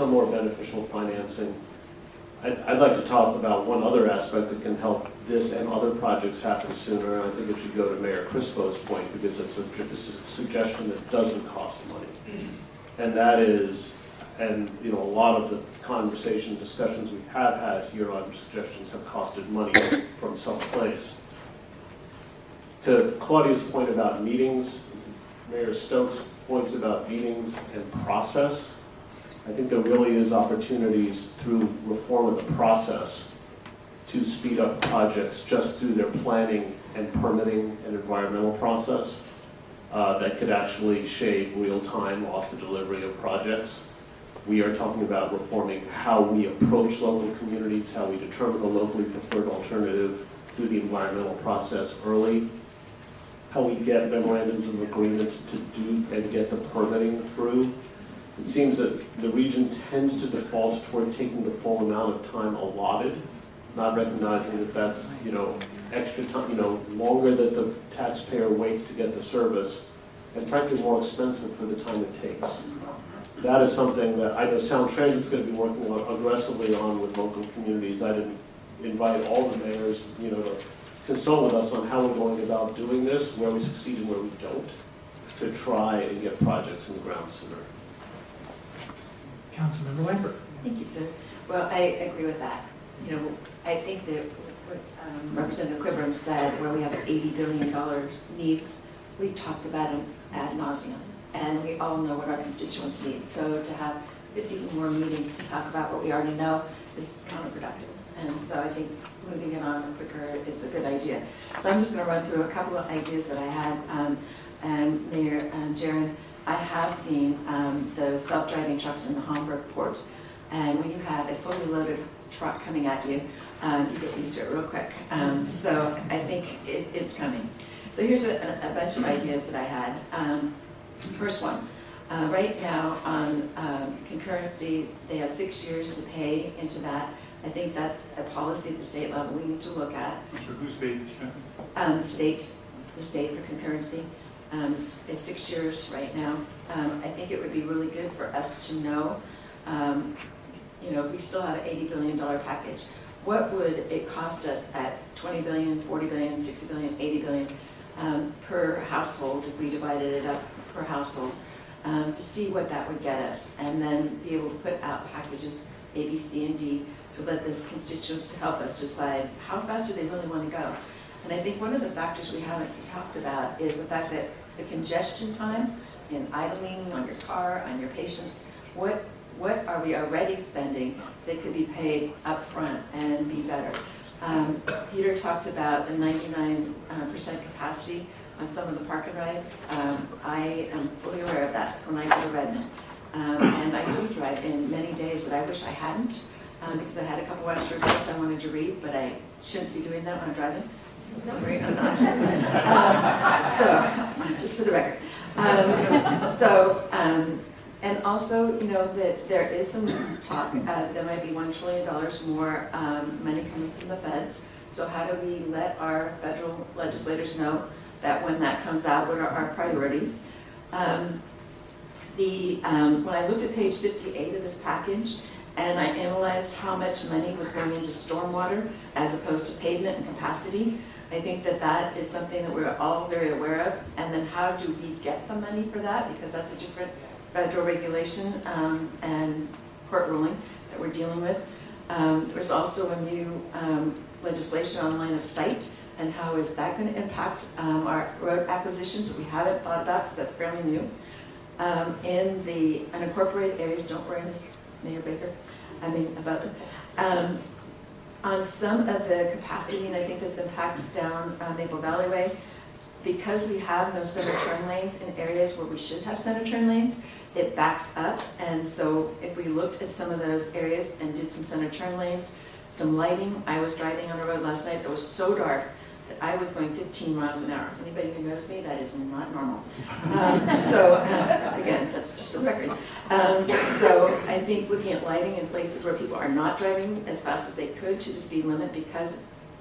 more beneficial financing. I'd like to talk about one other aspect that can help this and other projects happen sooner. And I think it should go to Mayor Crispo's point because it's a suggestion that doesn't cost money. And that is, a lot of the discussions we have had here on suggestions have costed money from someplace. To Claudia's point about meetings, Mayor Stokes' points about meetings and process, I think there really is opportunities through reform of the process to speed up projects just through their planning and permitting and environmental process that could actually shave real time off the delivery of projects. We are talking about reforming how we approach local communities, how we determine a locally preferred alternative through the environmental process early, how we get memorandums of agreements to do and get the permitting through. It seems that the region tends to default toward taking the full amount of time allotted, not recognizing that that's, extra time, longer that the taxpayer waits to get the service, and frankly more expensive for the time it takes. That is something that I know Sound Transit's going to be working aggressively on with local communities. I didn't invite all the mayors, to consult with us on how we're going about doing this, where we succeed and where we don't, to try and get projects in the ground sooner. Councilmember Lambert. Thank you, sir. Well, I agree with that. I think that what Representative Quibbram said, where we have an $80 billion needs, we've talked about them ad nauseum, and we all know what our constituents need. So to have 50 more meetings to talk about what we already know is counterproductive. And so I think moving it on quicker is a good idea. So I'm just going to run through a couple of ideas that I had. And Mayor Jaron, I have seen the self-driving trucks in the Hamburg port. And when you have a fully loaded truck coming at you, you get used to it real quick. So I think it's coming. So here's a bunch of ideas that I had. First one, right now on concurrency, they have 6 years to pay into that. I think that's a policy at the state level we need to look at. So who's paid? The state for concurrency. It's 6 years right now. I think it would be really good for us to know, if we still have an $80 billion package, what would it cost us at 20 billion, 40 billion, 60 billion, 80 billion per household if we divided it up per household to see what that would get us, and then be able to put out packages A, B, C, and D to let the constituents help us decide how fast do they really want to go. And I think one of the factors we haven't talked about is the fact that the congestion time in idling on your car, on your patients, what are we already spending that could be paid up front and be better? Peter talked about the 99% capacity on some of the park and rides. I am fully aware of that when I go to Redmond. And I do drive in many days that I wish I hadn't, because I had a couple extra books I wanted to read, but I shouldn't be doing that when I'm driving. Don't worry, I'm not. So, just for the record. And also, that there is some talk, there might be $1 trillion more money coming from the feds. So how do we let our federal legislators know that when that comes out, what are our priorities? When I looked at page 58 of this package, and I analyzed how much money was going into stormwater as opposed to pavement and capacity, I think that is something that we're all very aware of. And then how do we get the money for that? Because that's a different federal regulation and court ruling that we're dealing with. There's also a new legislation on line of sight, and how is that going to impact our road acquisitions that we haven't thought about, because that's fairly new. In the unincorporated areas, don't worry, Ms. Mayor Baker, on some of the capacity, and I think this impacts down Maple Valley Way, because we have no center turn lanes in areas where we should have center turn lanes, it backs up. And so if we looked at some of those areas and did some center turn lanes, some lighting, I was driving on the road last night, it was so dark that I was going 15 miles an hour. If anybody who knows me, that is not normal. Again, that's just a record. So I think looking at lighting in places where people are not driving as fast as they could to the speed limit because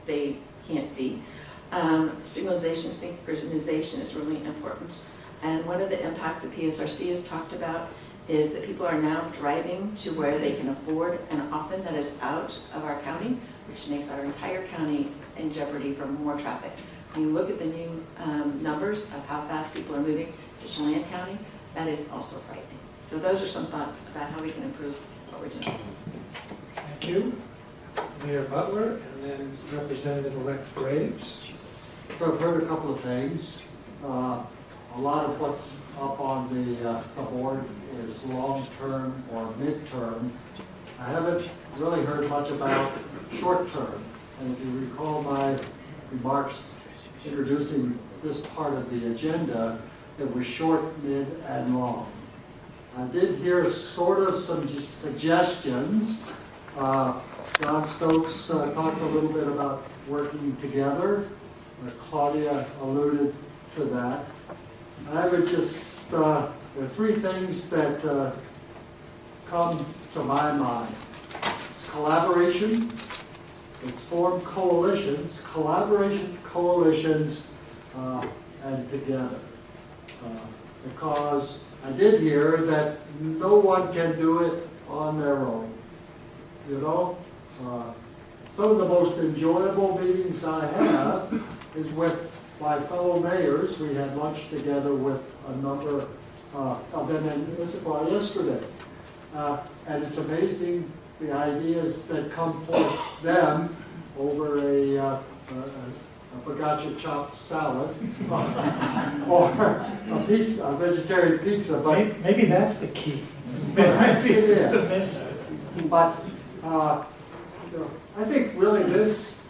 they can't see. Signalization, synchronization is really important. And one of the impacts that PSRC has talked about is that people are now driving to where they can afford, and often that is out of our county, which makes our entire county in jeopardy for more traffic. When you look at the new numbers of how fast people are moving to Chelan County, that is also frightening. So those are some thoughts about how we can improve what we're doing. Thank you. Mayor Butler, and then Representative-elect Graves. So I've heard a couple of things. A lot of what's up on the board is long-term or mid-term. I haven't really heard much about short-term. And if you recall my remarks introducing this part of the agenda, it was short, mid, and long. I did hear sort of some suggestions. John Stokes talked a little bit about working together. Claudia alluded to that. I would just, there are three things that come to my mind. It's collaboration, it's form coalitions, collaboration, coalitions, and together. Because I did hear that no one can do it on their own. Some of the most enjoyable meetings I have is with my fellow mayors. We had lunch together with a number of them in Issaquah yesterday. And it's amazing the ideas that come from them over a focaccia chopped salad or a pizza, a vegetarian pizza. But maybe that's the key. Perhaps it is. But I think really this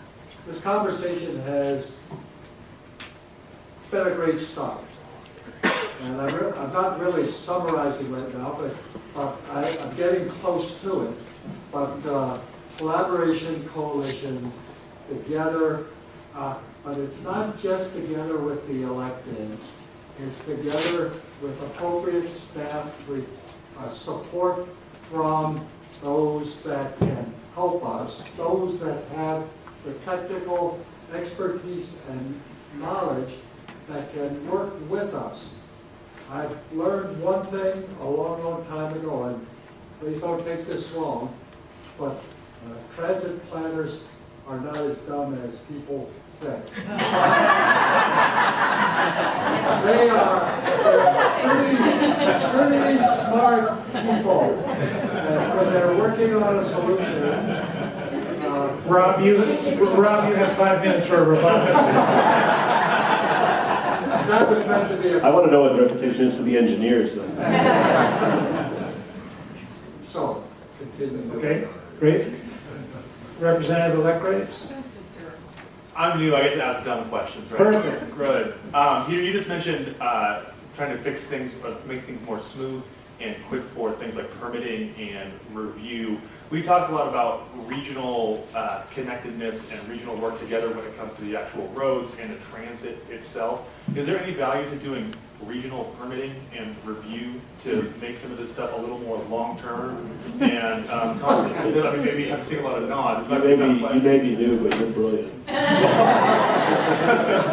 conversation has been a great start. And I'm not really summarizing right now, but I'm getting close to it. But collaboration, coalitions, together, but it's not just together with the electeds. It's together with appropriate staff, with support from those that can help us, those that have the technical expertise and knowledge that can work with us. I've learned one thing a long, long time ago, and please don't take this wrong, but transit planners are not as dumb as people think. They are pretty smart people. And when they're working on a solution, Rob, you have 5 minutes for a rebuttal. that was meant to be a... I want to know what the reputation is for the engineers, though. So, continue. Okay, great. Representative-elect Graves. I'm new, I get to ask dumb questions, right? Perfect. Good. You just mentioned trying to fix things, make things more smooth and quick for things like permitting and review. We talked a lot about regional connectedness and regional work together when it comes to the actual roads and the transit itself. Is there any value to doing regional permitting and review to make some of this stuff a little more long-term and comprehensive? I mean, maybe I'm seeing a lot of nods. You may be new, but you're brilliant. And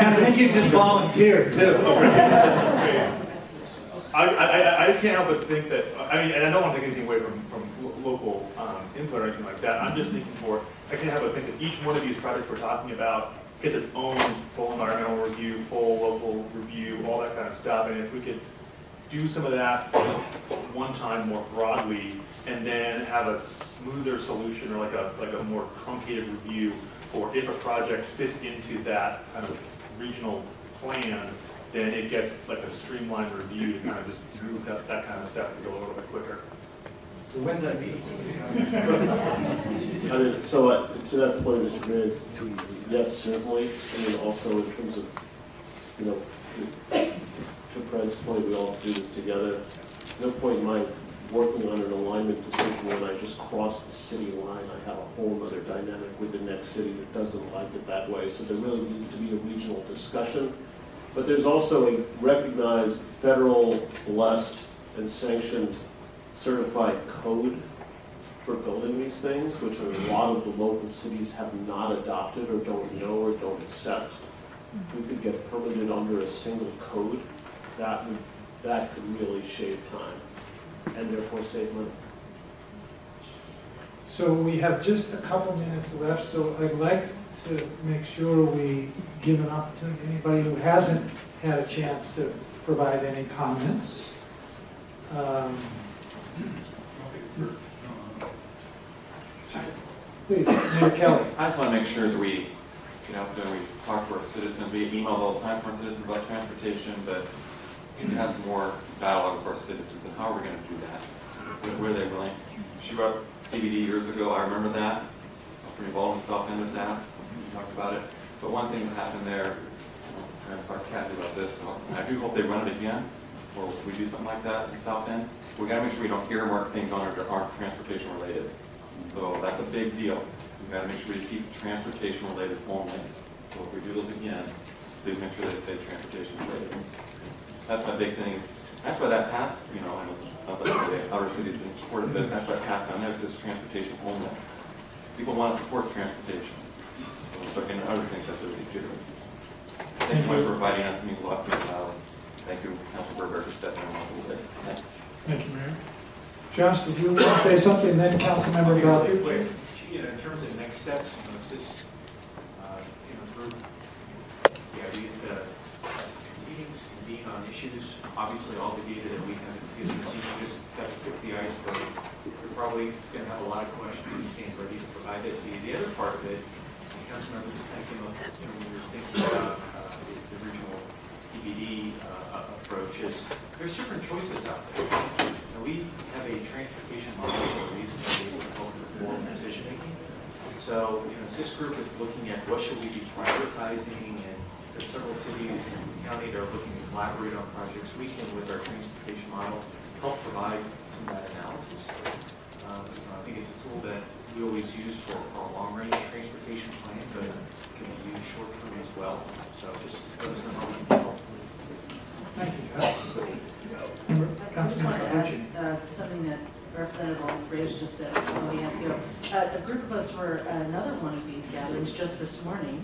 I think you just volunteered, too. Okay. I just can't help but think that, I mean, and I don't want to take anything away from local input or anything like that. I'm just thinking I can't help but think that each one of these projects we're talking about gets its own full environmental review, full local review, all that kind of stuff. And if we could do some of that one time more broadly and then have a smoother solution or like a more truncated review for if a project fits into that kind of regional plan, then it gets like a streamlined review to kind of just move that kind of stuff to go a little bit quicker. So when's that meeting? So to that point, Mr. Griggs, yes, certainly. I mean, also in terms of, to Fred's point, we all do this together. No point in my working on an alignment decision when I just cross the city line. I have a whole other dynamic with the next city that doesn't like it that way. So there really needs to be a regional discussion. But there's also a recognized federal blessed and sanctioned certified code for building these things, which a lot of the local cities have not adopted or don't know or don't accept. We could get permitted under a single code. That could really shave time and therefore save money. So we have just a couple minutes left, so I'd like to make sure we give an opportunity to anybody who hasn't had a chance to provide any comments. Please, Mayor Kelly. I just want to make sure that we get out there and we talk to our citizens. We email all the time from our citizens about transportation, but we need to have some more dialogue with our citizens. And how are we going to do that? Where are they willing? She wrote TBD years ago. I remember that. I involved myself in with that. We talked about it. But one thing that happened there, I'm going to talk to Kathy about this. So I do hope they run it again, or we do something like that in South End. We got to make sure we don't earmark things on that aren't transportation related. So that's a big deal. We've got to make sure we keep transportation related only. So if we do those again, please make sure they stay transportation related. That's my big thing. That's why that passed, I know it sounds like the outer cities have been supportive of this. That's why it passed on there, because it's transportation only. People want to support transportation. So in other things, that's really legitimate. Thank you much for inviting us. It means a lot to me. Thank you, Councilor Berger, for stepping in a little bit. Thanks. Thank you, Mayor. Josh, did you want to say something then, Councilmember Bell? In terms of next steps, is this group, the idea is that meetings convene on issues, obviously all the data that we have is just to tip the iceberg. We're probably going to have a lot of questions and stand ready to provide it. The other part of it, Councilmember just kind of came up, when we were thinking about the regional EBD approach, is there's different choices out there. We have a transportation model for a reason to be able to help inform decision making. So, as this group is looking at what should we be prioritizing, and there's several cities in the county that are looking to collaborate on projects, we can, with our transportation model, help provide some of that analysis. I think it's a tool that we always use for our long-range transportation plan, but can be used short-term as well. So, just let us know how we can help. Thank you, Josh. just wanted to add to something that Representative Graves just said. Oh, we have to go. A group of us were at another one of these gatherings just this morning.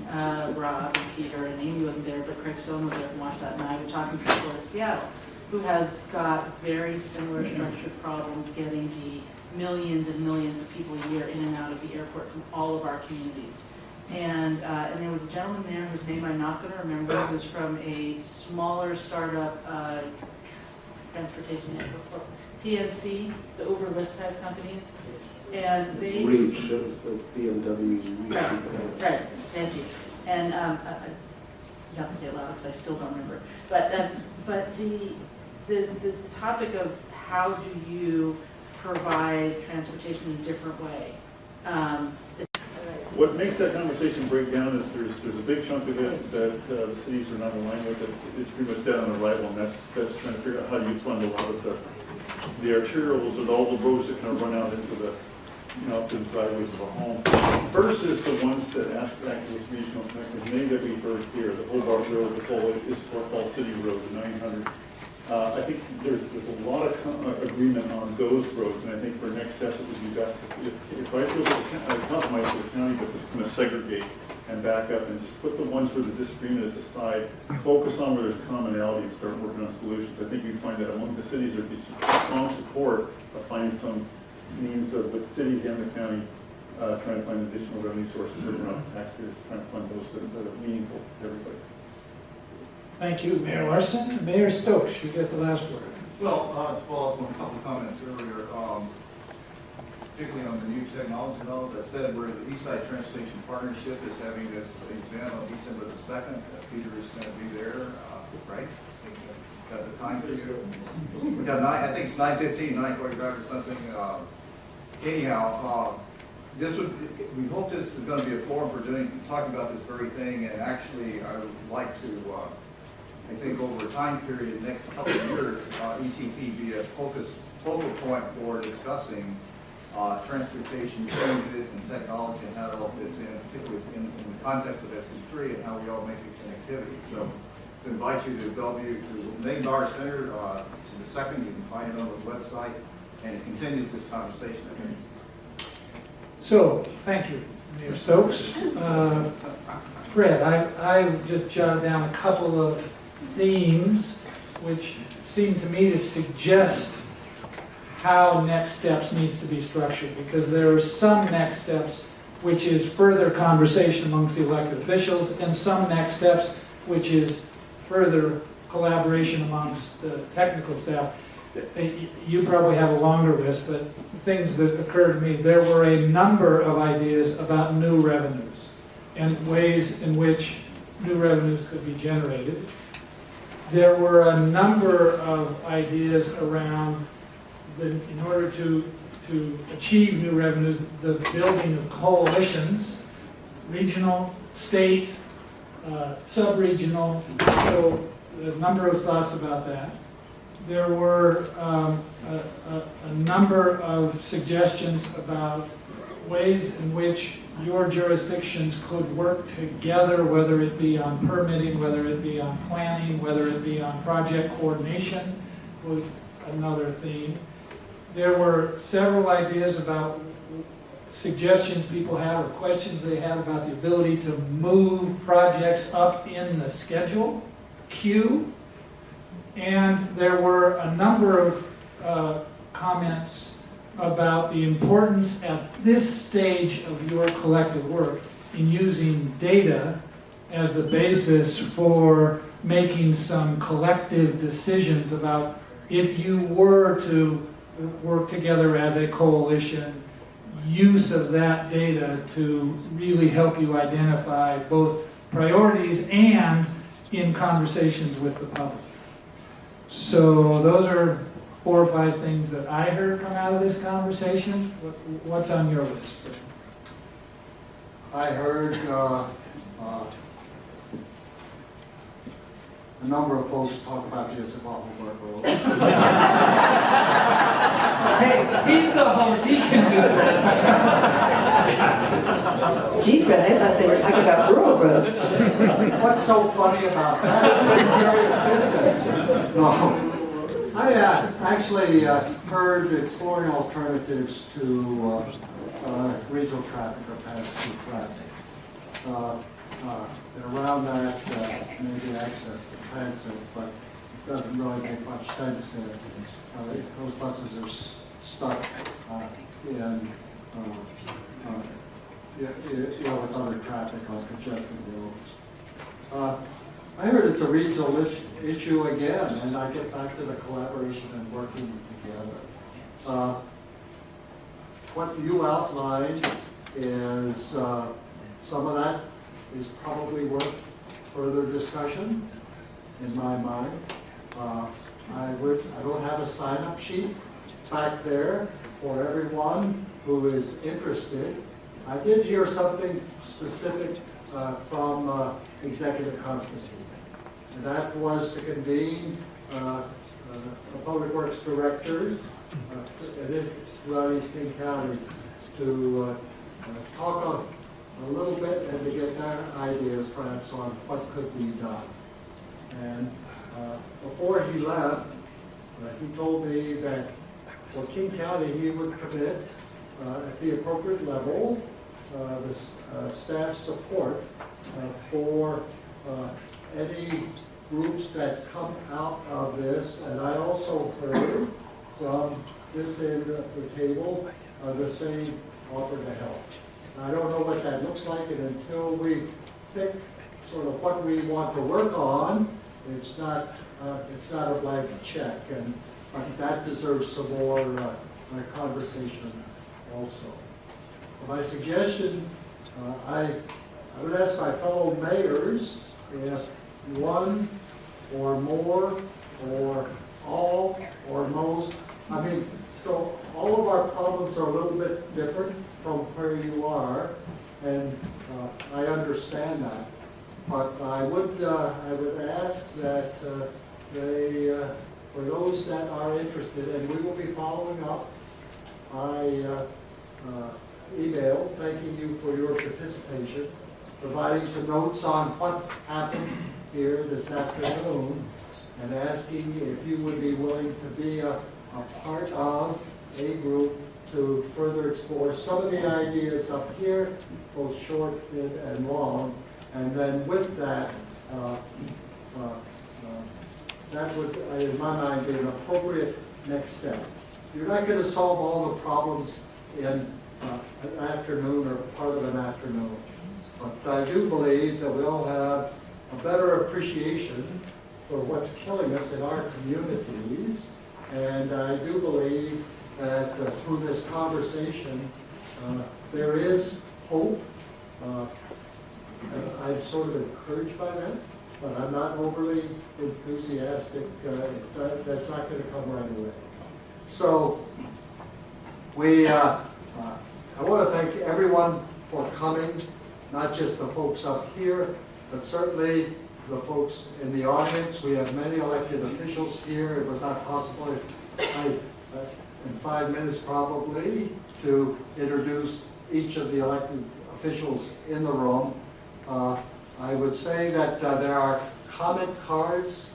Rob and Peter and Amy wasn't there, but Craig Stone was there and watched that. And I was talking to people in Seattle who has got very similar structured problems getting the millions and millions of people a year in and out of the airport from all of our communities. And there was a gentleman there whose name I'm not going to remember, who's from a smaller startup transportation network, TNC, the Uber Lyft type companies. And they... Reach, that was the BMW. Right, thank you. And you have to say it loud because I still don't remember. But the topic of how do you provide transportation in a different way. What makes that conversation break down is there's a big chunk of it that the cities are not aligned with. It's pretty much dead on arrival, and that's trying to figure out how do you fund a lot of the arterials and all the roads that kind of run out into the to the driveways of a home. First is the ones that act with regional connectors, many that we've heard here, the Hobart Road, the whole Issaquah Falls City Road, the 900. I think there's a lot of agreement on those roads, and I think for next steps it would be best if I feel that compromise for the county, but just kind of segregate and back up and just put the ones where the disagreement is aside, focus on where there's commonality and start working on solutions. I think you'd find that among the cities there'd be strong support of finding some means of the cities and the county trying to find additional revenue sources around taxpayers, trying to fund those that are meaningful to everybody. Thank you, Mayor Larson. Mayor Stokes, you get the last word. Well, to follow up on a couple of comments earlier, particularly on the new technology and all, as I said, we're the Eastside Transportation Partnership is having this event on December the 2nd. Peter is going to be there, right? Got the time for you. We got I think it's 9:15, 9:45 or something. Anyhow, we hope this is going to be a forum for talking about this very thing, and actually I would like to, I think over a time period, the next couple of years, ETP be a focal point for discussing transportation changes and technology and how it all fits in, particularly in the context of SC3 and how we all make a connectivity. So to invite you to Bellevue, to Main Bar Center, to the 2nd, you can find it on the website, and it continues this conversation, I think. So, thank you, Mayor Stokes. Fred, I just jotted down a couple of themes which seem to me to suggest how next steps needs to be structured, because there are some next steps which is further conversation amongst the elected officials, and some next steps which is further collaboration amongst the technical staff. You probably have a longer list, but things that occurred to me, there were a number of ideas about new revenues and ways in which new revenues could be generated. There were a number of ideas around in order to achieve new revenues, the building of coalitions, regional, state, sub-regional, so a number of thoughts about that. There were a number of suggestions about ways in which your jurisdictions could work together, whether it be on permitting, whether it be on planning, whether it be on project coordination, was another theme. There were several ideas about suggestions people had or questions they had about the ability to move projects up in the schedule queue. And there were a number of comments about the importance at this stage of your collective work in using data as the basis for making some collective decisions about if you were to work together as a coalition, use of that data to really help you identify both priorities and in conversations with the public. So those are 4 or 5 things that I heard come out of this conversation. What's on your list? I heard a number of folks talk about the Issaquah Road. Hey, he's the host, he can do that. Gee, Fred, I thought they were talking about rural roads. What's so funny about that? It's serious business. No. I actually heard exploring alternatives to regional traffic or pass-through traffic. And around that, maybe access to transit, but it doesn't really make much sense. Those buses are stuck in with other traffic on congested roads. I heard it's a regional issue again, and I get back to the collaboration and working together. What you outlined is some of that is probably worth further discussion in my mind. I don't have a sign-up sheet back there for everyone who is interested. I did hear something specific from Executive Constantine, and that was to convene the Public Works Directors throughout East King County to talk a little bit and to get their ideas perhaps on what could be done. And before he left, he told me that for King County he would commit at the appropriate level the staff support for any groups that come out of this. And I also heard from this end of the table the same offer to help. I don't know what that looks like, and until we pick sort of what we want to work on, it's not a blank check, and that deserves some more conversation also. My suggestion, I would ask my fellow mayors if one or more or all or most, so all of our problems are a little bit different from where you are, and I understand that. But I would ask that for those that are interested, and we will be following up by email, thanking you for your participation, providing some notes on what happened here this afternoon, and asking if you would be willing to be a part of a group to further explore some of the ideas up here, both short, mid, and long. And then with that, that would, in my mind, be an appropriate next step. You're not going to solve all the problems in an afternoon or part of an afternoon. But I do believe that we'll have a better appreciation for what's killing us in our communities. And I do believe that through this conversation, there is hope. I'm sort of encouraged by that, but I'm not overly enthusiastic. That's not going to come right away. So I want to thank everyone for coming, not just the folks up here, but certainly the folks in the audience. We have many elected officials here. It was not possible in 5 minutes probably to introduce each of the elected officials in the room. I would say that there are comment cards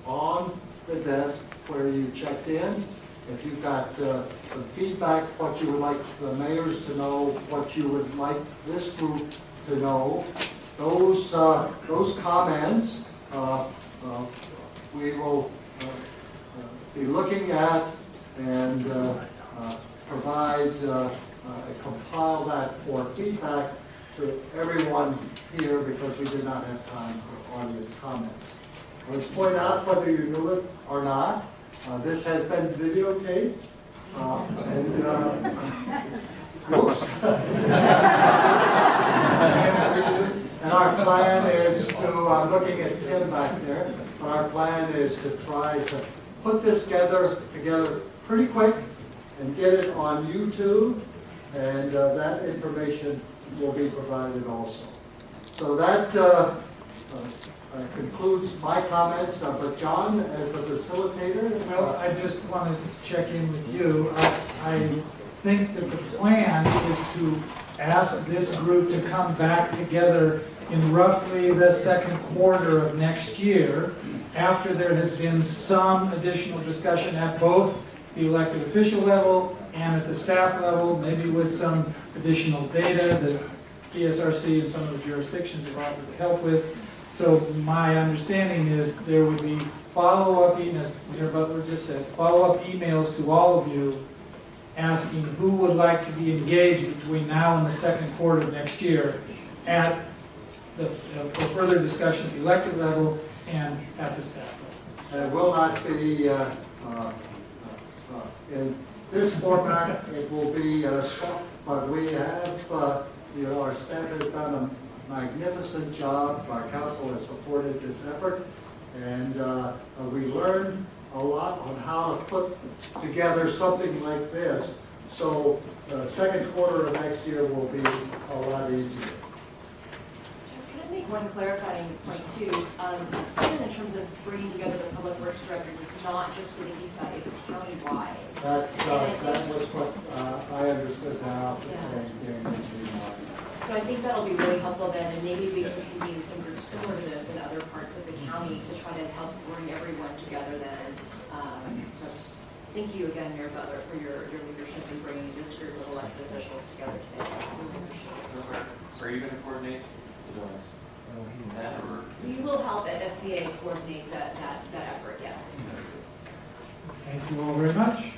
on the desk where you checked in. If you've got some feedback, what you would like the mayors to know, what you would like this group to know, those comments we will be looking at and compile that for feedback to everyone here, because we did not have time for audience comments. Let's point out whether you knew it or not. This has been videotaped, whoops. And our plan is to, I'm looking at Tim back there, our plan is to try to put this together pretty quick and get it on YouTube, and that information will be provided also. So that concludes my comments, but John, as the facilitator? Well, I just want to check in with you. I think that the plan is to ask this group to come back together in roughly the second quarter of next year after there has been some additional discussion at both the elected official level and at the staff level, maybe with some additional data that PSRC and some of the jurisdictions have offered to help with. So my understanding is there would be follow-up emails, as Mayor Butler just said, follow-up emails to all of you asking who would like to be engaged between now and the second quarter of next year at for further discussion at the elected level and at the staff level. And it will not be in this format, it will be short, but we have, our staff has done a magnificent job. Our council has supported this effort, and we learned a lot on how to put together something like this. So the second quarter of next year will be a lot easier. Can I make one clarifying point too? Even in terms of bringing together the public works directors, it's not just for the east side, it's countywide. That was what I understood now, the same thing as we wanted. So I think that'll be really helpful then, and maybe we can convene some groups similar to this in other parts of the county to try to help bring everyone together then. So just thank you again, Mayor Butler, for your leadership in bringing this group of elected officials together today. Are you going to coordinate that, or? We will help at SCA coordinate that effort, yes. Thank you all very much.